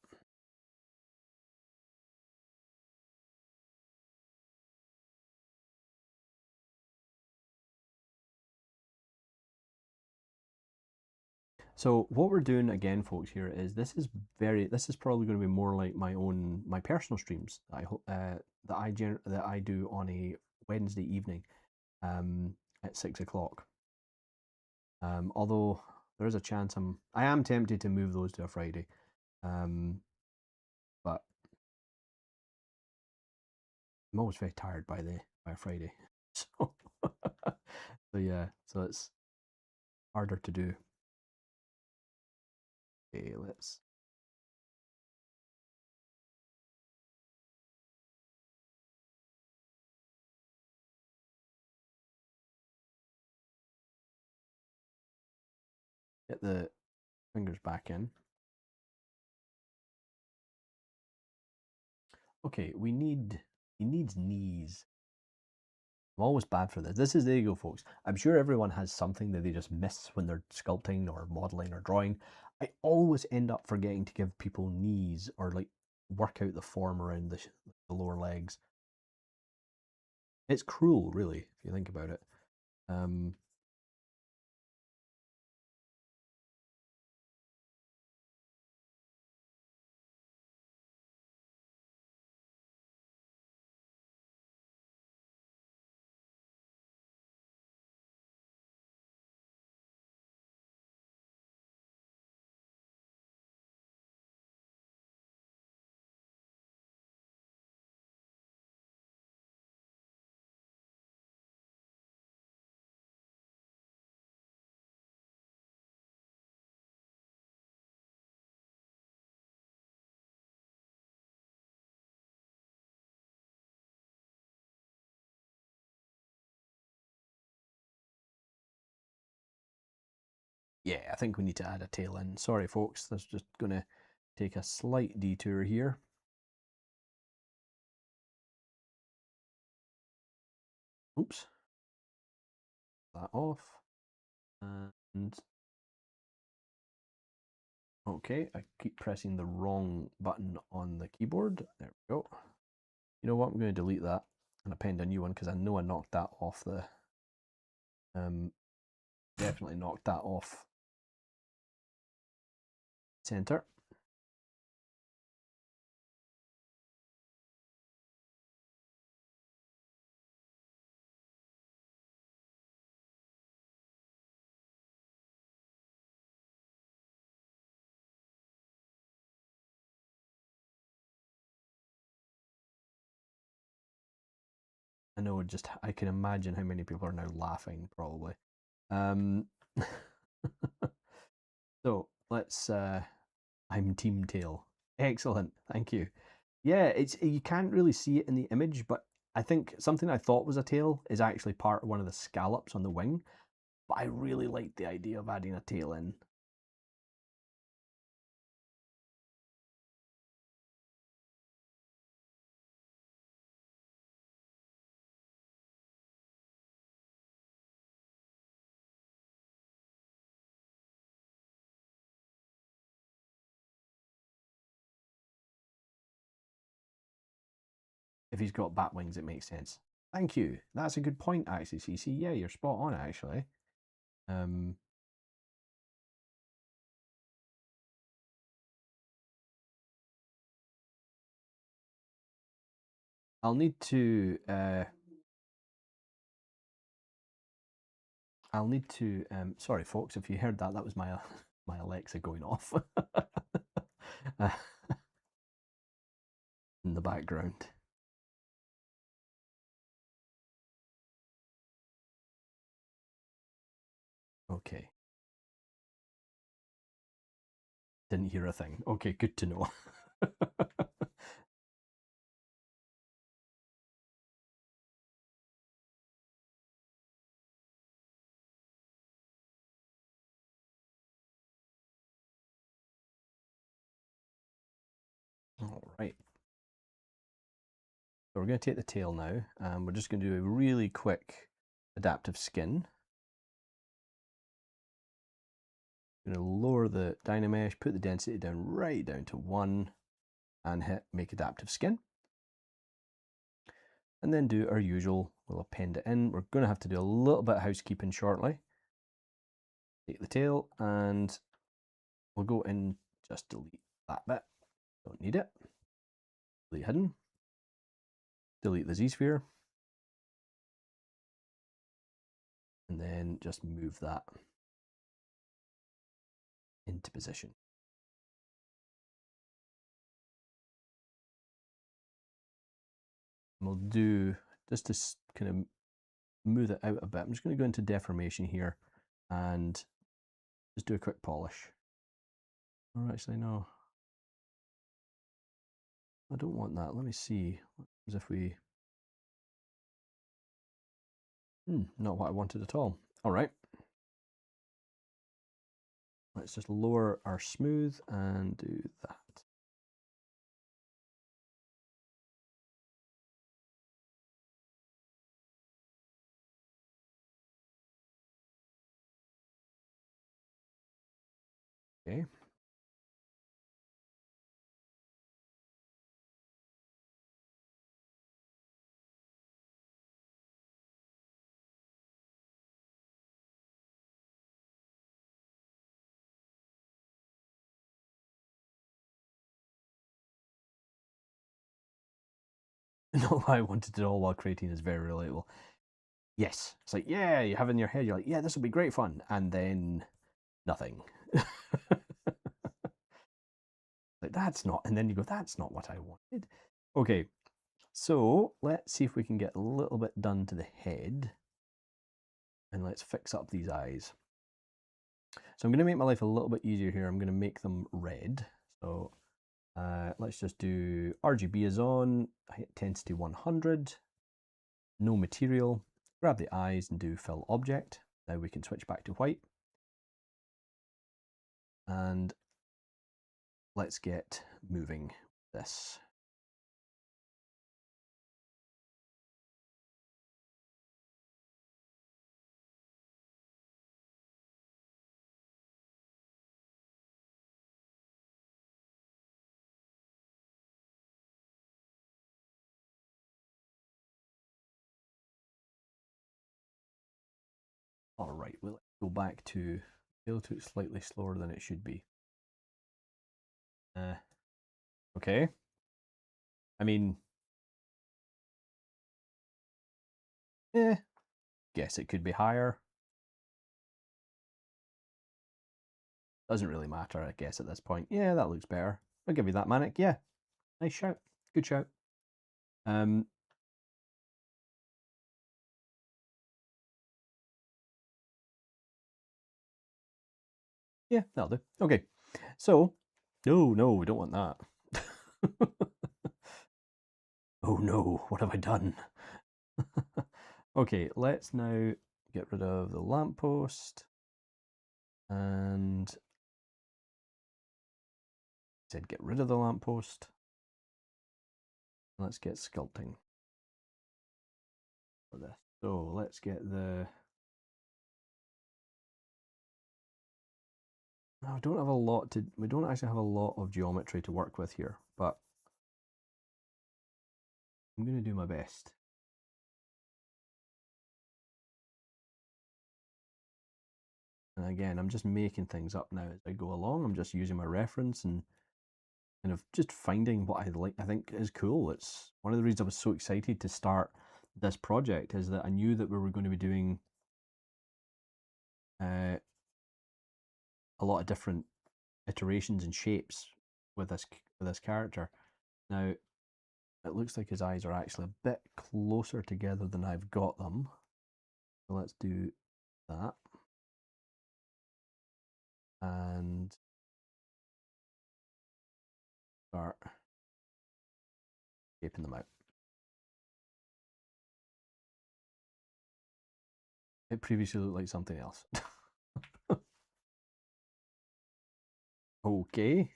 A: So what we're doing again, folks, here is this is probably going to be more like my personal streams that I do on a Wednesday evening at 6 o'clock. Although there is a chance I am tempted to move those to a Friday, but I'm always very tired by a Friday, so so yeah, so it's harder to do. Okay, let's get the fingers back in. Okay, he needs knees. I'm always bad for this. There you go, folks. I'm sure everyone has something that they just miss when they're sculpting or modeling or drawing. I always end up forgetting to give people knees or like work out the form around the lower legs. It's cruel, really, if you think about it. Um, Yeah, I think we need to add a tail in. Sorry, folks, that's just going to take a slight detour here. Oops. That off. And okay, I keep pressing the wrong button on the keyboard. There we go. You know what? I'm going to delete that and append a new one because I know I knocked that off the. Definitely knocked that off center. I know, just I can imagine how many people are now laughing, probably. So let's. I'm Team Tail. Excellent, thank you. Yeah, it's you can't really see it in the image, but I think something I thought was a tail is actually part of one of the scallops on the wing. But I really like the idea of adding a tail in. If he's got bat wings, it makes sense. Thank you. That's a good point, actually, CC. Yeah, you're spot on, actually. I'll need to. Sorry, folks, if you heard that, that was my my Alexa going off in the background. Okay. Didn't hear a thing. Okay, good to know. All right. So we're going to take the tail now, and we're just going to do a really quick adaptive skin. I'm going to lower the Dynamesh, put the density down right down to 1, and hit Make Adaptive Skin. And then do our usual, we'll append it in. We're going to have to do a little bit of housekeeping shortly. Take the tail, and we'll go in, just delete that bit. Don't need it. Delete hidden. Delete the Z-sphere. And then just move that into position. And we'll do, just to kind of move it out a bit, I'm just going to go into deformation here and just do a quick polish. Oh, actually, no. I don't want that. Let me see. As if we... not what I wanted at all. All right. Let's just lower our smooth and do that. Okay. Not what I wanted at all while creating is very relatable. Yes. It's like, yeah, you have in your head, you're like, yeah, this will be great fun. And then nothing. Like, that's not, and then you go, that's not what I wanted. Okay, so let's see if we can get a little bit done to the head. And let's fix up these eyes. So I'm going to make my life a little bit easier here. I'm going to make them red. So let's just do RGB is on, intensity 100, no material, grab the eyes and do fill object. Now we can switch back to white. And let's get moving this. All right, we'll go back to scale to it slightly slower than it should be. Okay. I mean, guess it could be higher. Doesn't really matter, I guess, at this point. Yeah, that looks better. I'll give you that, Manic. Yeah, nice shout. Good shout. Yeah, that'll do. Okay, so, no, we don't want that. Oh no, what have I done? Okay, let's now get rid of the lamppost. And said get rid of the lamppost. Let's get sculpting for this. So let's get the... I don't have a lot to... We don't actually have a lot of geometry to work with here, but I'm going to do my best. And again, I'm just making things up now as I go along. I'm just using my reference and kind of just finding what I think is cool. It's one of the reasons I was so excited to start this project, is that I knew that we were going to be doing a lot of different iterations and shapes with this character. Now, it looks like his eyes are actually a bit closer together than I've got them. So let's do that. And start shaping them out. It previously looked like something else. Okay.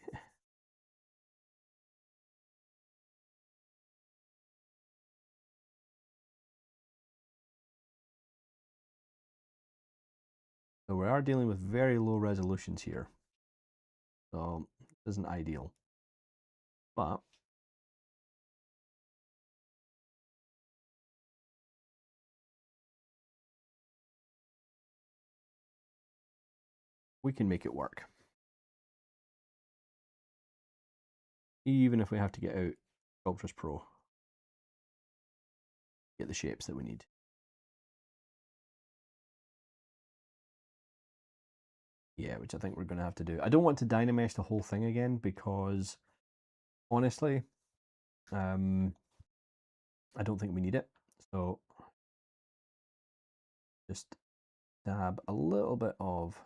A: So we are dealing with very low resolutions here. So it isn't ideal. But we can make it work. Even if we have to get out Sculptris Pro. Get the shapes that we need. Yeah, which I think we're going to have to do. I don't want to Dynamesh the whole thing again because, honestly, I don't think we need it. So just dab a little bit of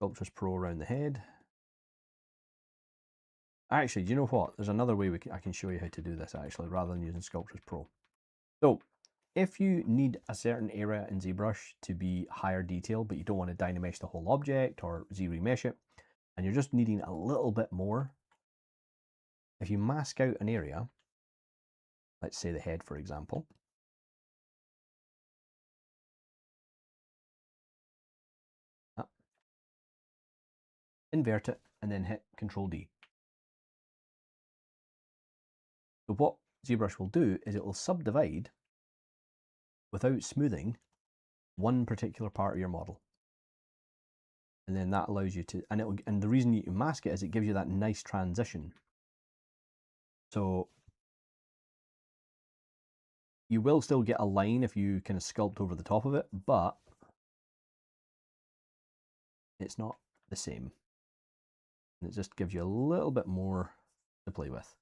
A: Sculptris Pro around the head. Actually, do you know what? There's another way I can show you how to do this actually, rather than using Sculptris Pro. So if you need a certain area in ZBrush to be higher detail, but you don't want to Dynamesh the whole object or Z-remesh it, and you're just needing a little bit more, if you mask out an area, let's say the head, for example, invert it, and then hit Control D. So what ZBrush will do is it will subdivide without smoothing one particular part of your model. And then that allows you to, and the reason you mask it is it gives you that nice transition. So you will still get a line if you kind of sculpt over the top of it, but it's not the same. And it just gives you a little bit more to play with.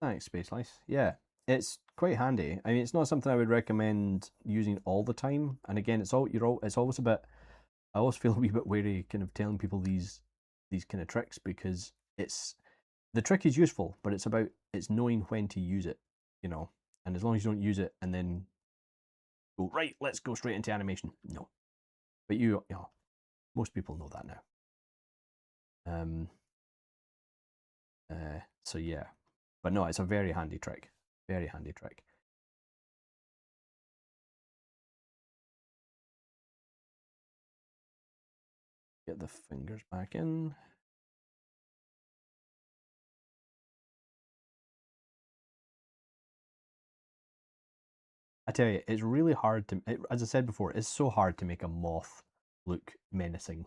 A: Thanks, Space Lice. Yeah, it's quite handy. I mean, it's not something I would recommend using all the time. And again, it's always a bit. I always feel a wee bit wary, kind of telling people these kind of tricks because the trick is useful, but it's knowing when to use it, you know. And as long as you don't use it and then go right, let's go straight into animation. No, but most people know that now. So yeah, but no, it's a very handy trick. Very handy trick. Get the fingers back in. I tell you, it's really hard to, as I said before, it's so hard to make a moth look menacing.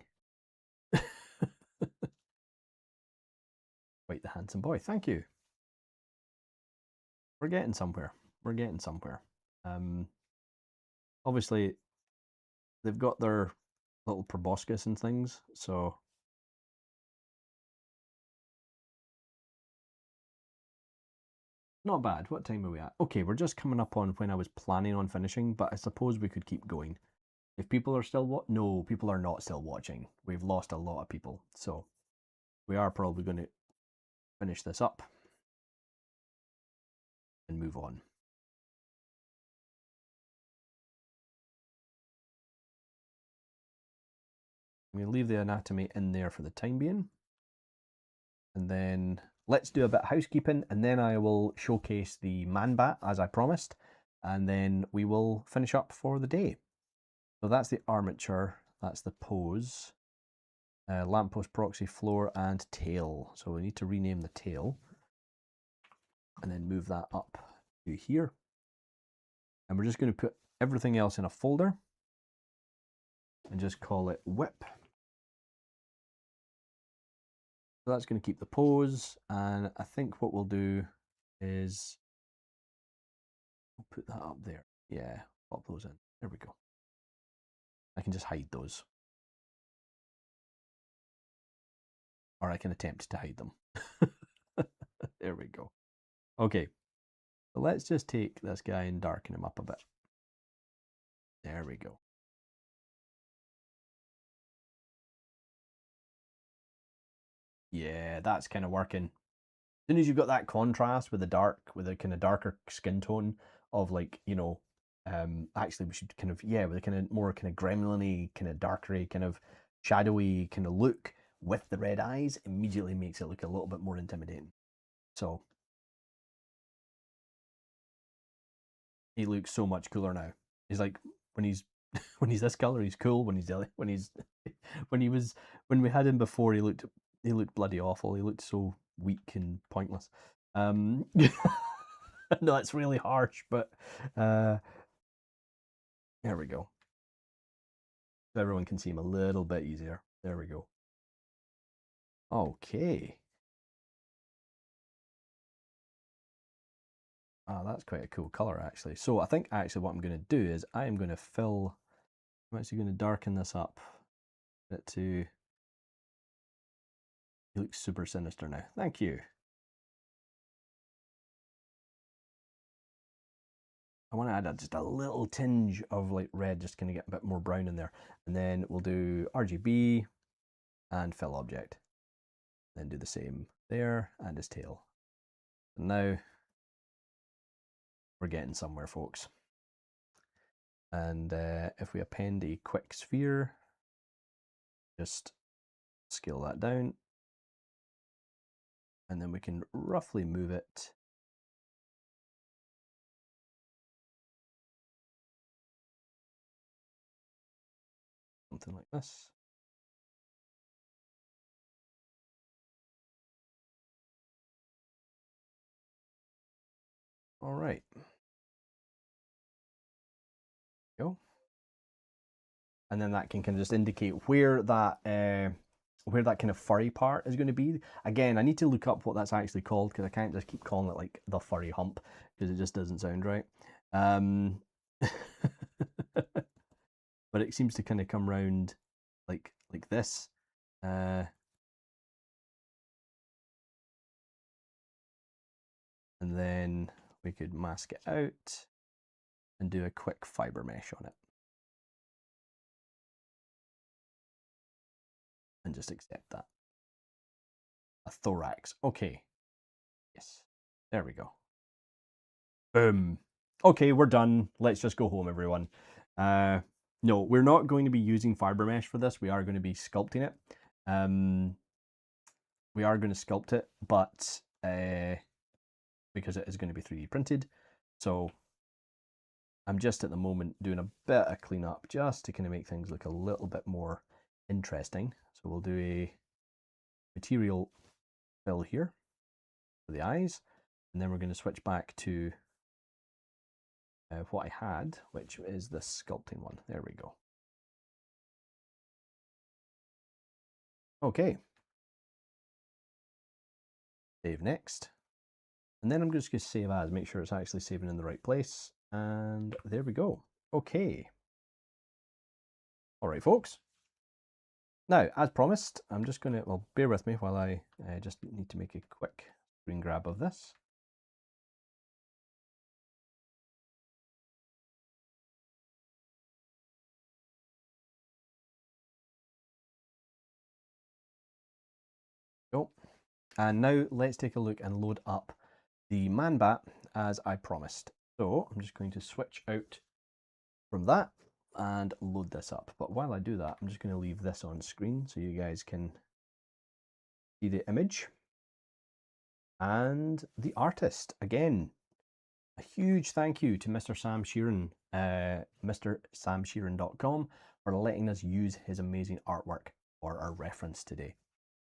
A: Quite the handsome boy. Thank you. We're getting somewhere. We're getting somewhere. Obviously, they've got their little proboscis and things, so not bad. What time are we at? Okay, we're just coming up on when I was planning on finishing, but I suppose we could keep going. If people are still no, people are not still watching. We've lost a lot of people, so we are probably going to finish this up and move on. I'm going to leave the anatomy in there for the time being. And then let's do a bit of housekeeping, and then I will showcase the man bat as I promised, and then we will finish up for the day. So that's the armature, that's the pose, lamppost, proxy, floor, and tail. So we need to rename the tail and then move that up to here. And we're just going to put everything else in a folder and just call it whip. So that's going to keep the pose, and I think what we'll do is we'll put that up there. Yeah, pop those in. There we go. I can just hide those. Or I can attempt to hide them. There we go. Okay, so let's just take this guy and darken him up a bit. There we go. Yeah, that's kind of working. As soon as you've got that contrast with the kind of darker skin tone of like, you know, actually we should kind of, yeah, with a kind of more kind of gremlin-y, kind of darkery, kind of shadowy kind of look with the red eyes immediately makes it look a little bit more intimidating. So he looks so much cooler now. He's like, when he's when he's this color, he's cool. When we had him before, he looked bloody awful. He looked so weak and pointless. No, it's really harsh, but there we go. So everyone can see him a little bit easier. There we go. Okay. Ah, that's quite a cool color actually. So I think actually what I'm going to do is I'm actually going to darken this up a bit to. He looks super sinister now. Thank you. I want to add just a little tinge of like red, just kind of get a bit more brown in there. And then we'll do RGB and fill object. Then do the same there and his tail. And now we're getting somewhere, folks. And if we append a quick sphere, just scale that down. And then we can roughly move it something like this. All right. Go. And then that can kind of just indicate where that kind of furry part is going to be. Again, I need to look up what that's actually called because I can't just keep calling it like the furry hump because it just doesn't sound right. But it seems to kind of come round like this. And then we could mask it out and do a quick fiber mesh on it. And just accept that. A thorax. Okay. Yes. There we go. Boom. Okay, we're done. Let's just go home, everyone. No, we're not going to be using fiber mesh for this. We are going to be sculpting it. We are going to sculpt it, but because it is going to be 3D printed. So I'm just at the moment doing a bit of cleanup just to kind of make things look a little bit more interesting. So we'll do a material fill here for the eyes, and then we're going to switch back to what I had, which is the sculpting one. There we go. Okay. Save next. And then I'm just going to save as, make sure it's actually saving in the right place. And there we go. Okay. All right, folks. Now, as promised, I'm just going to, well, bear with me while I just need to make a quick screen grab of this. Go. And now let's take a look and load up the Man-Bat as I promised. So I'm just going to switch out from that and load this up. But while I do that, I'm just going to leave this on screen so you guys can see the image. And the artist, again, a huge thank you to Mr. Sam Sheeran, MrSamSheeran.com, for letting us use his amazing artwork for our reference today.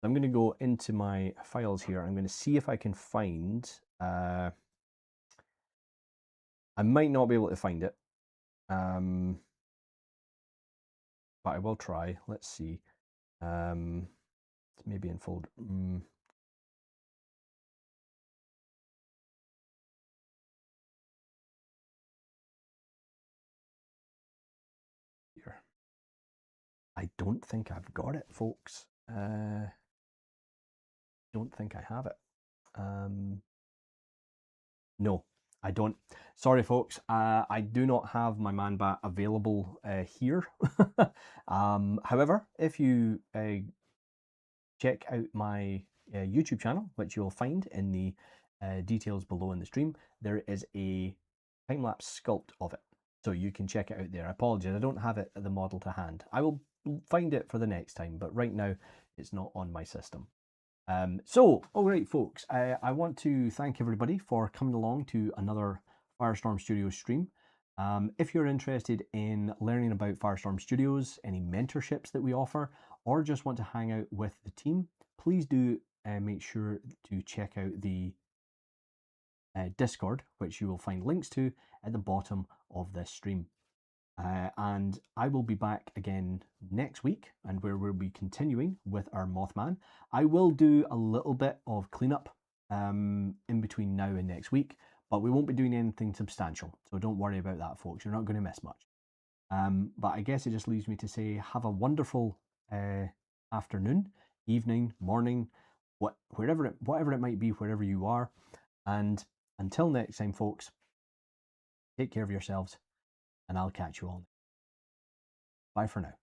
A: I'm going to go into my files here. I'm going to see if I can find, I might not be able to find it, but I will try. Let's see. Maybe in folder. Here. I don't think I've got it, folks. Don't think I have it. No, I don't. Sorry, folks. I do not have my Man-Bat available here. However, if you check out my YouTube channel, which you'll find in the details below in the stream, there is a time-lapse sculpt of it. So you can check it out there. I apologize, I don't have it the model to hand. I will find it for the next time, but right now it's not on my system. All right, folks, I want to thank everybody for coming along to another Firestorm Studios stream. If you're interested in learning about Firestorm Studios, any mentorships that we offer, or just want to hang out with the team, please do make sure to check out the Discord, which you will find links to at the bottom of this stream. And I will be back again next week, and where we'll be continuing with our Mothman. I will do a little bit of cleanup in between now and next week, but we won't be doing anything substantial, so don't worry about that, folks. You're not going to miss much. But I guess it just leaves me to say have a wonderful afternoon, evening, morning, whatever it might be, wherever you are. And until next time, folks, take care of yourselves, and I'll catch you all. Bye for now.